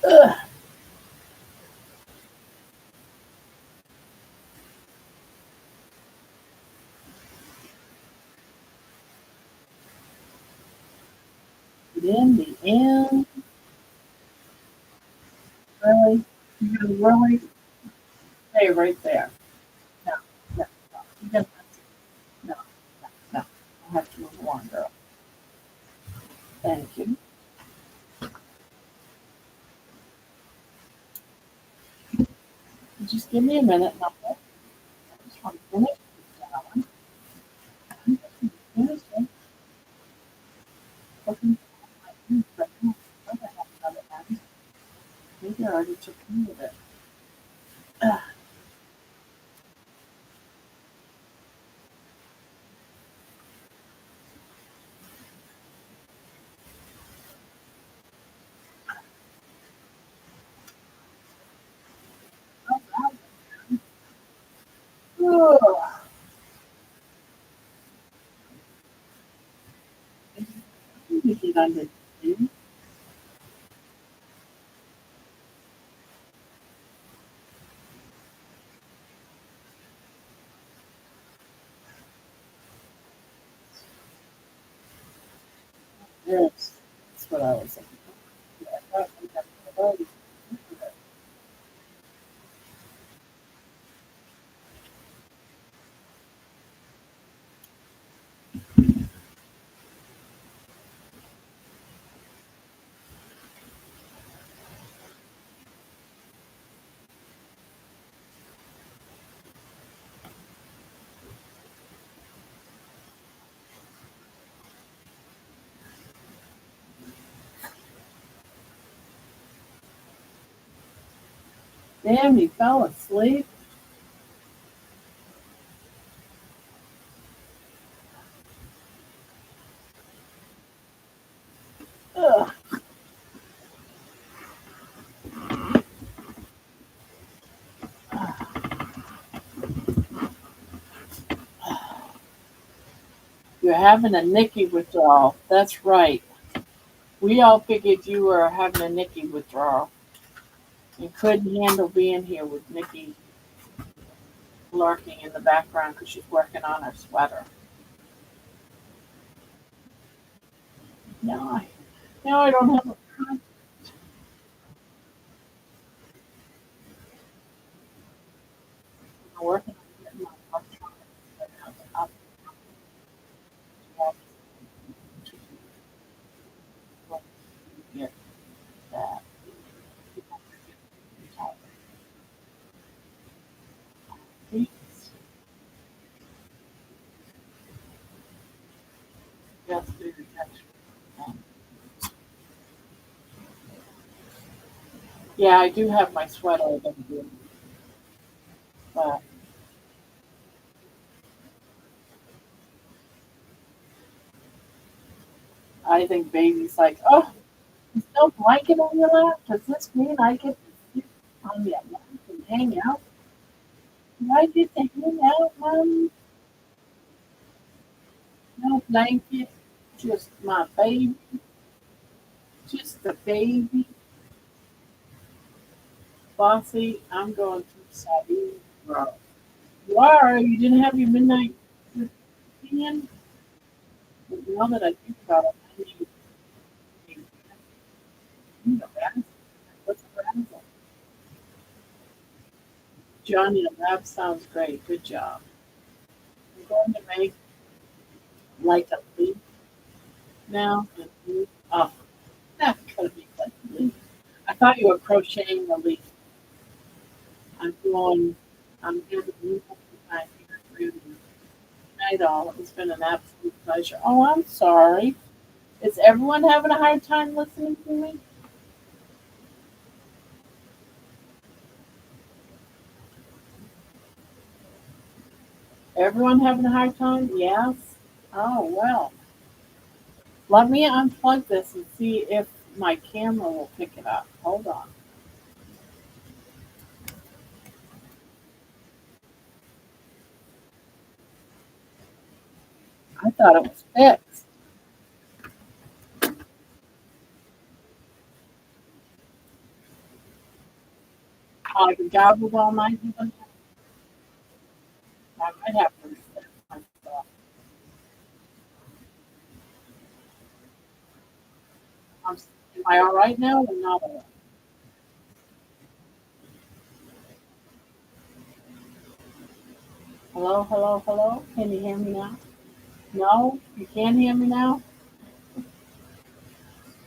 Ugh. In the end, really, you can really stay right there. No, no, no. You can, no, no. I have to move along, girl. Thank you. Just give me a minute. And I just want to finish this down. I'm just going to finish it. Looking for my food, but I don't know if I have another end. Maybe I already took care of it. Ugh. Ugh. You get under the Yes, that's what I was thinking. Yeah, I thought we had already. Damn, you fell asleep. Ugh. You're having a Nicky withdrawal. That's right. We all figured you were having a Nicky withdrawal. You couldn't handle being here with Nicky lurking in the background because she's working on her sweater. Now I, now I don't have a I'm working on getting my electronics up to get that. Yes, do the texture. Um, Yeah, I do have my sweater that I do, but I think baby's like, oh, there's no blanket on your lap. Does this mean I get to sit on your lap and hang out? Do I get to hang out, mommy? No blanket, just my baby, just the baby. Bossy, I'm going to Saudi. Bro. You are? You didn't have your midnight routine? But now that I think about it, I need a razzle. What's a razzle? Johnny, that sounds great. Good job. I'm going to make like a leaf now. Oh, that's going to be like a leaf. I thought you were crocheting the leaf. I'm going, I'm giving you time here for you. Night all. It's been an absolute pleasure. Oh, I'm sorry. Is everyone having a hard time listening to me? Everyone having a hard time? Yes. Oh, well. Let me unplug this and see if my camera will pick it up. Hold on. I thought it was fixed. I've been gobbled all night. I might have to reset my stuff. I'm, am I all right now or not all right? Hello, hello, hello. Can you hear me now? No? You can't hear me now?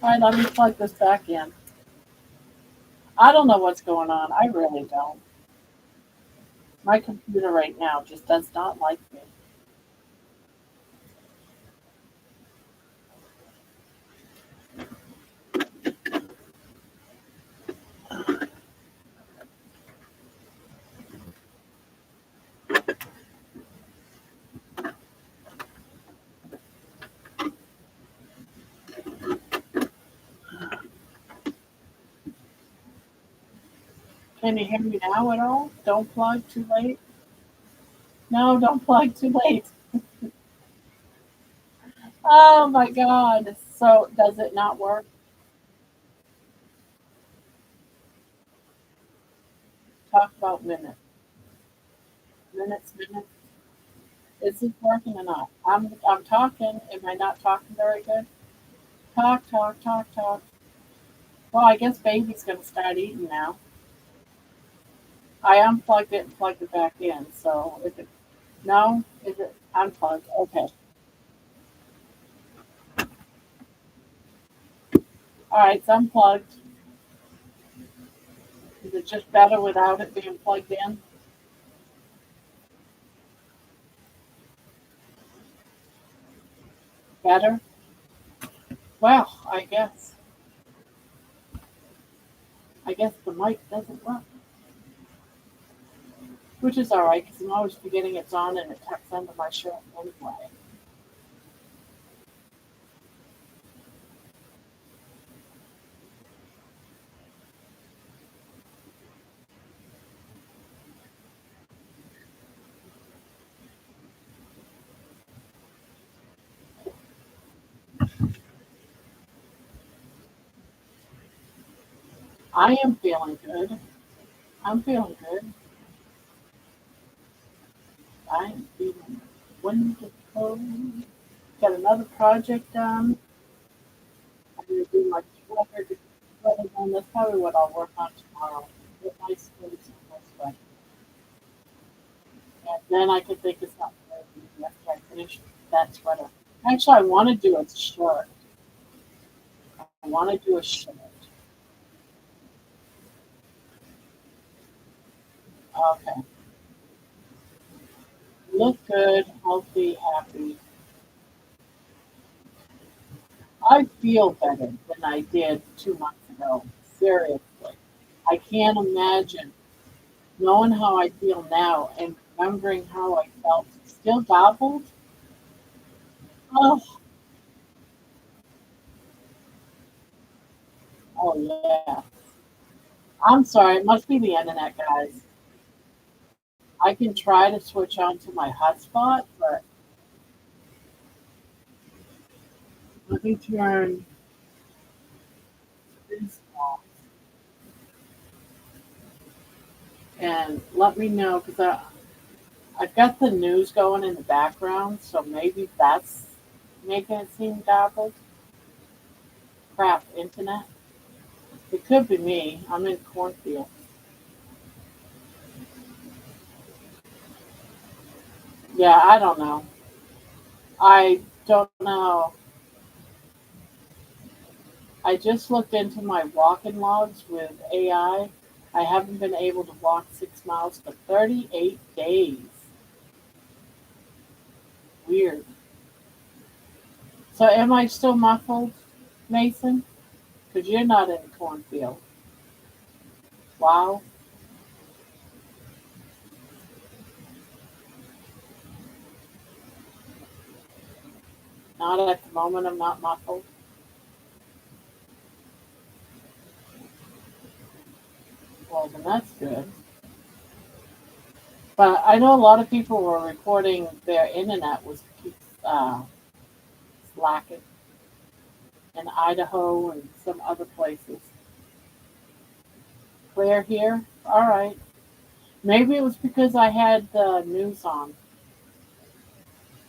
All right, let me plug this back in. I don't know what's going on. I really don't. My computer right now just does not like me. Can you hear me now at all? Don't plug too late. No, don't plug too late. Oh my God. So does it not work? Talk about minutes. Minutes, minutes. Is it working or not? I'm talking. Am I not talking very good? Talk, talk, talk, talk. Well, I guess baby's gonna start eating now. I unplugged it and plugged it back in. So is it no? Is it unplugged? Okay. All right, it's unplugged. Is it just better without it being plugged in? Better? Well, I guess the mic doesn't work, which is all right because I'm always forgetting it's on and it tucks under my shirt anyway. I am feeling good. I'm feeling good. I'm feeling wonderful. Got another project done. I'm gonna do my 200 on. That's probably what I'll work on tomorrow. Get my skills in this way. And then I can think of something after I finish that sweater. Actually, I want to do a shirt. I want to do a shirt. Okay. Look good, healthy, happy. I feel better than I did 2 months ago. Seriously. I can't imagine knowing how I feel now and remembering how I felt. Still gobbled? Oh, oh yeah. I'm sorry. It must be the internet, guys. I can try to switch on to my hotspot, but let me turn. and let me know because I've got the news going in the background, so maybe that's making it seem garbled. Crap, internet. It could be me. I'm in cornfield. Yeah, I don't know. I don't know. I just looked into my walking logs with AI. I haven't been able to walk 6 miles for 38 days. Weird. So am I still muffled, Mason? Because you're not in the cornfield. Wow. Not at the moment. I'm not muffled. Well, then that's good. But I know a lot of people were reporting their internet was uh, slacking in Idaho and some other places. Clear here? All right. Maybe it was because I had the news on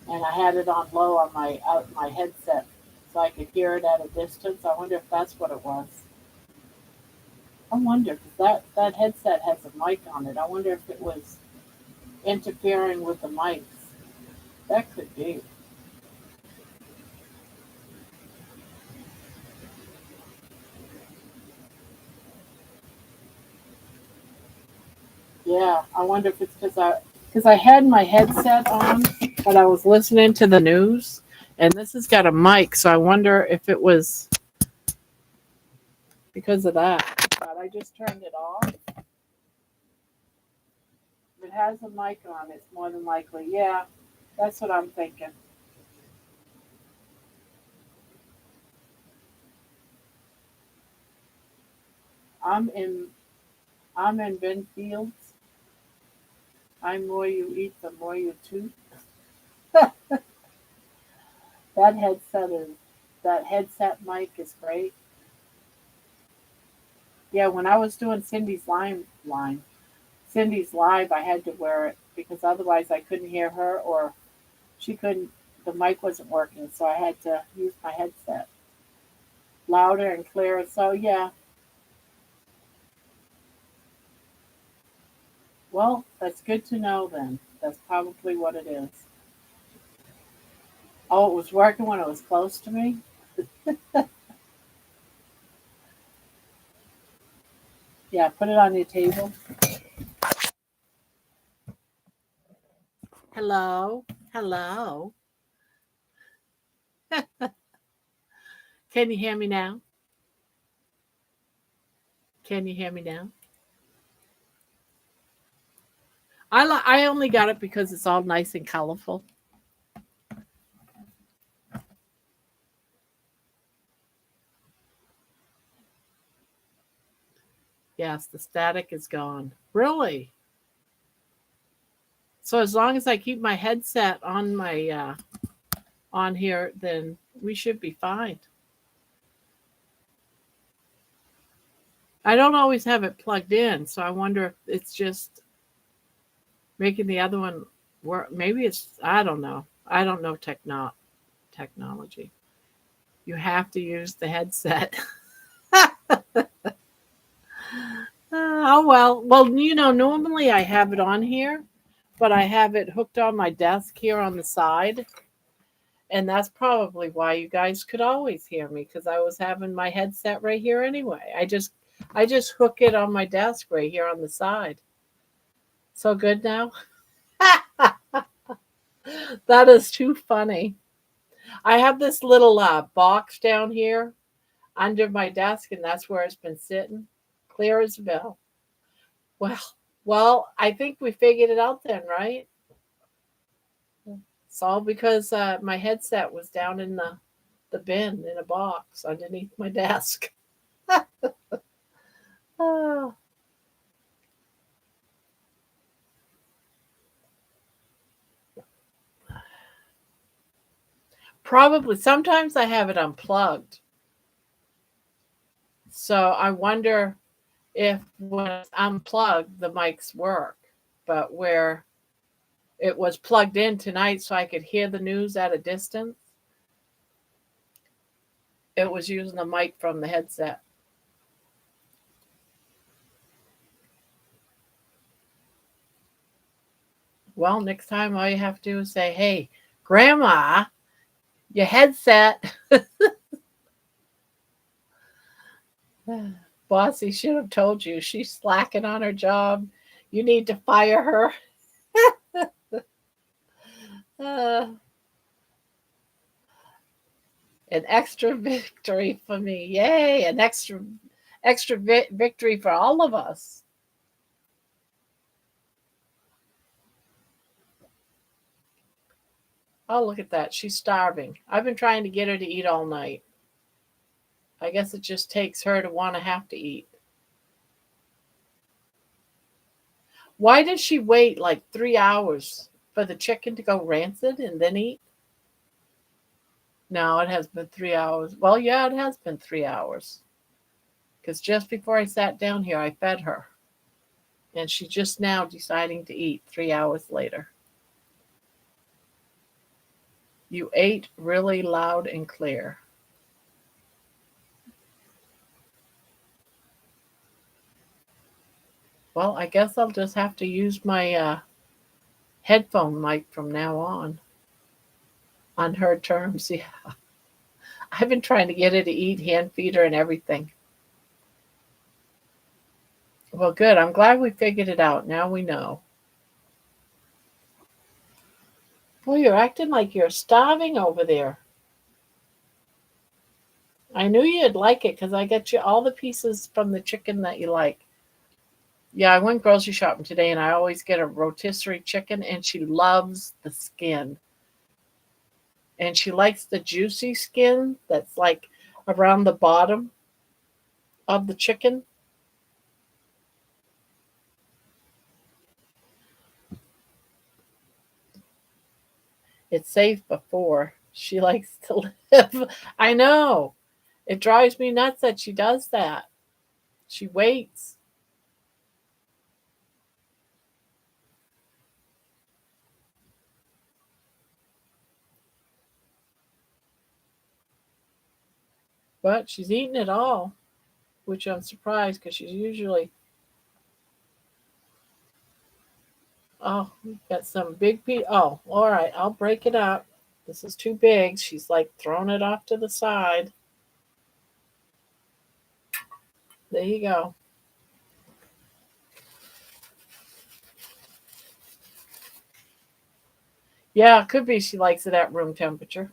and I had it on low on my headset so I could hear it at a distance. I wonder if that's what it was. I wonder because that headset has a mic on it. I wonder if it was interfering with the mics. That could be. Yeah, I wonder if it's because I had my headset on, but I was listening to the news, and this has got a mic, so I wonder if it was because of that. But I just turned it off. If it has a mic on, it's more than likely. Yeah, that's what I'm thinking. I'm in I'm in Benfields. I'm more you eat, the more you toot. That headset is that headset mic is great. Yeah, when I was doing Cindy's live, I had to wear it because otherwise I couldn't hear her or she couldn't. The mic wasn't working, so I had to use my headset louder and clearer. So yeah, well, that's good to know then. That's probably what it is. Oh, it was working when it was close to me. Yeah, put it on your table. Hello, hello. Can you hear me now? Can you hear me now? I only got it because it's all nice and colorful. Yes, the static is gone. Really? So as long as I keep my headset on my on here, then we should be fine. I don't always have it plugged in, so I wonder if it's just making the other one work. Maybe it's I don't know. I don't know technology. You have to use the headset. Oh well. Well, normally I have it on here, but I have it hooked on my desk here on the side. And that's probably why you guys could always hear me because I was having my headset right here anyway. I just hook it on my desk right here on the side. So good now? That is too funny. I have this little box down here under my desk, and that's where it's been sitting, clear as a bell. Well, well, I think we figured it out then, right? It's all because my headset was down in the bin in a box underneath my desk. Oh, probably. Sometimes I have it unplugged. So I wonder if when it's unplugged, the mics work. But where it was plugged in tonight so I could hear the news at a distance, it was using the mic from the headset. Well, next time all you have to do is say, hey, Grandma, your headset. Bossy should have told you she's slacking on her job. You need to fire her. uh, an extra victory for me. Yay, an extra victory for all of us. Oh, look at that. She's starving. I've been trying to get her to eat all night. I guess it just takes her to want to have to eat. Why does she wait like 3 hours for the chicken to go rancid and then eat? No, it has been 3 hours. Well, yeah, it has been 3 hours. Because just before I sat down here, I fed her. And she's just now deciding to eat 3 hours later. You ate really loud and clear. Well, I guess I'll just have to use my headphone mic from now on her terms. Yeah. I've been trying to get her to eat, hand feed her, and everything. Well, good. I'm glad we figured it out. Now we know. Well, you're acting like you're starving over there. I knew you'd like it because I got you all the pieces from the chicken that you like. Yeah, I went grocery shopping today and I always get a rotisserie chicken, and she loves the skin. And she likes the juicy skin that's like around the bottom of the chicken. It's safe before she likes to live. I know. It drives me nuts that she does that. She waits. But she's eating it all, which I'm surprised because she's usually, oh, we've got some big piece. Oh, all right, I'll break it up. This is too big. She's like throwing it off to the side. There you go. Yeah, it could be she likes it at room temperature.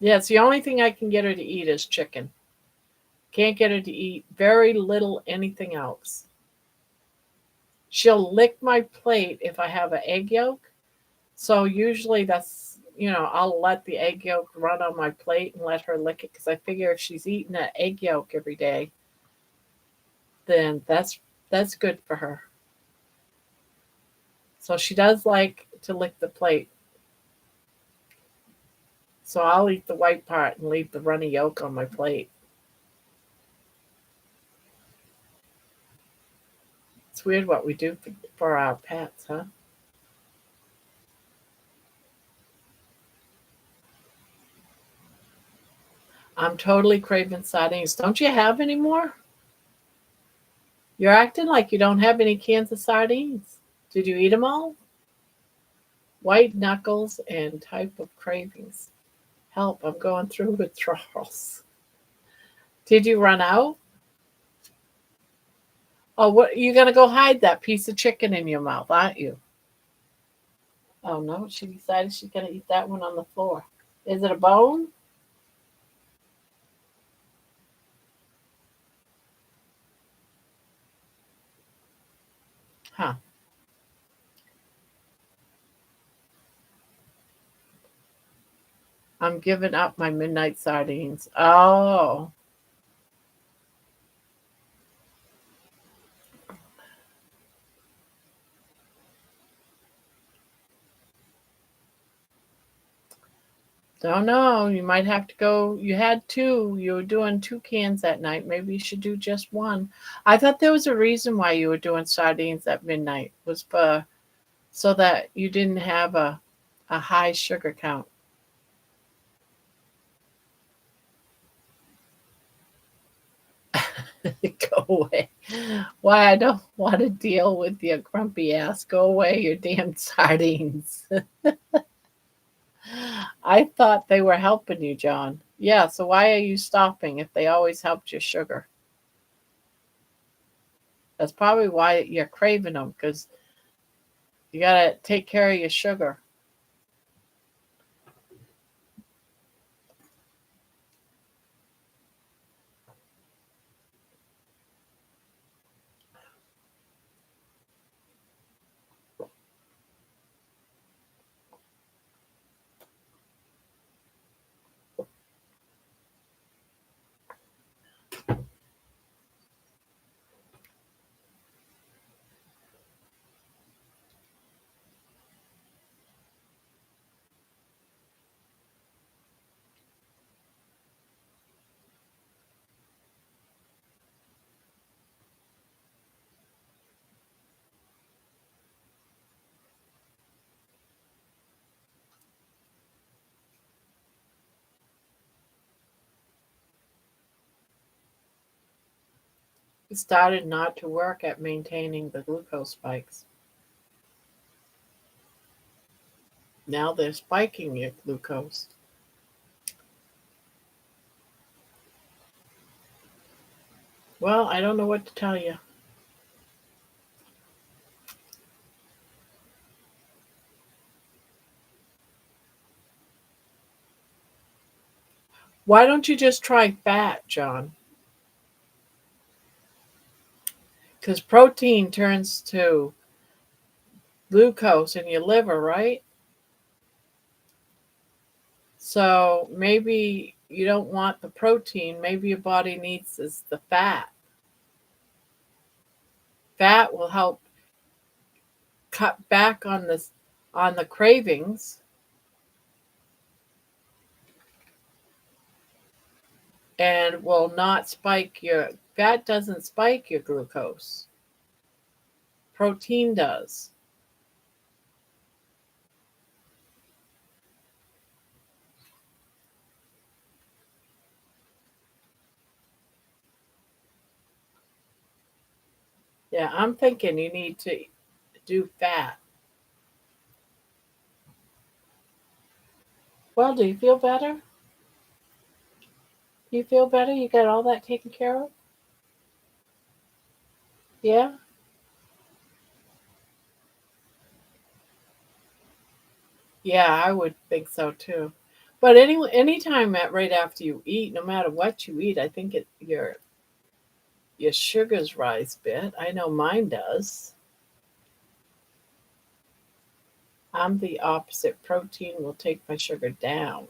Yeah, it's the only thing I can get her to eat is chicken. Can't get her to eat very little anything else. She'll lick my plate if I have an egg yolk. So usually I'll let the egg yolk run on my plate and let her lick it because I figure if she's eating that egg yolk every day, then that's good for her. So she does like to lick the plate. So I'll eat the white part and leave the runny yolk on my plate. It's weird what we do for our pets, huh? I'm totally craving sardines. Don't you have any more? You're acting like you don't have any cans of sardines. Did you eat them all? White knuckles and type of cravings. Help, I'm going through withdrawals. Did you run out? Oh, what you're gonna go hide that piece of chicken in your mouth, aren't you? Oh no, she decided she's gonna eat that one on the floor. Is it a bone? Huh. I'm giving up my midnight sardines. Oh. Don't know. You might have to go. You had two. You were doing two cans that night. Maybe you should do just one. I thought there was a reason why you were doing sardines at midnight. Was for so that you didn't have a high sugar count. Go away. Why I don't want to deal with your grumpy ass. Go away, your damn sardines. I thought they were helping you, John. Yeah, so why are you stopping if they always helped your sugar? That's probably why you're craving them because you got to take care of your sugar. It started not to work at maintaining the glucose spikes. Now they're spiking your glucose. Well, I don't know what to tell you. Why don't you just try fat, John? Because protein turns to glucose in your liver, right? So maybe you don't want the protein. Maybe your body needs is the fat. Fat will help cut back on the cravings and will not spike your fat doesn't spike your glucose. Protein does. Yeah, I'm thinking you need to do fat. Well, do you feel better? You feel better? You got all that taken care of? Yeah? Yeah, I would think so too. But anytime right after you eat, no matter what you eat, I think your sugars rise a bit. I know mine does. I'm the opposite. Protein will take my sugar down.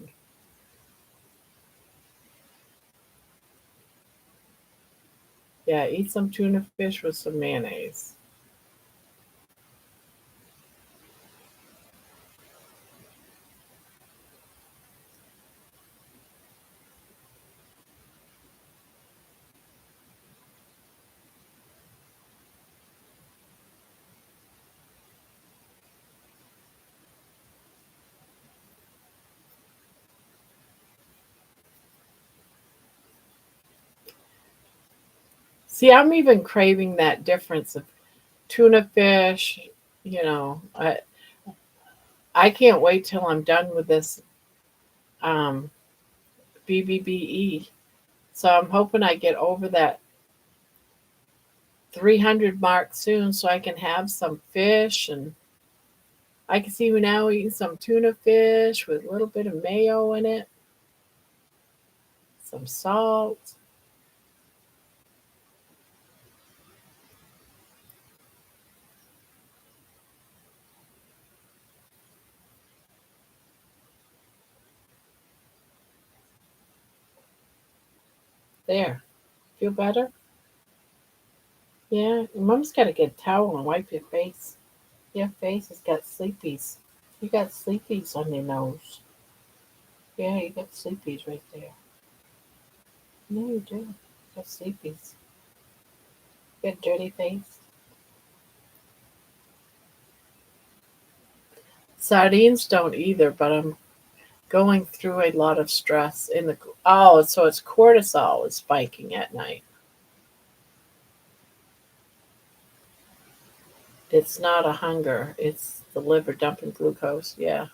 Yeah, eat some tuna fish with some mayonnaise. See, I'm even craving that difference of tuna fish. You know, I can't wait till I'm done with this um, BBBE. So I'm hoping I get over that 300 mark soon so I can have some fish and I can see me now eating some tuna fish with a little bit of mayo in it, some salt. There. Feel better? Yeah. Your mom's got to get a towel and wipe your face. Your face has got sleepies. You got sleepies on your nose. Yeah, you got sleepies right there. No, you do. You got sleepies. You got dirty face. Sardines don't either, but I'm going through a lot of stress in the. Oh, so it's cortisol is spiking at night. It's not a hunger. It's the liver dumping glucose. Yeah.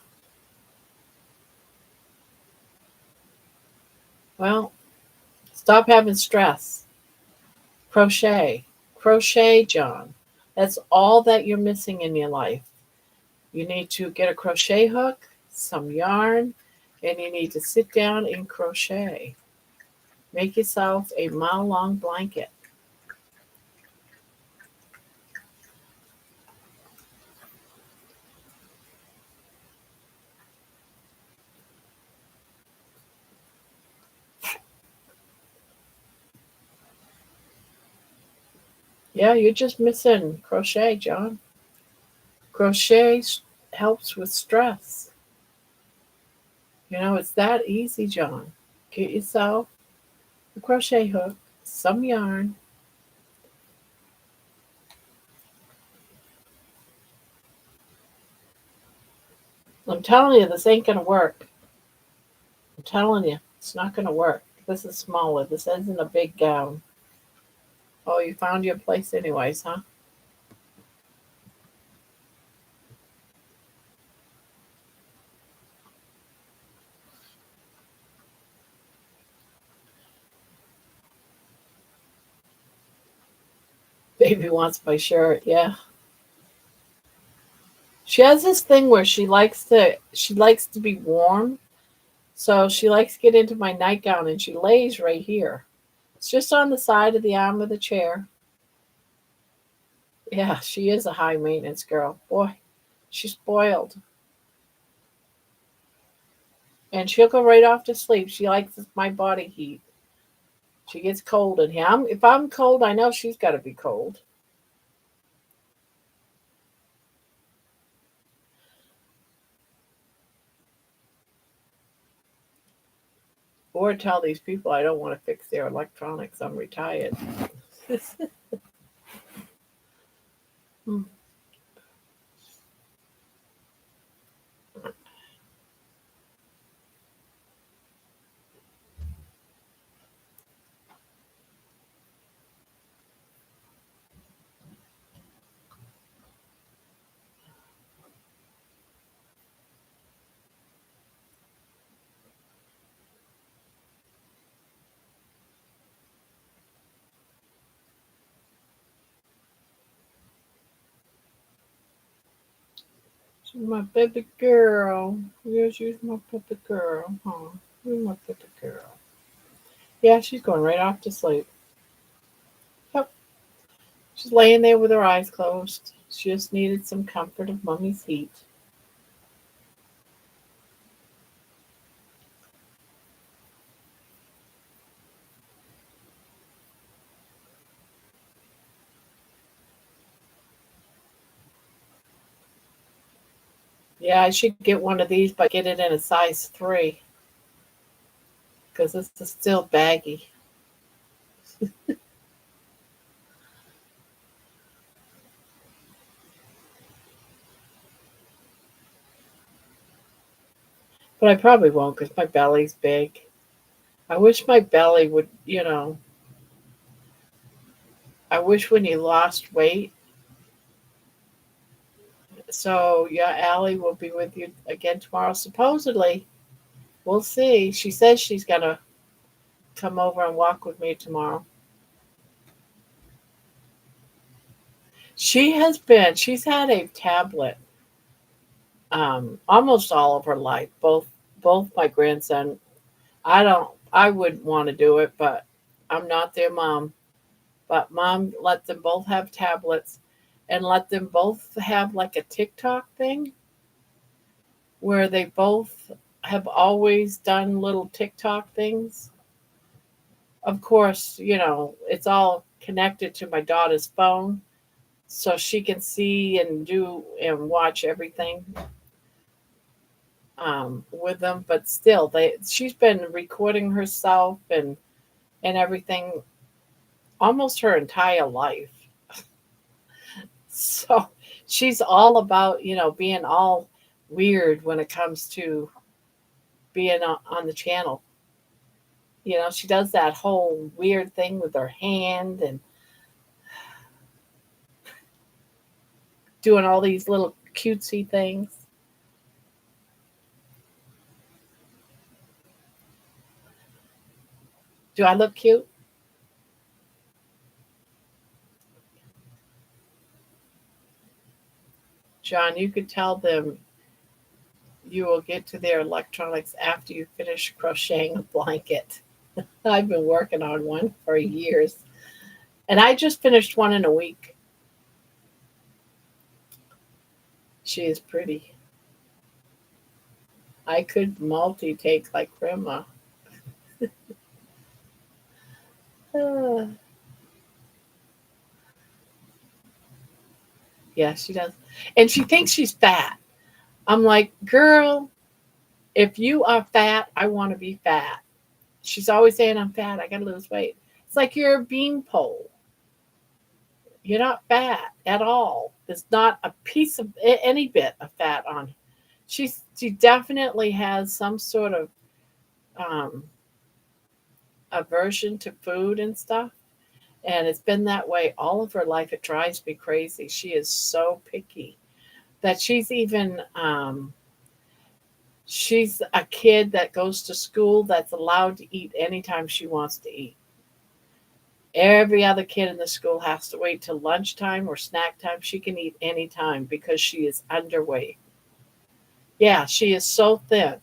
Well, stop having stress. Crochet. Crochet, John. That's all that you're missing in your life. You need to get a crochet hook, some yarn, and you need to sit down and crochet. Make yourself a mile long blanket. Yeah, you're just missing crochet, John. Crochet helps with stress. It's that easy, John. Get yourself a crochet hook, some yarn. I'm telling you, this ain't going to work. I'm telling you, it's not going to work. This is smaller. This isn't a big gown. Oh, you found your place anyways, huh? Baby wants my shirt. Yeah. She has this thing where she likes to be warm. So she likes to get into my nightgown and she lays right here. It's just on the side of the arm of the chair. Yeah, she is a high maintenance girl. Boy, she's spoiled. And she'll go right off to sleep. She likes my body heat. She gets cold in here. If I'm cold, I know she's got to be cold. Or tell these people I don't want to fix their electronics. I'm retired. She's my baby girl. Yes, she's my baby girl. Huh? You're my baby girl. Yeah, she's going right off to sleep. Yep. She's laying there with her eyes closed. She just needed some comfort of mommy's heat. Yeah, I should get one of these, but get it in a size 3 because this is still baggy. But I probably won't because my belly's big. I wish my belly I wish when you lost weight. So, yeah, Allie will be with you again tomorrow, supposedly. We'll see. She says she's going to come over and walk with me tomorrow. She's had a tablet almost all of her life. Both my grandson. I wouldn't want to do it, but I'm not their mom. But mom let them both have tablets and let them both have like a TikTok thing where they both have always done little TikTok things. Of course, it's all connected to my daughter's phone so she can see and do and watch everything. with them, but still, she's been recording herself and everything almost her entire life. So she's all about, being all weird when it comes to being on the channel. She does that whole weird thing with her hand and doing all these little cutesy things. Do I look cute? John, you could tell them you will get to their electronics after you finish crocheting a blanket. I've been working on one for years. And I just finished one in a week. She is pretty. I could multi-take like grandma. Uh, yeah, she does. And she thinks she's fat. I'm like, girl, if you are fat, I want to be fat. She's always saying, I'm fat. I got to lose weight. It's like you're a beanpole. You're not fat at all. There's not a piece of any bit of fat on. She definitely has some sort of um, aversion to food and stuff, and it's been that way all of her life. It drives me crazy. She is so picky that she's a kid that goes to school that's allowed to eat anytime she wants to eat. Every other kid in the school has to wait till lunchtime or snack time. She can eat anytime because she is underweight. Yeah, she is so thin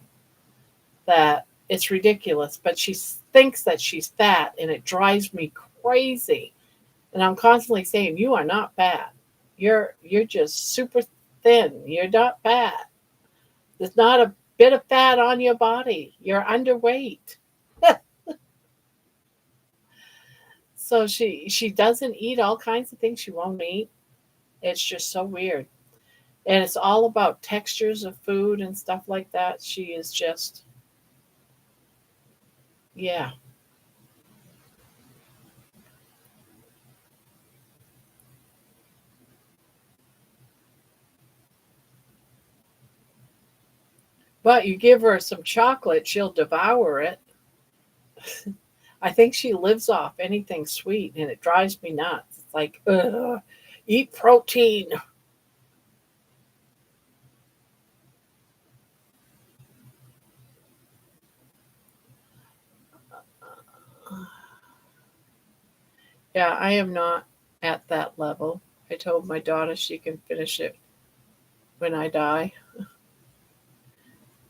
that it's ridiculous, but she thinks that she's fat and it drives me crazy. And I'm constantly saying, you are not fat. You're just super thin. You're not fat. There's not a bit of fat on your body. You're underweight. So she doesn't eat all kinds of things she won't eat. It's just so weird. And it's all about textures of food and stuff like that. She is just, yeah. But you give her some chocolate, she'll devour it. I think she lives off anything sweet, and it drives me nuts. It's like, ugh, eat protein. Yeah, I am not at that level. I told my daughter she can finish it when I die.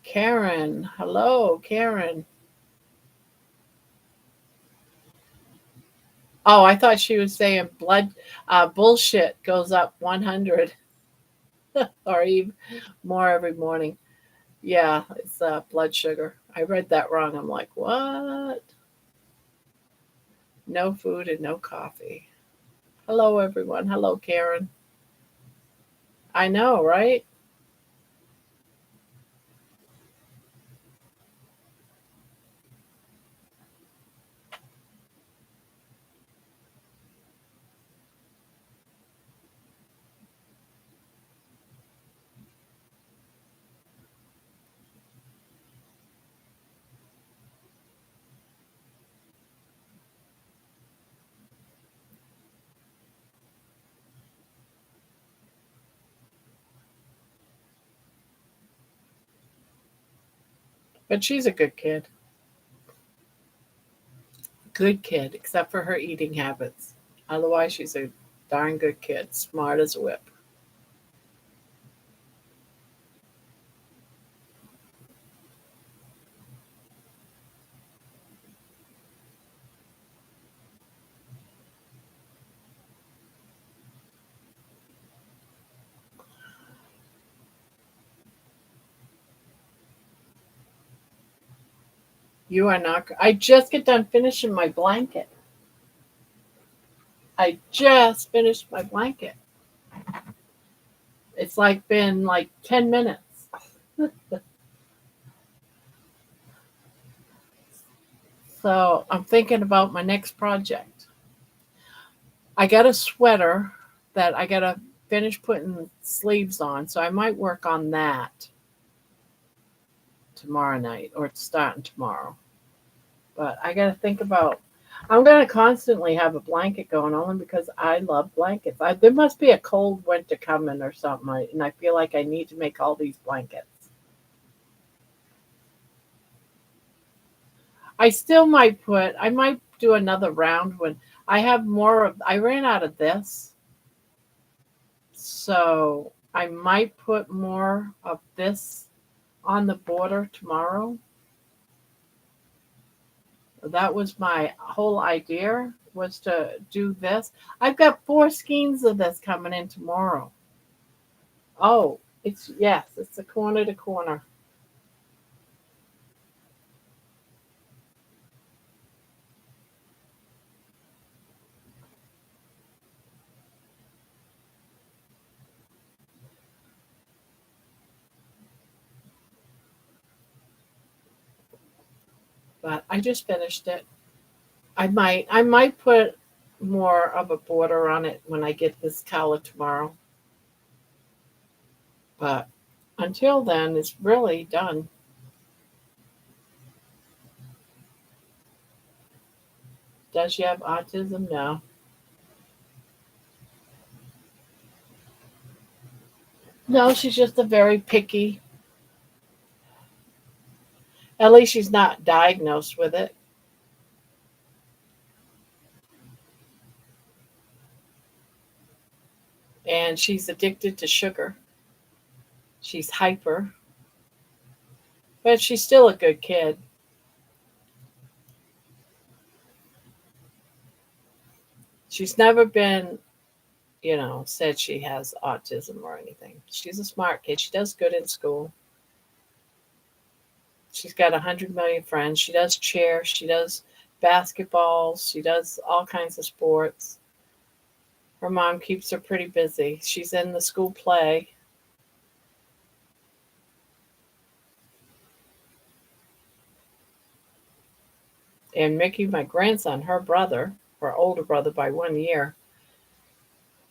Karen, hello, Karen. Oh, I thought she was saying blood bullshit goes up 100 or even more every morning. Yeah, it's blood sugar. I read that wrong. I'm like, what? No food and no coffee. Hello, everyone. Hello, Karen. I know, right? But she's a good kid. Good kid, except for her eating habits. Otherwise, she's a darn good kid, smart as a whip. You are not. I just get done finishing my blanket. I just finished my blanket. It's like been like 10 minutes. So I'm thinking about my next project. I got a sweater that I got to finish putting sleeves on. So I might work on that tomorrow night or starting tomorrow. But I got to think about. I'm going to constantly have a blanket going on because I love blankets. There must be a cold winter coming or something, and I feel like I need to make all these blankets. I might do another round when I have more of, I ran out of this. So I might put more of this on the border tomorrow. That was my whole idea, was to do this. I've got 4 skeins of this coming in tomorrow. Oh, it's a corner to corner. But I just finished it. I might put more of a border on it when I get this color tomorrow. But until then, it's really done. Does she have autism? No. No, she's just a very picky. At least she's not diagnosed with it. And she's addicted to sugar. She's hyper, but she's still a good kid. She's never been, said she has autism or anything. She's a smart kid. She does good in school. She's got 100 million friends. She does cheer. She does basketball. She does all kinds of sports. Her mom keeps her pretty busy. She's in the school play. And Mickey, my grandson, her brother, her older brother by 1 year,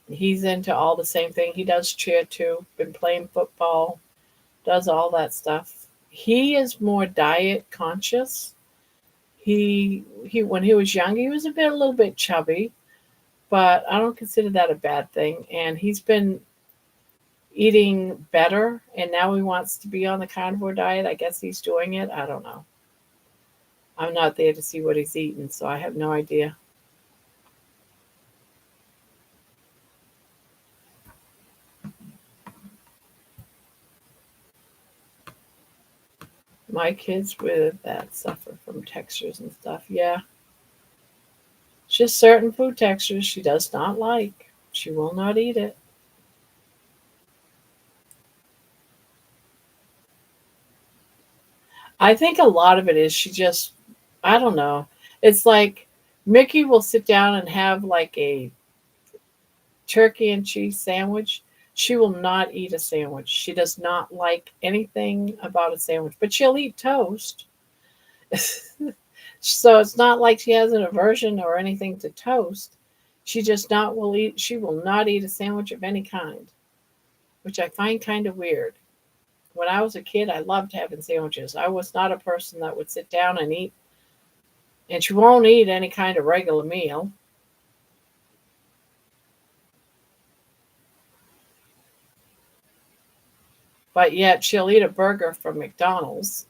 he's into all the same thing. He does cheer too, been playing football, does all that stuff. He is more diet conscious. He when he was young, he was a little bit chubby, but I don't consider that a bad thing. And he's been eating better, and now he wants to be on the carnivore diet. I guess he's doing it. I don't know. I'm not there to see what he's eating, so I have no idea. My kids with that suffer from textures and stuff. Yeah, just certain food textures she does not like. She will not eat it. I think a lot of it is I don't know. It's like Mickey will sit down and have like a turkey and cheese sandwich. She will not eat a sandwich. She does not like anything about a sandwich, but she'll eat toast. So it's not like she has an aversion or anything to toast. She will not eat a sandwich of any kind, which I find kind of weird. When I was a kid, I loved having sandwiches. I was not a person that would sit down and eat, and she won't eat any kind of regular meal. But yet she'll eat a burger from McDonald's.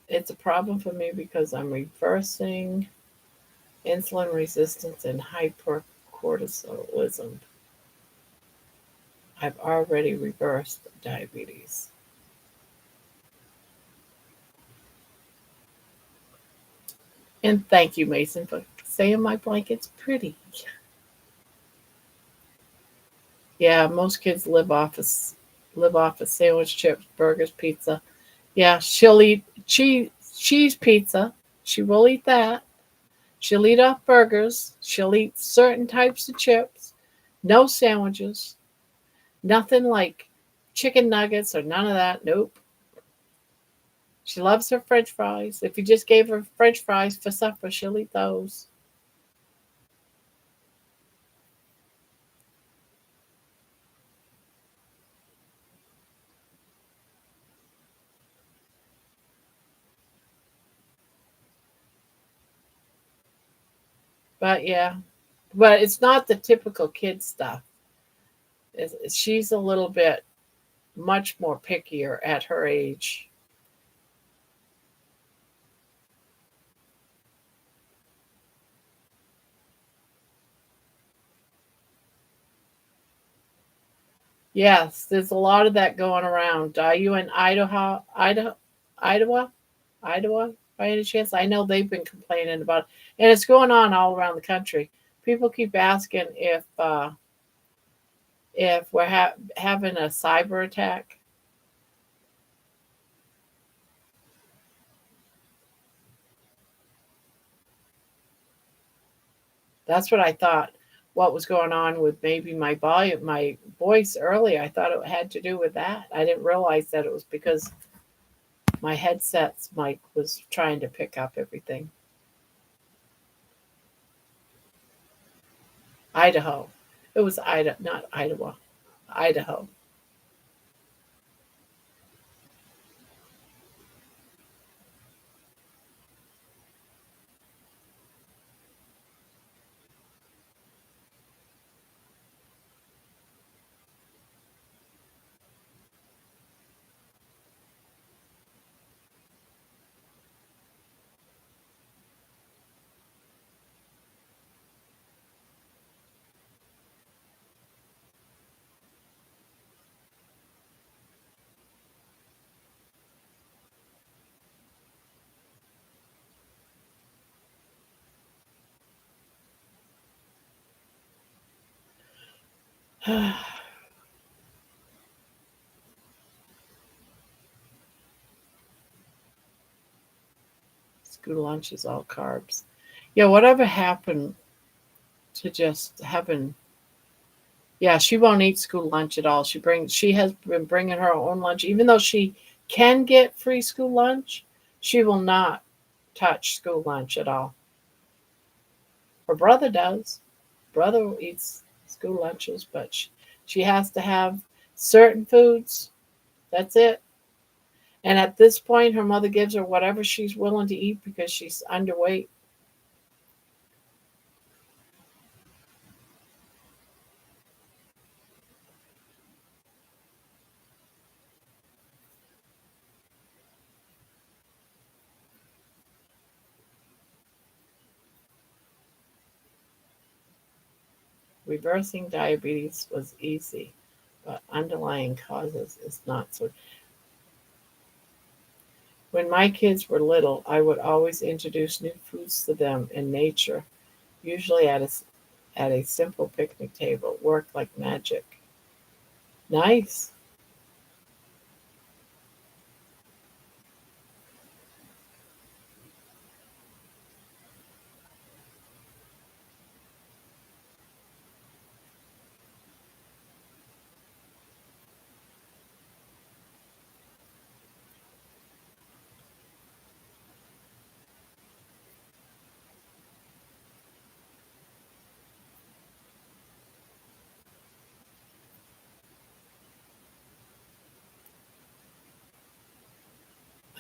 It's a problem for me because I'm reversing insulin resistance and hypercortisolism. I've already reversed diabetes. And thank you, Mason, for saying my blanket's pretty. Yeah, most kids live off of sandwich, chips, burgers, pizza. Yeah, she'll eat cheese pizza. She will eat that. She'll eat off burgers. She'll eat certain types of chips. No sandwiches. Nothing like chicken nuggets or none of that. Nope. She loves her French fries. If you just gave her French fries for supper, she'll eat those. But yeah, but it's not the typical kid stuff. She's a little bit much more pickier at her age. Yes, there's a lot of that going around. Are you in Idaho, Idaho, by any chance? I know they've been complaining about it, and it's going on all around the country. People keep asking if we're having a cyber attack. That's what I thought. What was going on with maybe my volume, my voice earlier? I thought it had to do with that. I didn't realize that it was because my headset's mic was trying to pick up everything. Idaho. It was Ida, not Iowa. Idaho. School lunch is all carbs. Yeah, whatever happened to just having? Yeah, she won't eat school lunch at all. She has been bringing her own lunch, even though she can get free school lunch. She will not touch school lunch at all. Her brother does. Brother eats school lunches, but she has to have certain foods. That's it. And at this point, her mother gives her whatever she's willing to eat because she's underweight. Reversing diabetes was easy, but underlying causes is not so. When my kids were little, I would always introduce new foods to them in nature, usually at a simple picnic table. It worked like magic. Nice.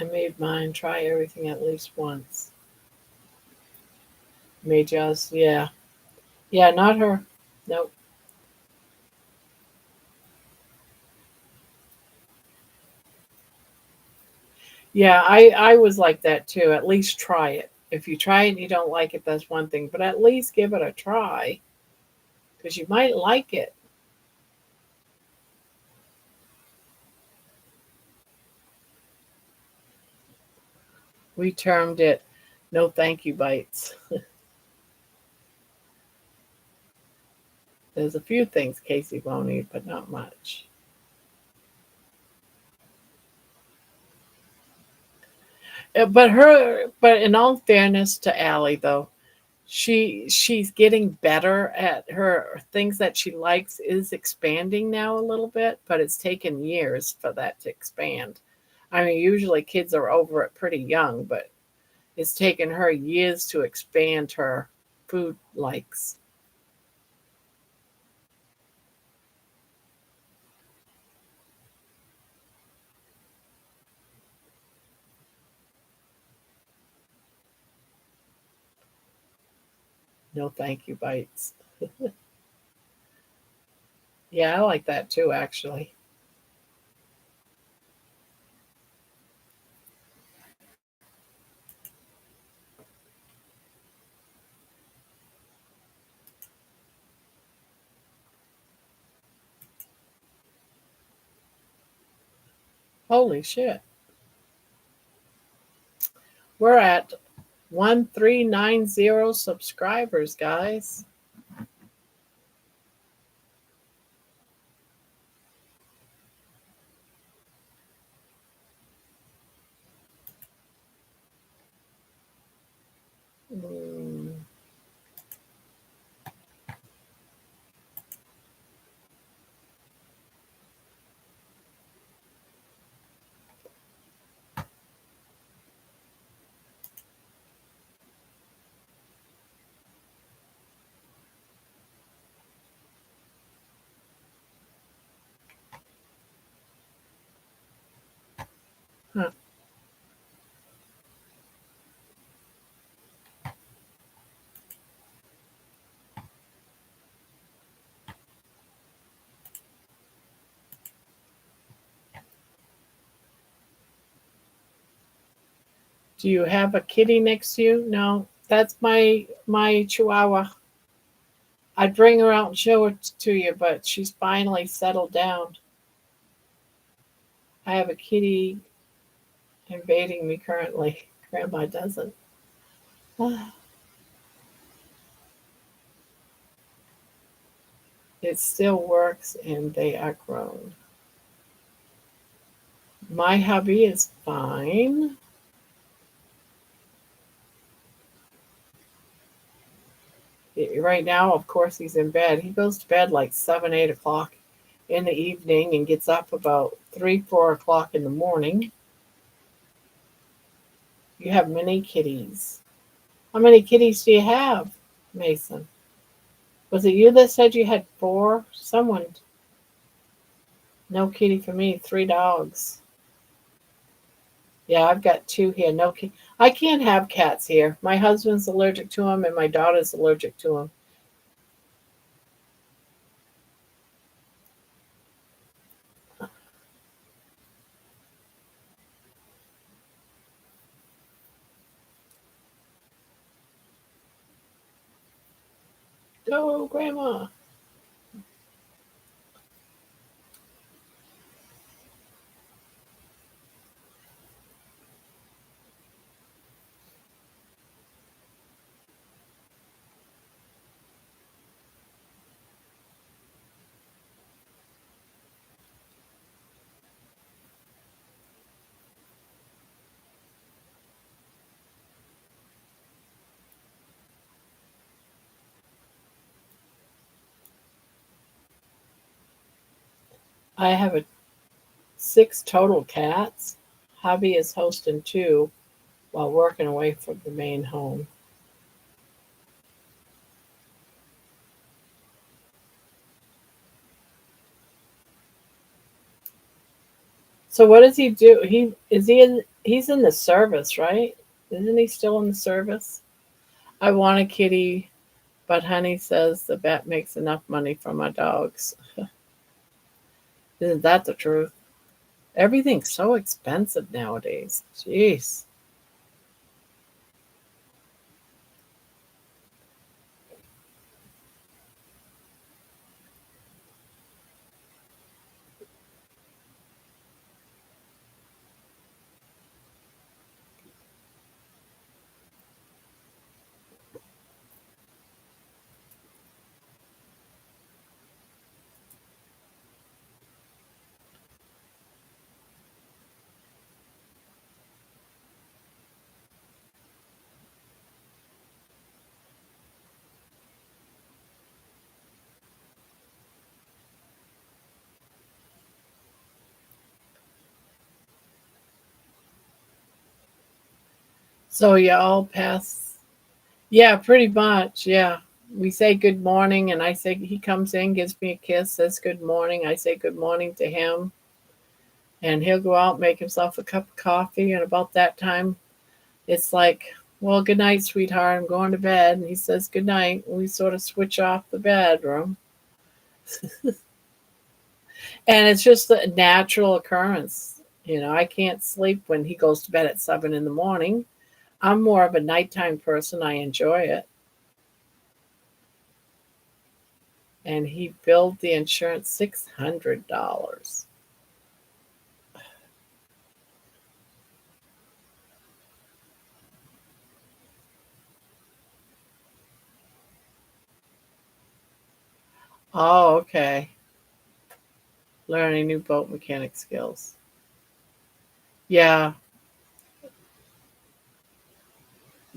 I made mine try everything at least once. Made yours, yeah. Yeah, not her. Nope. Yeah, I was like that too. At least try it. If you try it and you don't like it, that's one thing. But at least give it a try because you might like it. We termed it no thank you bites. There's a few things Casey won't eat, but not much. But in all fairness to Allie, though, she's getting better at her things that she likes is expanding now a little bit, but it's taken years for that to expand. I mean, usually kids are over it pretty young, but it's taken her years to expand her food likes. No thank you bites. Yeah, I like that too, actually. Holy shit. We're at 1390 subscribers, guys. Mm, huh. Do you have a kitty next to you? No, that's my chihuahua. I'd bring her out and show it to you, but she's finally settled down. I have a kitty invading me currently. Grandma doesn't. It still works and they are grown. My hubby is fine. Right now, of course, he's in bed. He goes to bed like 7, 8 o'clock in the evening and gets up about 3, 4 o'clock in the morning. You have many kitties. How many kitties do you have, Mason? Was it you that said you had four? Someone. No kitty for me. Three dogs. Yeah, I've got two here. No kitty. I can't have cats here. My husband's allergic to them, and my daughter's allergic to them. Go, Grandma. I have 6 total cats. Hubby is hosting 2 while working away from the main home. So what does he do? He's in the service, right? Isn't he still in the service? I want a kitty, but honey says the vet makes enough money from my dogs. Isn't that the truth? Everything's so expensive nowadays. Jeez. So you all pass. Yeah, pretty much. Yeah. We say good morning, and I say, he comes in, gives me a kiss, says good morning. I say good morning to him, and he'll go out, make himself a cup of coffee. And about that time, it's like, well, good night, sweetheart. I'm going to bed. And he says good night. And we sort of switch off the bedroom. And it's just a natural occurrence. I can't sleep when he goes to bed at 7 in the morning. I'm more of a nighttime person. I enjoy it. And he billed the insurance $600. Oh, okay. Learning new boat mechanic skills. Yeah,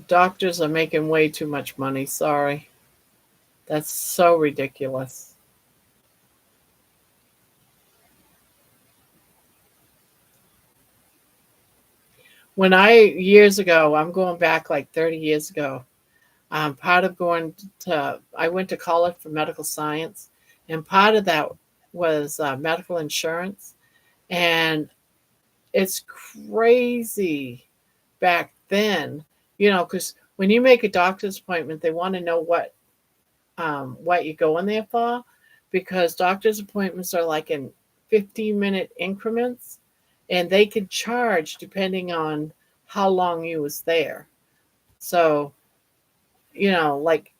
doctors are making way too much money. Sorry. That's so ridiculous. Years ago, I'm going back like 30 years ago, part of I went to college for medical science, and part of that was medical insurance. And it's crazy back then, because when you make a doctor's appointment, they want to know what you're going there for, because doctor's appointments are like in 15-minute increments, and they can charge depending on how long you was there. So, like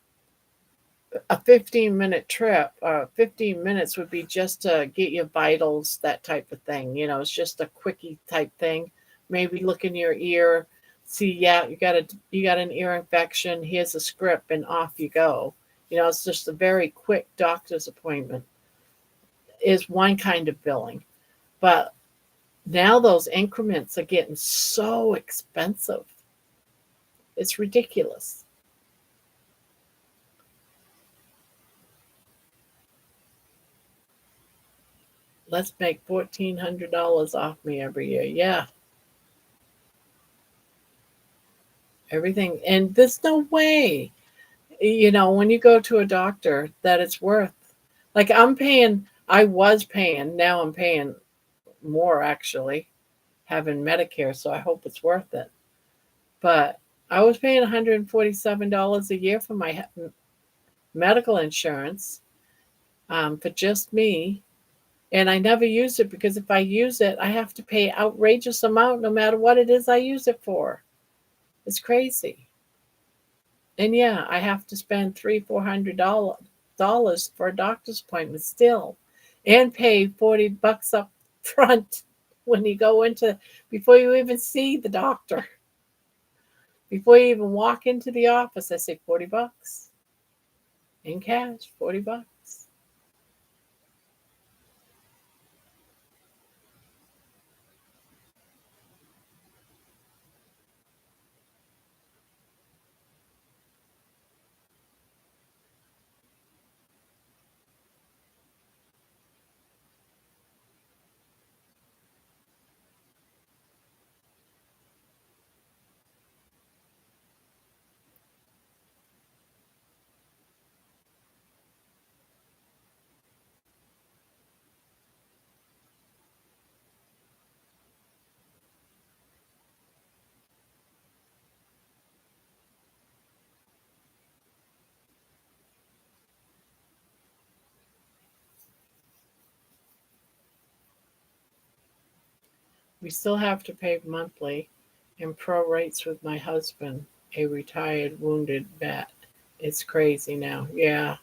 a 15-minute trip, 15 minutes would be just to get your vitals, that type of thing. It's just a quickie type thing. Maybe look in your ear, see, yeah, you got an ear infection, here's a script, and off you go. It's just a very quick doctor's appointment is one kind of billing. But now those increments are getting so expensive. It's ridiculous. Let's make $1,400 off me every year. Yeah, everything. And there's no way, when you go to a doctor, that it's worth. Like I was paying, now I'm paying more actually, having Medicare, so I hope it's worth it. But I was paying $147 a year for my medical insurance, for just me. And I never use it, because if I use it, I have to pay outrageous amount no matter what it is I use it for. It's crazy. And yeah, I have to spend $300-400 for a doctor's appointment still, and pay $40 up front when you go into before you even see the doctor. Before you even walk into the office, I say $40 in cash, $40. We still have to pay monthly and pro rates with my husband, a retired wounded vet. It's crazy now. Yeah.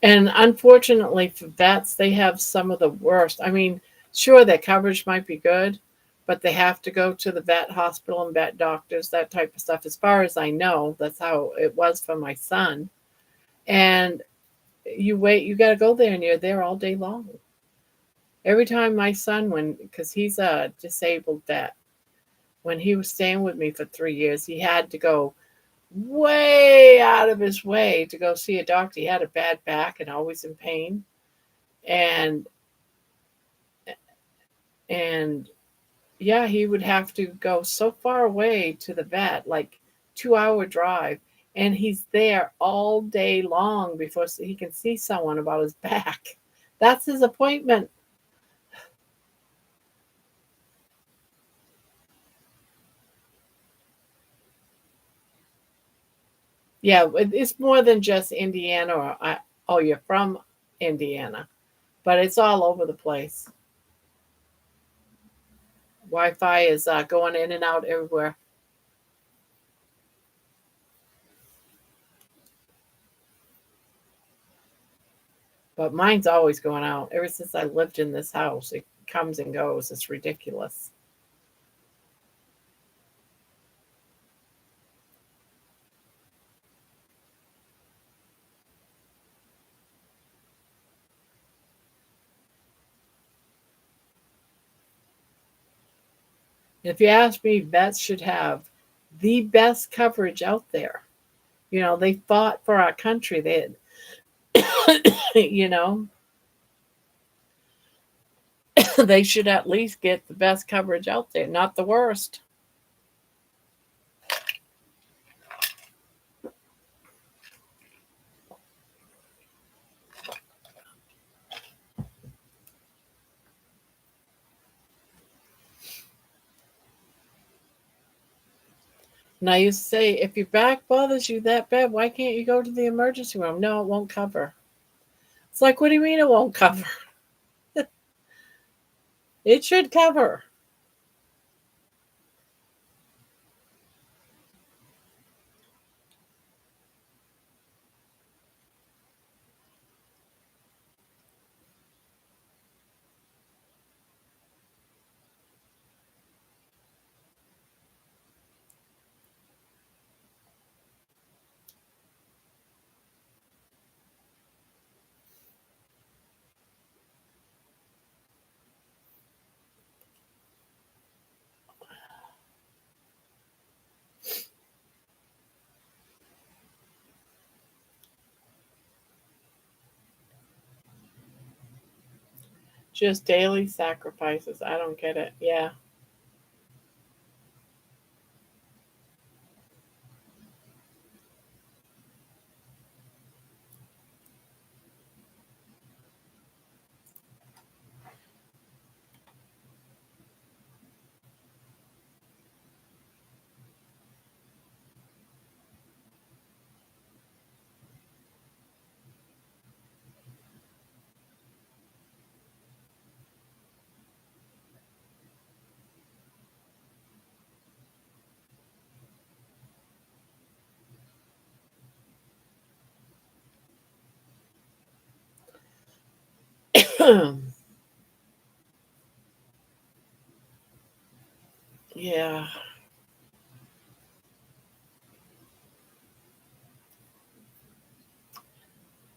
And unfortunately for vets, they have some of the worst. I mean, sure, their coverage might be good, but they have to go to the vet hospital and vet doctors, that type of stuff. As far as I know, that's how it was for my son. And you got to go there, and you're there all day long. Every time my son, because he's a disabled vet, when he was staying with me for 3 years, he had to go way out of his way to go see a doctor. He had a bad back and always in pain. And and yeah, he would have to go so far away to the vet, like 2 hour drive, and he's there all day long before he can see someone about his back. That's his appointment. Yeah, it's more than just Indiana oh, you're from Indiana, but it's all over the place. Wi-Fi is going in and out everywhere. But mine's always going out. Ever since I lived in this house, it comes and goes. It's ridiculous. If you ask me, vets should have the best coverage out there. They fought for our country. You know, they should at least get the best coverage out there, not the worst. And I used to say, if your back bothers you that bad, why can't you go to the emergency room? No, it won't cover. It's like, what do you mean it won't cover? It should cover. Just daily sacrifices. I don't get it. Yeah. Yeah.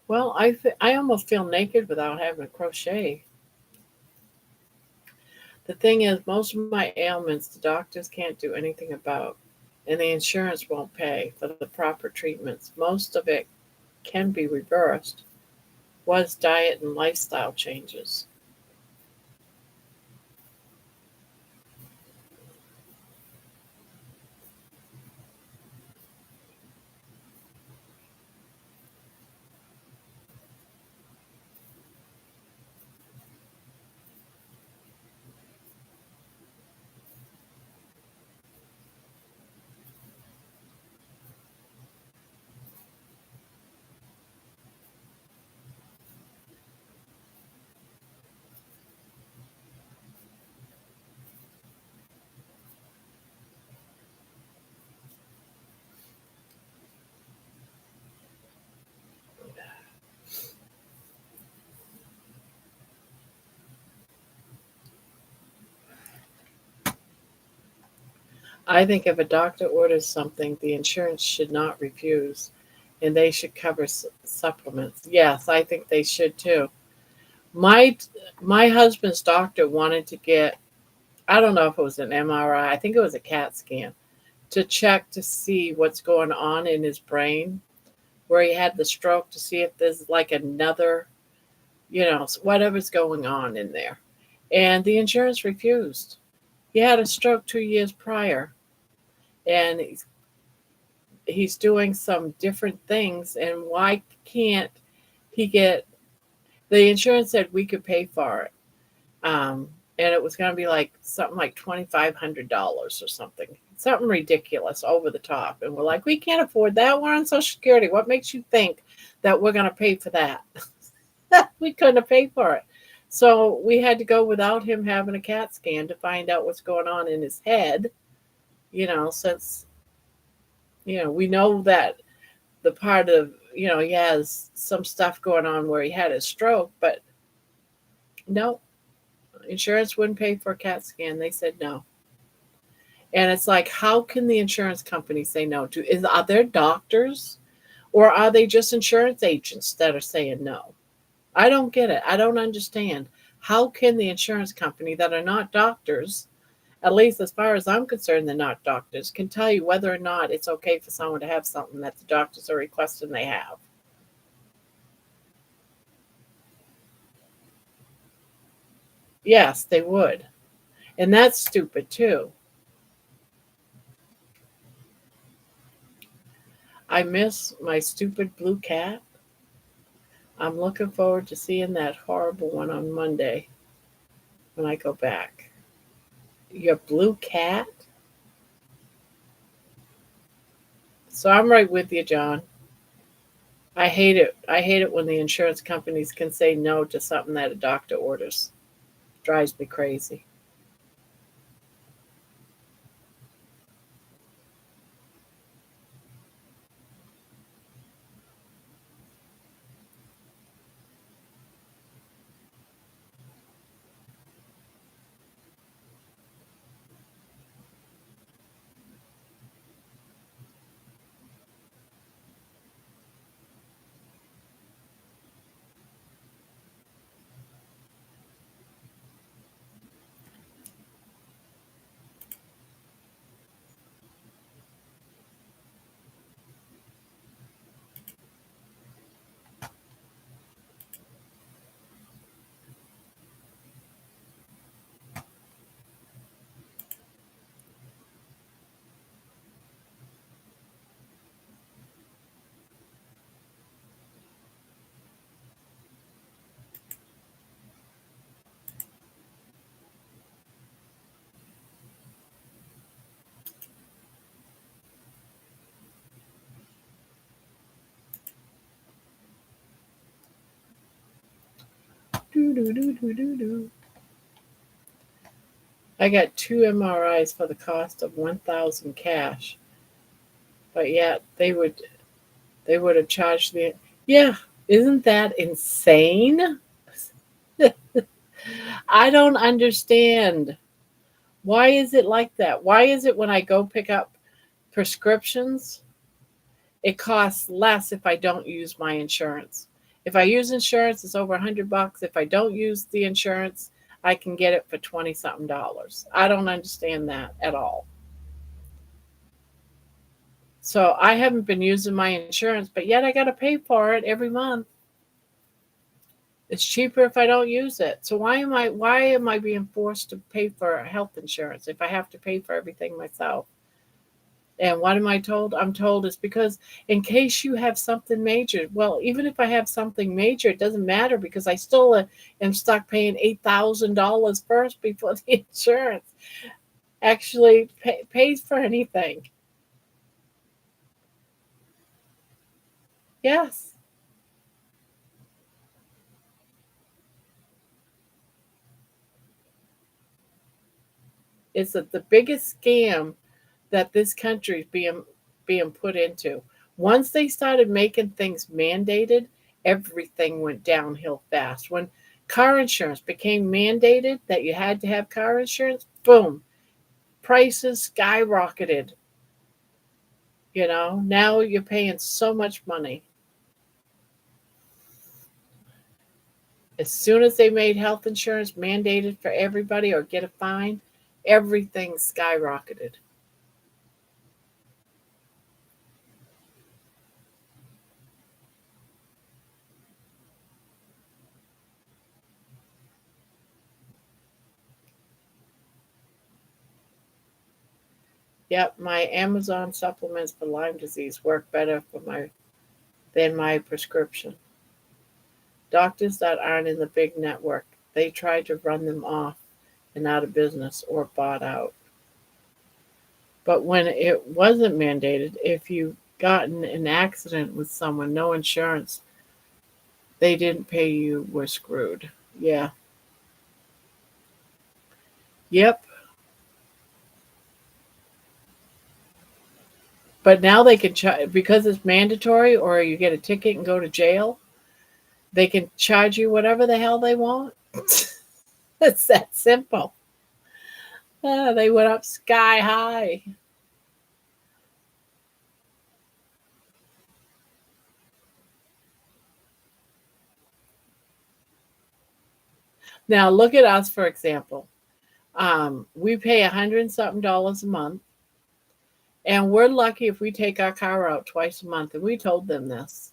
Well, I almost feel naked without having to crochet. The thing is, most of my ailments the doctors can't do anything about, and the insurance won't pay for the proper treatments. Most of it can be reversed. Was diet and lifestyle changes. I think if a doctor orders something, the insurance should not refuse, and they should cover supplements. Yes, I think they should too. My my husband's doctor wanted to get, I don't know if it was an MRI, I think it was a CAT scan, to check to see what's going on in his brain where he had the stroke, to see if there's like another, whatever's going on in there. And the insurance refused. He had a stroke 2 years prior, and he's doing some different things. And why can't he get, the insurance said we could pay for it. And it was going to be like something like $2,500 or something ridiculous, over the top. And we're like, we can't afford that. We're on Social Security. What makes you think that we're going to pay for that? We couldn't have paid for it. So we had to go without him having a CAT scan to find out what's going on in his head, since, we know that the part of, he has some stuff going on where he had a stroke, but no, insurance wouldn't pay for a CAT scan. They said no. And it's like, how can the insurance company say no? Are there doctors, or are they just insurance agents that are saying no? I don't get it. I don't understand. How can the insurance company, that are not doctors, at least as far as I'm concerned, they're not doctors, can tell you whether or not it's okay for someone to have something that the doctors are requesting they have? Yes, they would. And that's stupid too. I miss my stupid blue cat. I'm looking forward to seeing that horrible one on Monday when I go back. Your blue cat? So I'm right with you, John. I hate it. I hate it when the insurance companies can say no to something that a doctor orders. Drives me crazy. Do, do, do, do, do, do. I got 2 MRIs for the cost of 1,000 cash, but yet they would have charged me. Yeah, isn't that insane? I don't understand. Why is it like that? Why is it when I go pick up prescriptions, it costs less if I don't use my insurance? If I use insurance, it's over $100. If I don't use the insurance, I can get it for 20 something dollars. I don't understand that at all. So I haven't been using my insurance, but yet I got to pay for it every month. It's cheaper if I don't use it. So why am I being forced to pay for health insurance if I have to pay for everything myself? And what am I told? I'm told it's because in case you have something major. Well, even if I have something major, it doesn't matter because I still am stuck paying $8,000 first before the insurance actually pays for anything. Yes, it's the biggest scam that this country is being put into. Once they started making things mandated, everything went downhill fast. When car insurance became mandated that you had to have car insurance, boom, prices skyrocketed. Now you're paying so much money. As soon as they made health insurance mandated for everybody or get a fine, everything skyrocketed. Yep, my Amazon supplements for Lyme disease work better than my prescription. Doctors that aren't in the big network, they try to run them off and out of business or bought out. But when it wasn't mandated, if you got in an accident with someone, no insurance, they didn't pay you, were screwed. Yeah. Yep. But now they can because it's mandatory or you get a ticket and go to jail, they can charge you whatever the hell they want. It's that simple. They went up sky high. Now look at us, for example. We pay $100 and something a month, and we're lucky if we take our car out twice a month. And we told them this,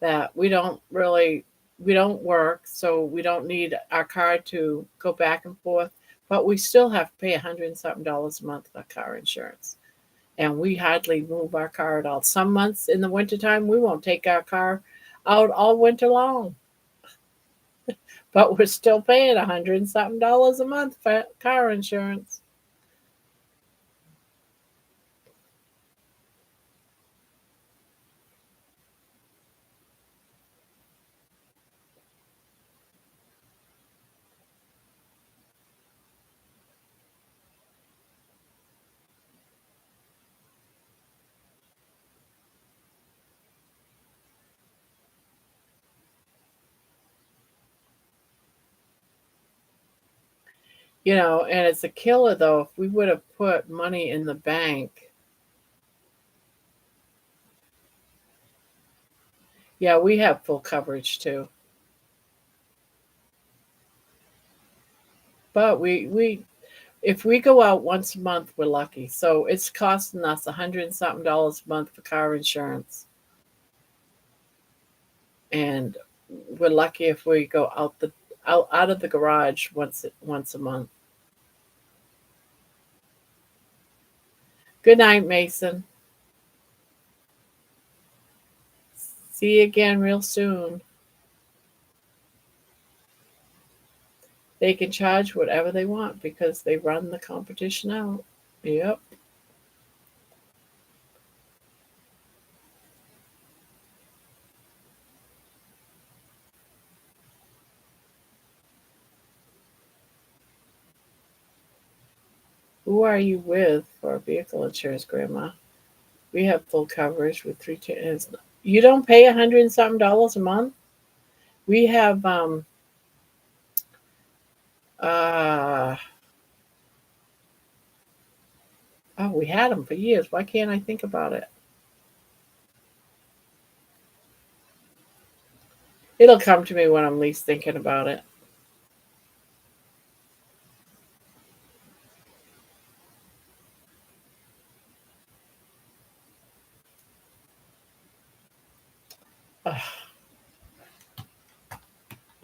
that we don't work, so we don't need our car to go back and forth, but we still have to pay $100 and something a month for car insurance. And we hardly move our car at all. Some months in the wintertime, we won't take our car out all winter long. But we're still paying $100 and something a month for car insurance. And it's a killer though. If we would have put money in the bank, yeah, we have full coverage too. But we if we go out once a month, we're lucky. So it's costing us $100 and something a month for car insurance, and we're lucky if we go out of the garage once a month. Good night, Mason. See you again real soon. They can charge whatever they want because they run the competition out. Yep. Who are you with for vehicle insurance, Grandma? We have full coverage with 3 tiers. You don't pay $100 and something a month? We have uh oh, we had them for years. Why can't I think about it? It'll come to me when I'm least thinking about it. Ugh,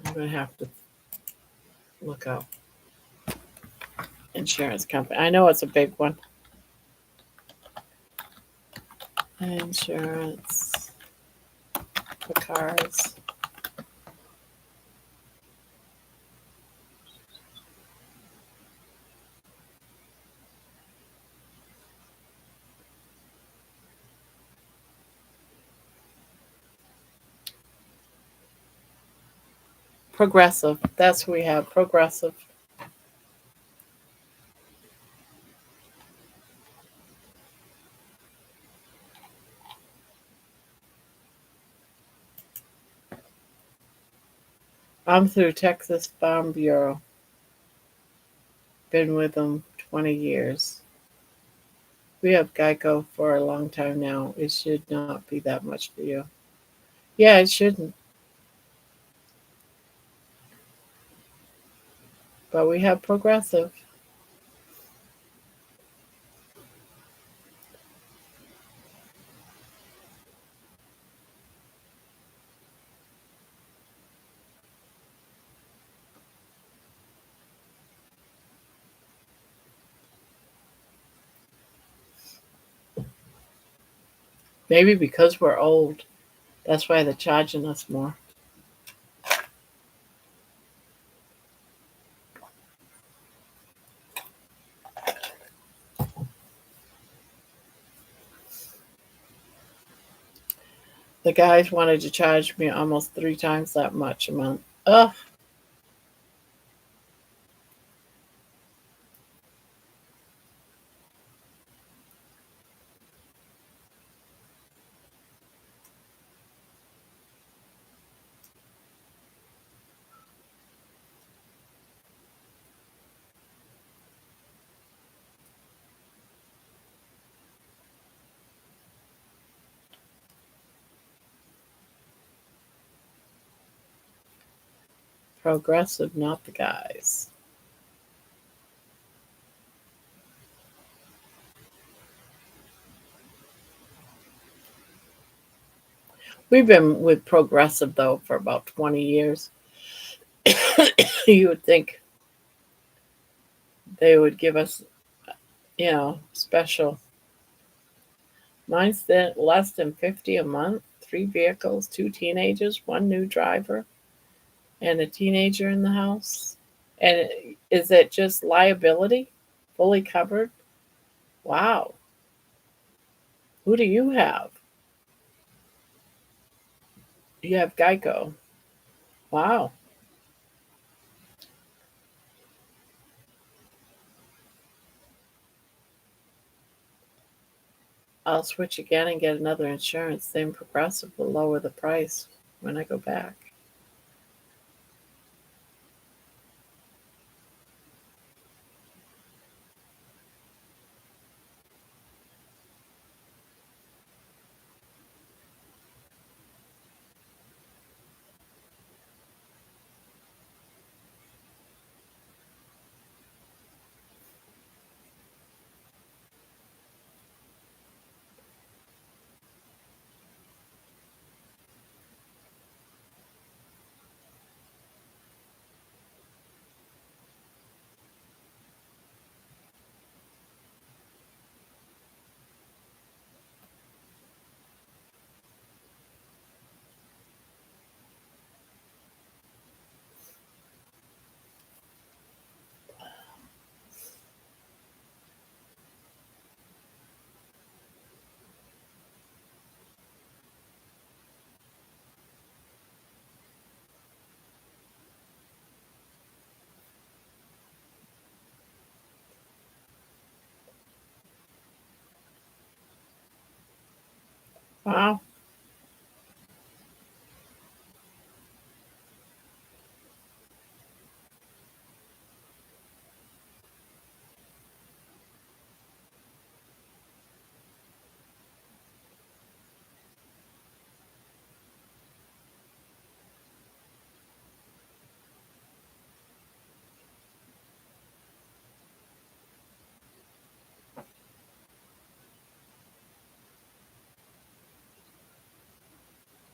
I'm gonna have to look up insurance company. I know it's a big one. Insurance for cars. Progressive. That's who we have. Progressive. I'm through Texas Farm Bureau. Been with them 20 years. We have Geico for a long time now. It should not be that much for you. Yeah, it shouldn't. But we have Progressive. Maybe because we're old. That's why they're charging us more. The guys wanted to charge me almost 3 times that much a month. Ugh. Progressive, not the guys. We've been with Progressive though for about 20 years. You would think they would give us, special. Mine's less than 50 a month, 3 vehicles, 2 teenagers, one new driver, and a teenager in the house. And is it just liability? Fully covered? Wow. Who do you have? You have Geico. Wow. I'll switch again and get another insurance. Then Progressive will lower the price when I go back. Wow.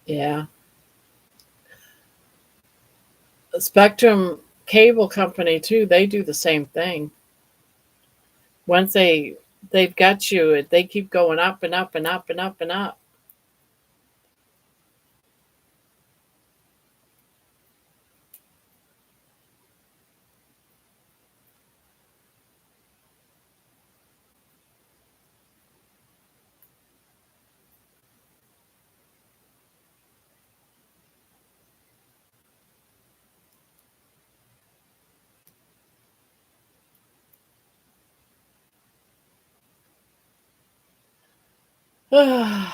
Yeah. Spectrum Cable Company too, they do the same thing. Once they've got you, they keep going up and up and up and up and up. How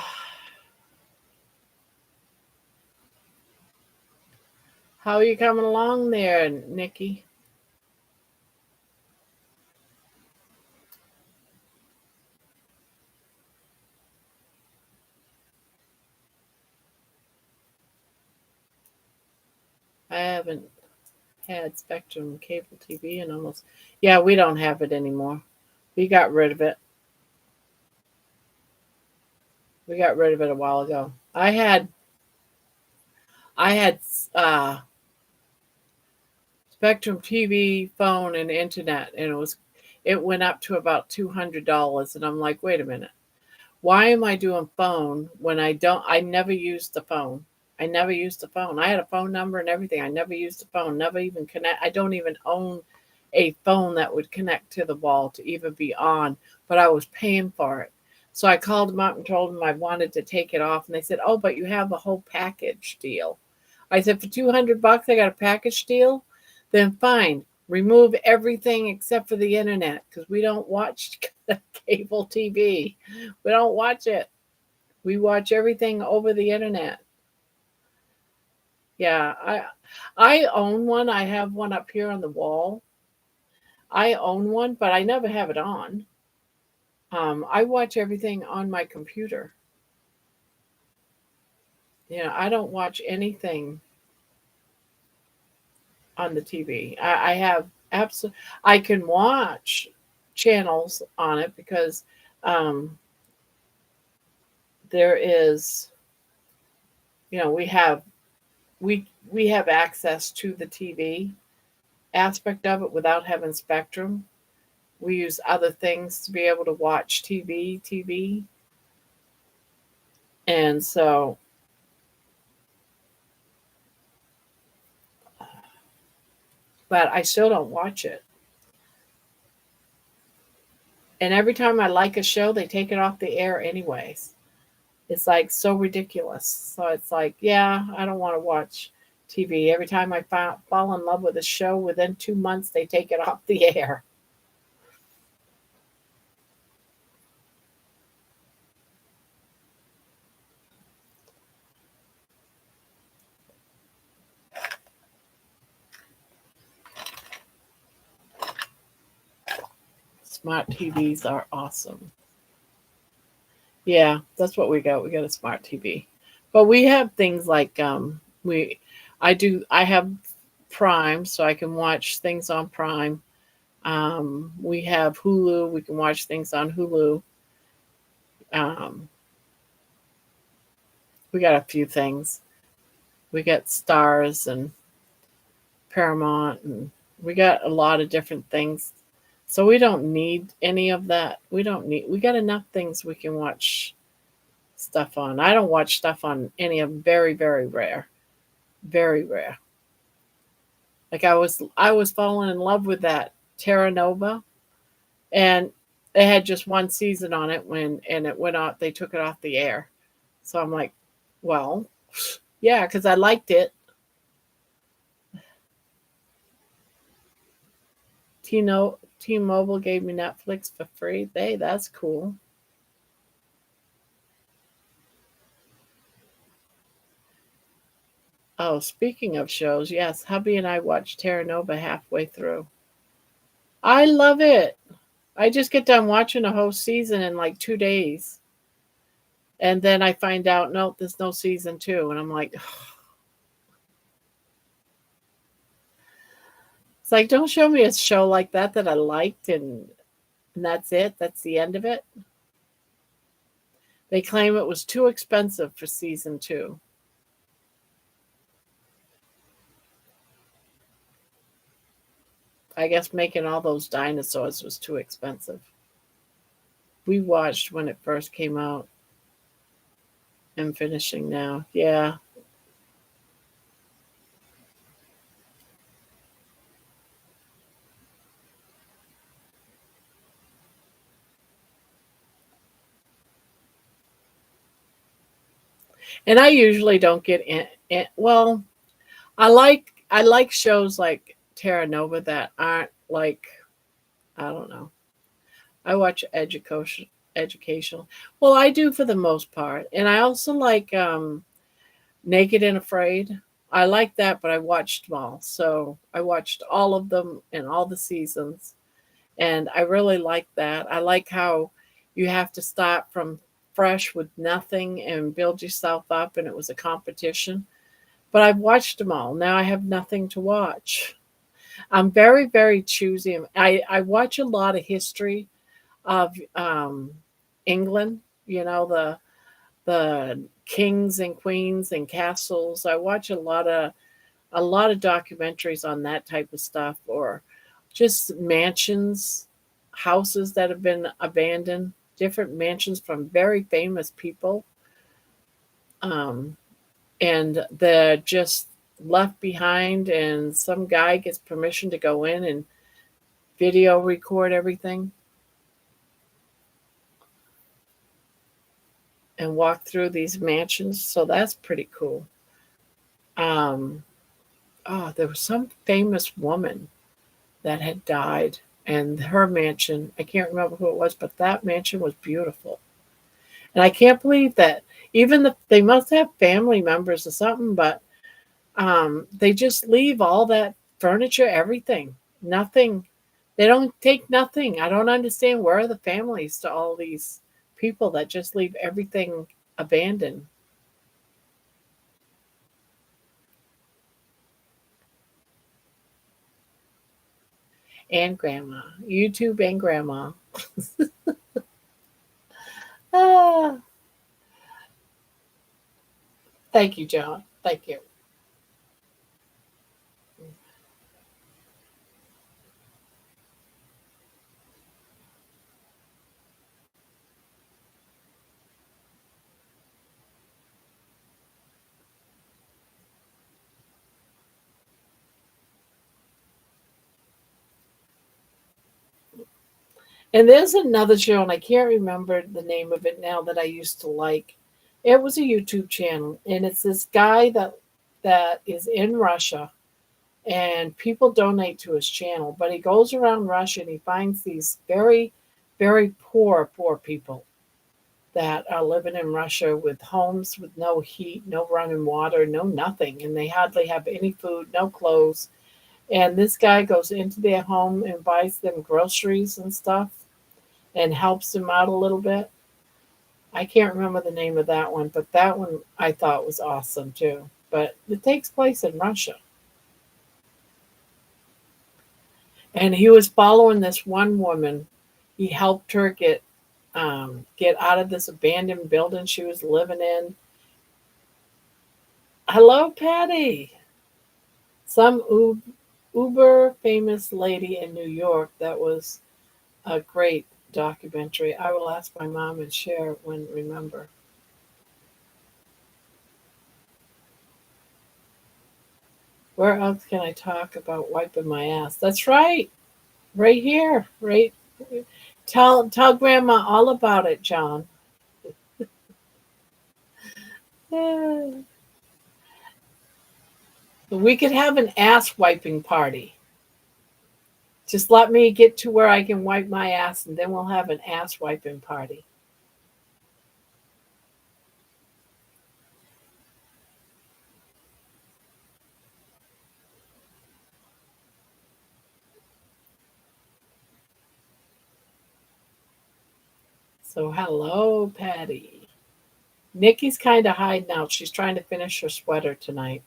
are you coming along there, Nikki? I haven't Had Spectrum cable TV and almost. Yeah, we don't have it anymore. We got rid of it. We got rid of it a while ago. I had uh, Spectrum TV, phone, and internet, and it went up to about $200. And I'm like, wait a minute, why am I doing phone when I don't? I never used the phone. I never used the phone. I had a phone number and everything. I never used the phone. Never even connect. I don't even own a phone that would connect to the wall to even be on, but I was paying for it. So I called them up and told them I wanted to take it off, and they said, "Oh, but you have a whole package deal." I said, "For $200, I got a package deal? Then fine. Remove everything except for the internet because we don't watch cable TV. We don't watch it. We watch everything over the internet." Yeah, I own one. I have one up here on the wall. I own one, but I never have it on. I watch everything on my computer. I don't watch anything on the TV. I have absolutely. I can watch channels on it because um, there is. We have access to the TV aspect of it without having Spectrum. We use other things to be able to watch TV, and so, but I still don't watch it. And every time I like a show, they take it off the air anyways. It's like so ridiculous. So it's like, yeah, I don't want to watch TV. Every time I fall in love with a show, within 2 months, they take it off the air. Smart TVs are awesome. Yeah, that's what we got. We got a smart TV. But we have things like I have Prime so I can watch things on Prime. We have Hulu, we can watch things on Hulu. Um, we got a few things. We got Stars and Paramount and we got a lot of different things. So we don't need any of that. We got enough things we can watch stuff on. I don't watch stuff on any of them. Very, very rare. Very rare. Like I was falling in love with that Terra Nova, and they had just one season on it and it went out. They took it off the air. So I'm like, well, yeah, because I liked it. T-Mobile gave me Netflix for free. That's cool. Oh, speaking of shows, yes, hubby and I watched Terra Nova halfway through. I love it. I just get done watching a whole season in like 2 days. And then I find out, no, there's no season two. And I'm like, it's like, don't show me a show like that I liked and that's it. That's the end of it. They claim it was too expensive for season two. I guess making all those dinosaurs was too expensive. We watched when it first came out and finishing now. Yeah. And I usually don't get well, I like shows like Terra Nova that aren't like, I don't know. I watch educational. Well, I do for the most part. And I also like Naked and Afraid. I like that, but I watched them all. So I watched all of them and all the seasons. And I really like that. I like how you have to start from fresh with nothing and build yourself up, and it was a competition. But I've watched them all. Now I have nothing to watch. I'm very, very choosy. I watch a lot of history of England. You know the kings and queens and castles. I watch a lot of documentaries on that type of stuff, or just mansions, houses that have been abandoned, different mansions from very famous people, um, and they're just left behind. And some guy gets permission to go in and video record everything and walk through these mansions. So that's pretty cool. Um, oh, there was some famous woman that had died, and her mansion, I can't remember who it was, but that mansion was beautiful. And I can't believe that they must have family members or something, but they just leave all that furniture, everything, nothing. They don't take nothing. I don't understand, where are the families to all these people that just leave everything abandoned. And grandma, YouTube and grandma. Ah, thank you, John. Thank you. And there's another show, and I can't remember the name of it now, that I used to like. It was a YouTube channel, and it's this guy that is in Russia, and people donate to his channel. But he goes around Russia and he finds these very, very poor people that are living in Russia with homes with no heat, no running water, no nothing, and they hardly have any food, no clothes. And this guy goes into their home and buys them groceries and stuff and helps them out a little bit. I can't remember the name of that one, but that one I thought was awesome too. But it takes place in Russia. And he was following this one woman. He helped her get out of this abandoned building she was living in. Hello, Patty. Some uber famous lady in New York. That was a great documentary. I will ask my mom and share it when remember. Where else can I talk about wiping my ass? That's right. Right here. Right. Tell grandma all about it, John. Yeah. We could have an ass wiping party. Just let me get to where I can wipe my ass, and then we'll have an ass wiping party. So hello, Patty. Nikki's kind of hiding out. She's trying to finish her sweater tonight.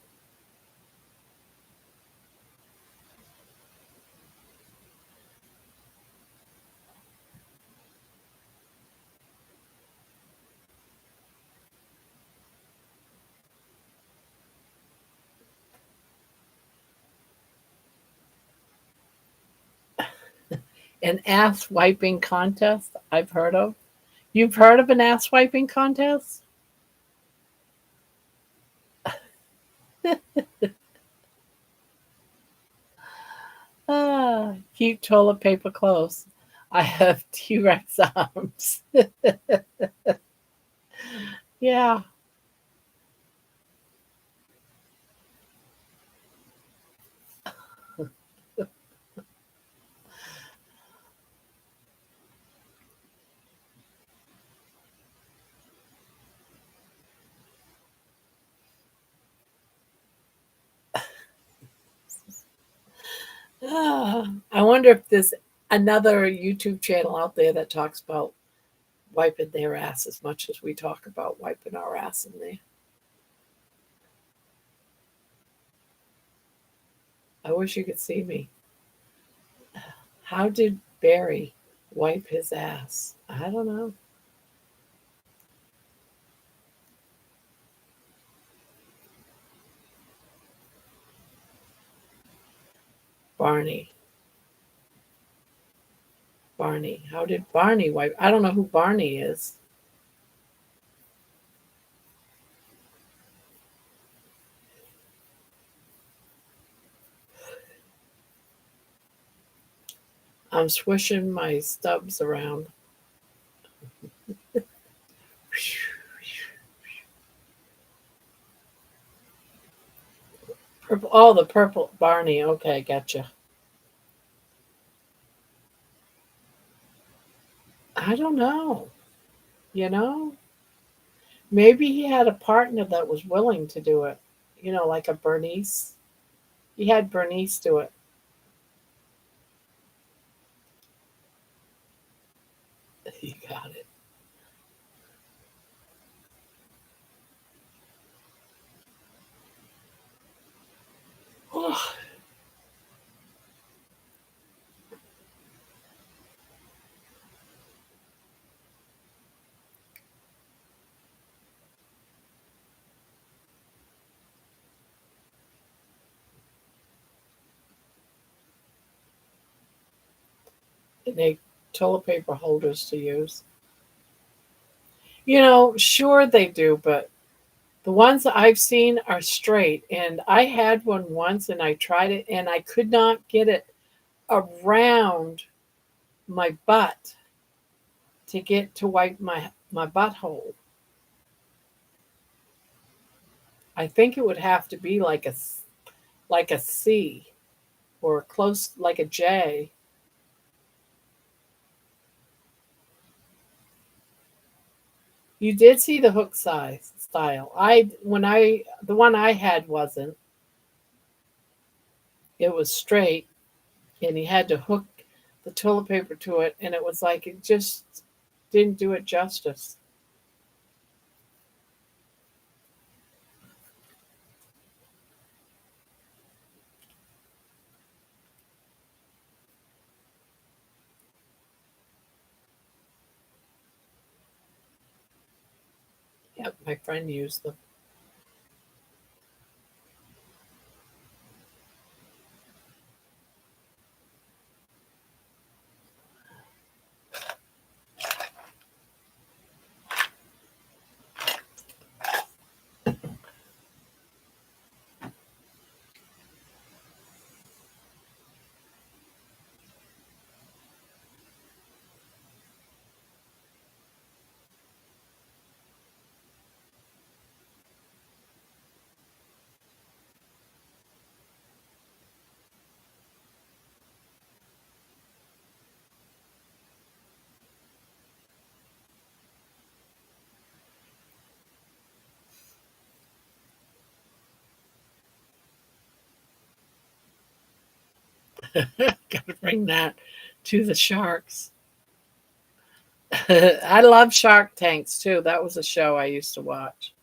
An ass wiping contest I've heard of. You've heard of an ass wiping contest? Ah, keep toilet paper close. I have T Rex arms. Yeah. Ah, I wonder if there's another YouTube channel out there that talks about wiping their ass as much as we talk about wiping our ass in there. I wish you could see me. How did Barry wipe his ass? I don't know. Barney. Barney. How did Barney wipe? I don't know who Barney is. I'm swishing my stubs around. Purple. Oh, the purple Barney. Okay, gotcha. I don't know. You know, maybe he had a partner that was willing to do it. Like a Bernice. He had Bernice do it. You got it. And they toilet paper holders to use. Sure they do, but the ones that I've seen are straight. And I had one once and I tried it and I could not get it around my butt to get to wipe my butthole. I think it would have to be like a C or close like a J. You did see the hook size style. The one I had wasn't. It was straight and he had to hook the toilet paper to it and it was like it just didn't do it justice. Yep, my friend used them. Gotta bring that to the sharks. I love Shark Tanks too. That was a show I used to watch.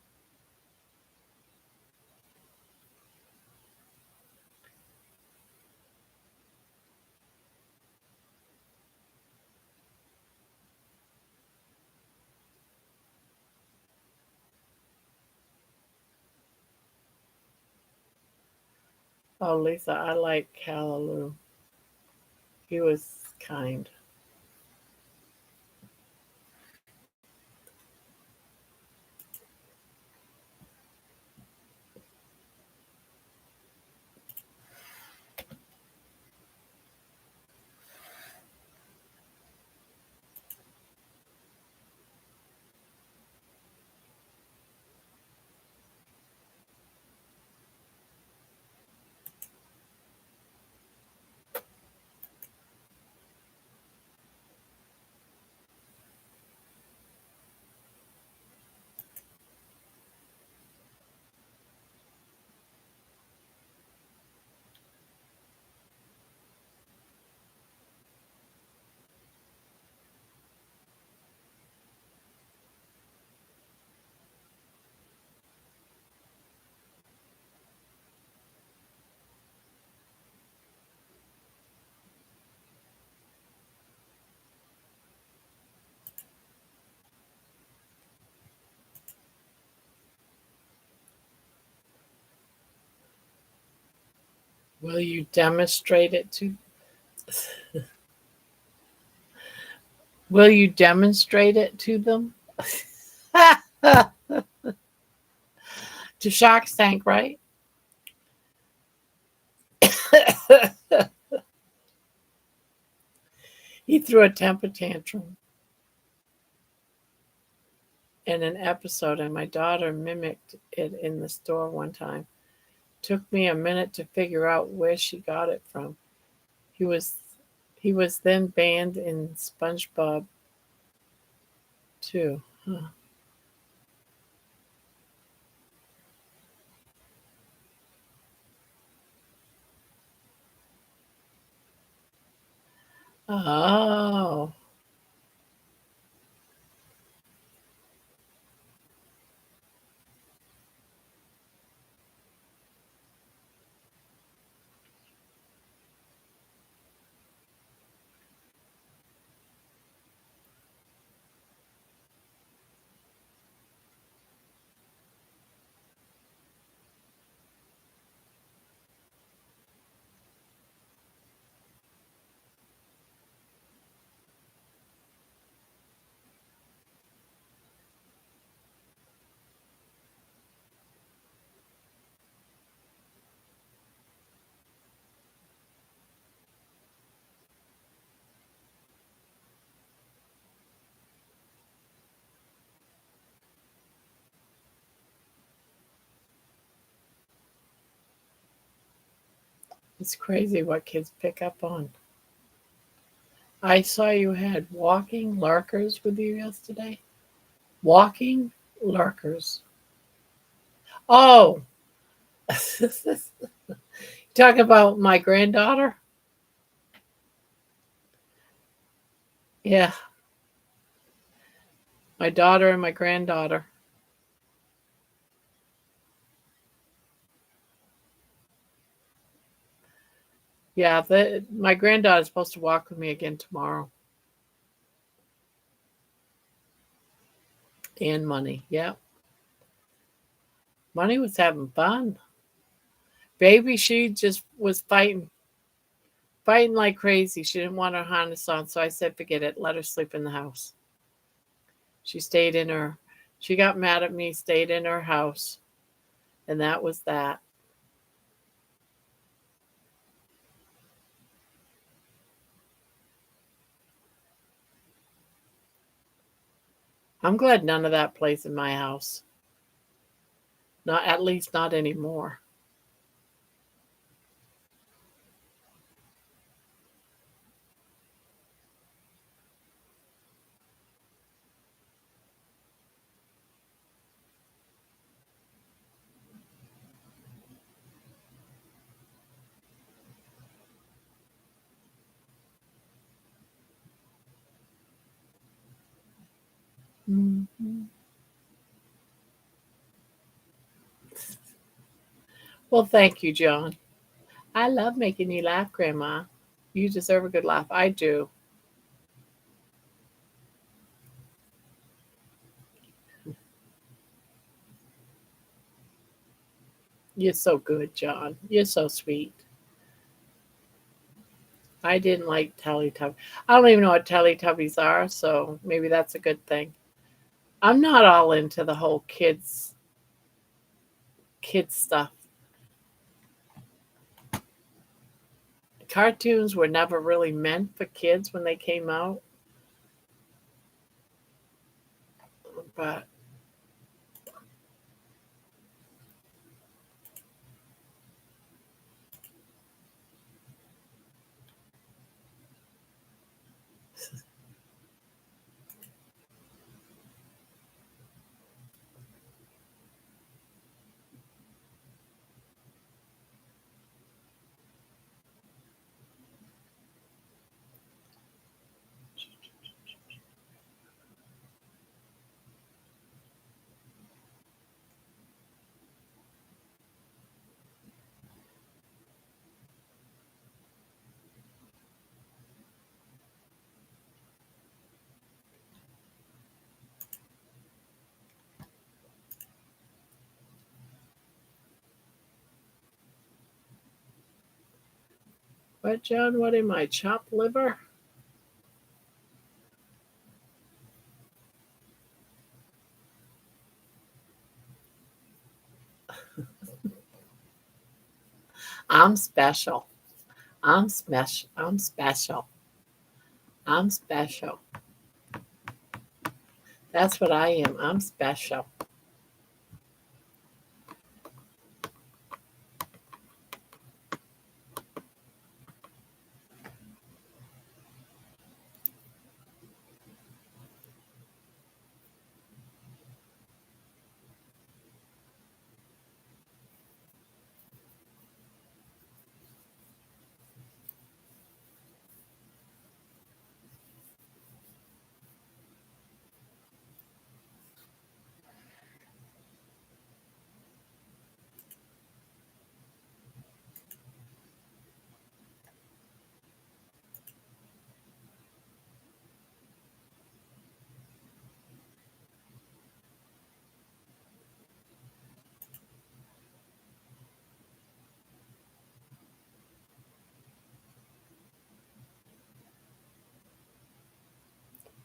Oh, Lisa, I like Callaloo. He was kind. Will you demonstrate it to Will you demonstrate it to them? To Shark's Tank, right? He threw a temper tantrum in an episode, and my daughter mimicked it in the store one time. Took me a minute to figure out where she got it from. He was he was then banned in SpongeBob too. Huh. Oh, it's crazy what kids pick up on. I saw you had walking lurkers with you yesterday. Walking lurkers. Oh, talk about my granddaughter. Yeah, my daughter and my granddaughter. Yeah, my granddaughter's supposed to walk with me again tomorrow. And money. Yeah, money was having fun. Baby, she just was fighting like crazy. She didn't want her harness on, so I said, forget it. Let her sleep in the house. She stayed in her. She got mad at me, stayed in her house, and that was that. I'm glad none of that plays in my house. Not at least not anymore. Mhm. Well, thank you, John. I love making you laugh, Grandma. You deserve a good laugh. I do. You're so good, John. You're so sweet. I didn't like Teletubbies. I don't even know what Teletubbies are, so maybe that's a good thing. I'm not all into the whole kids stuff. Cartoons were never really meant for kids when they came out, but What, John? What am I? Chopped liver? I'm special. I'm special. I'm special. I'm special. That's what I am. I'm special.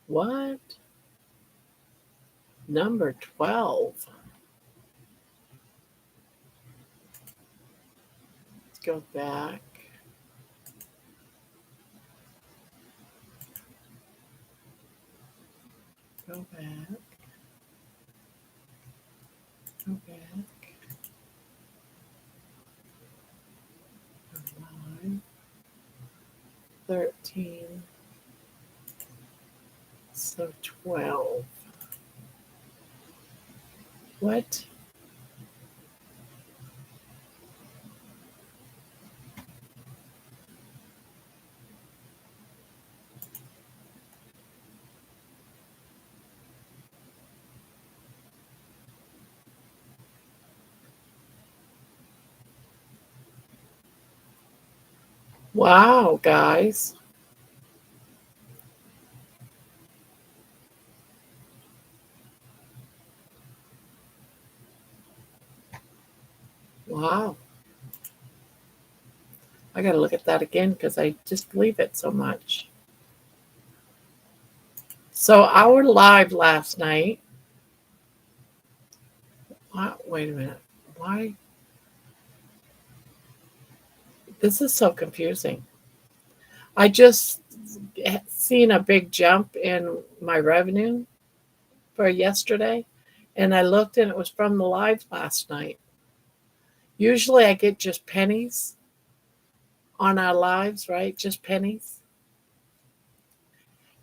What? Number 12. Let's go back. Go back. Go back. 9, 13. So 12. What? Wow, guys. Wow. I got to look at that again because I just believe it so much. So, our live last night. Wait a minute. Why? This is so confusing. I just seen a big jump in my revenue for yesterday, and I looked and it was from the live last night. Usually I get just pennies on our lives, right? Just pennies.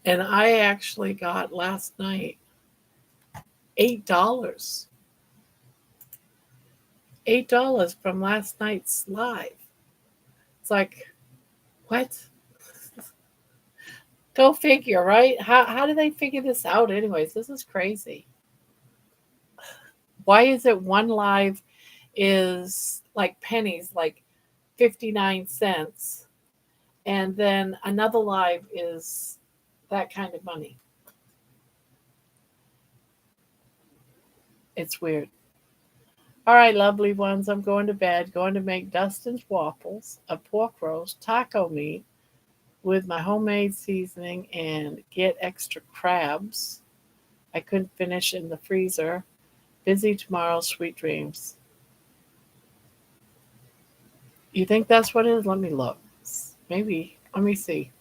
And I actually got last night $8. $8 from last night's live. It's like, what? Go figure, right? How do they figure this out anyways? This is crazy. Why is it one live is like pennies, like 59 cents, and then another live is that kind of money? It's weird. All right, lovely ones, I'm going to bed, going to make Dustin's waffles, a pork roast, taco meat with my homemade seasoning, and get extra crabs I couldn't finish in the freezer. Busy tomorrow, sweet dreams. You think that's what it is? Let me look. Maybe. Let me see.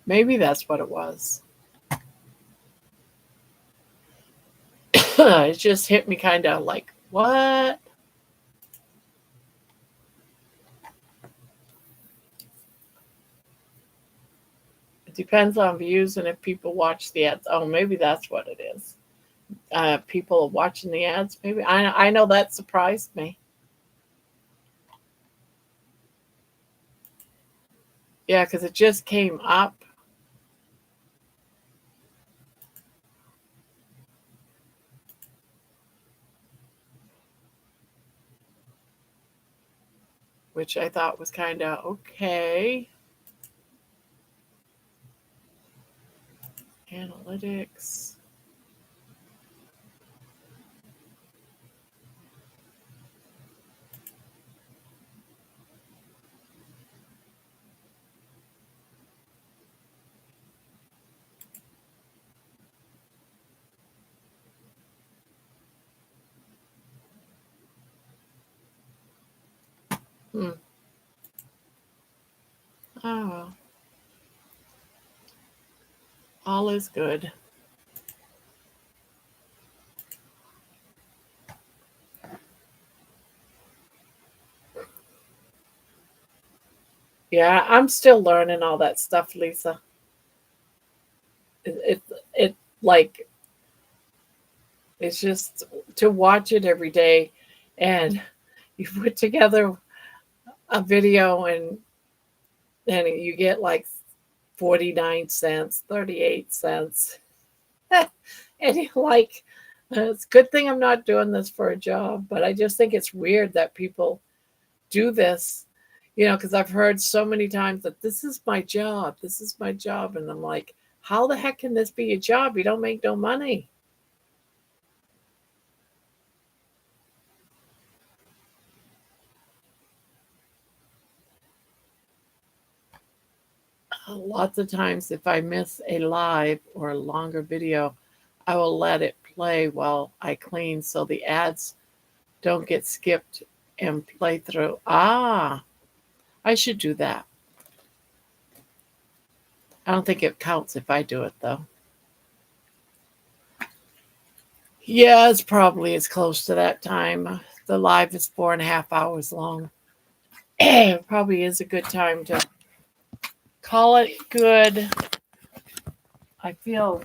Maybe that's what it was. It just hit me kind of like, what? It depends on views and if people watch the ads. Oh, maybe that's what it is. People watching the ads. Maybe I know that surprised me. Yeah, because it just came up. which I thought was kind of okay. Analytics. Hmm. Oh, well. All is good. Yeah, I'm still learning all that stuff, Lisa. It like it's just to watch it every day, and you put together a video and you get like 49 cents, 38 cents, and you're like, it's a good thing I'm not doing this for a job. But I just think it's weird that people do this, because I've heard so many times that this is my job, this is my job. And I'm like, how the heck can this be your job? You don't make no money. Lots of times, if I miss a live or a longer video, I will let it play while I clean so the ads don't get skipped and play through. Ah, I should do that. I don't think it counts if I do it, though. Yeah, it's probably as close to that time. The live is 4.5 hours long. It probably is a good time to call it good. I feel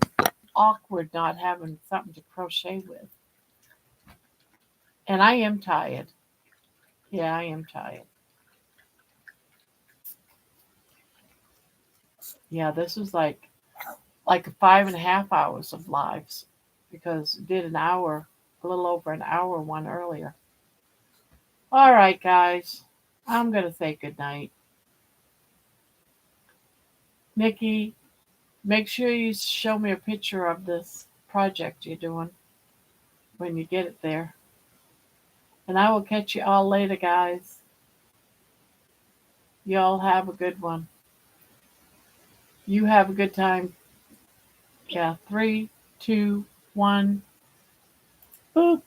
awkward not having something to crochet with. And I am tired. Yeah, I am tired. Yeah, this was like 5.5 hours of lives because did an hour, a little over an hour one earlier. All right, guys, I'm gonna say good night. Nikki, make sure you show me a picture of this project you're doing when you get it there. And I will catch you all later, guys. You all have a good one. You have a good time. Yeah, 3, 2, 1. Boop.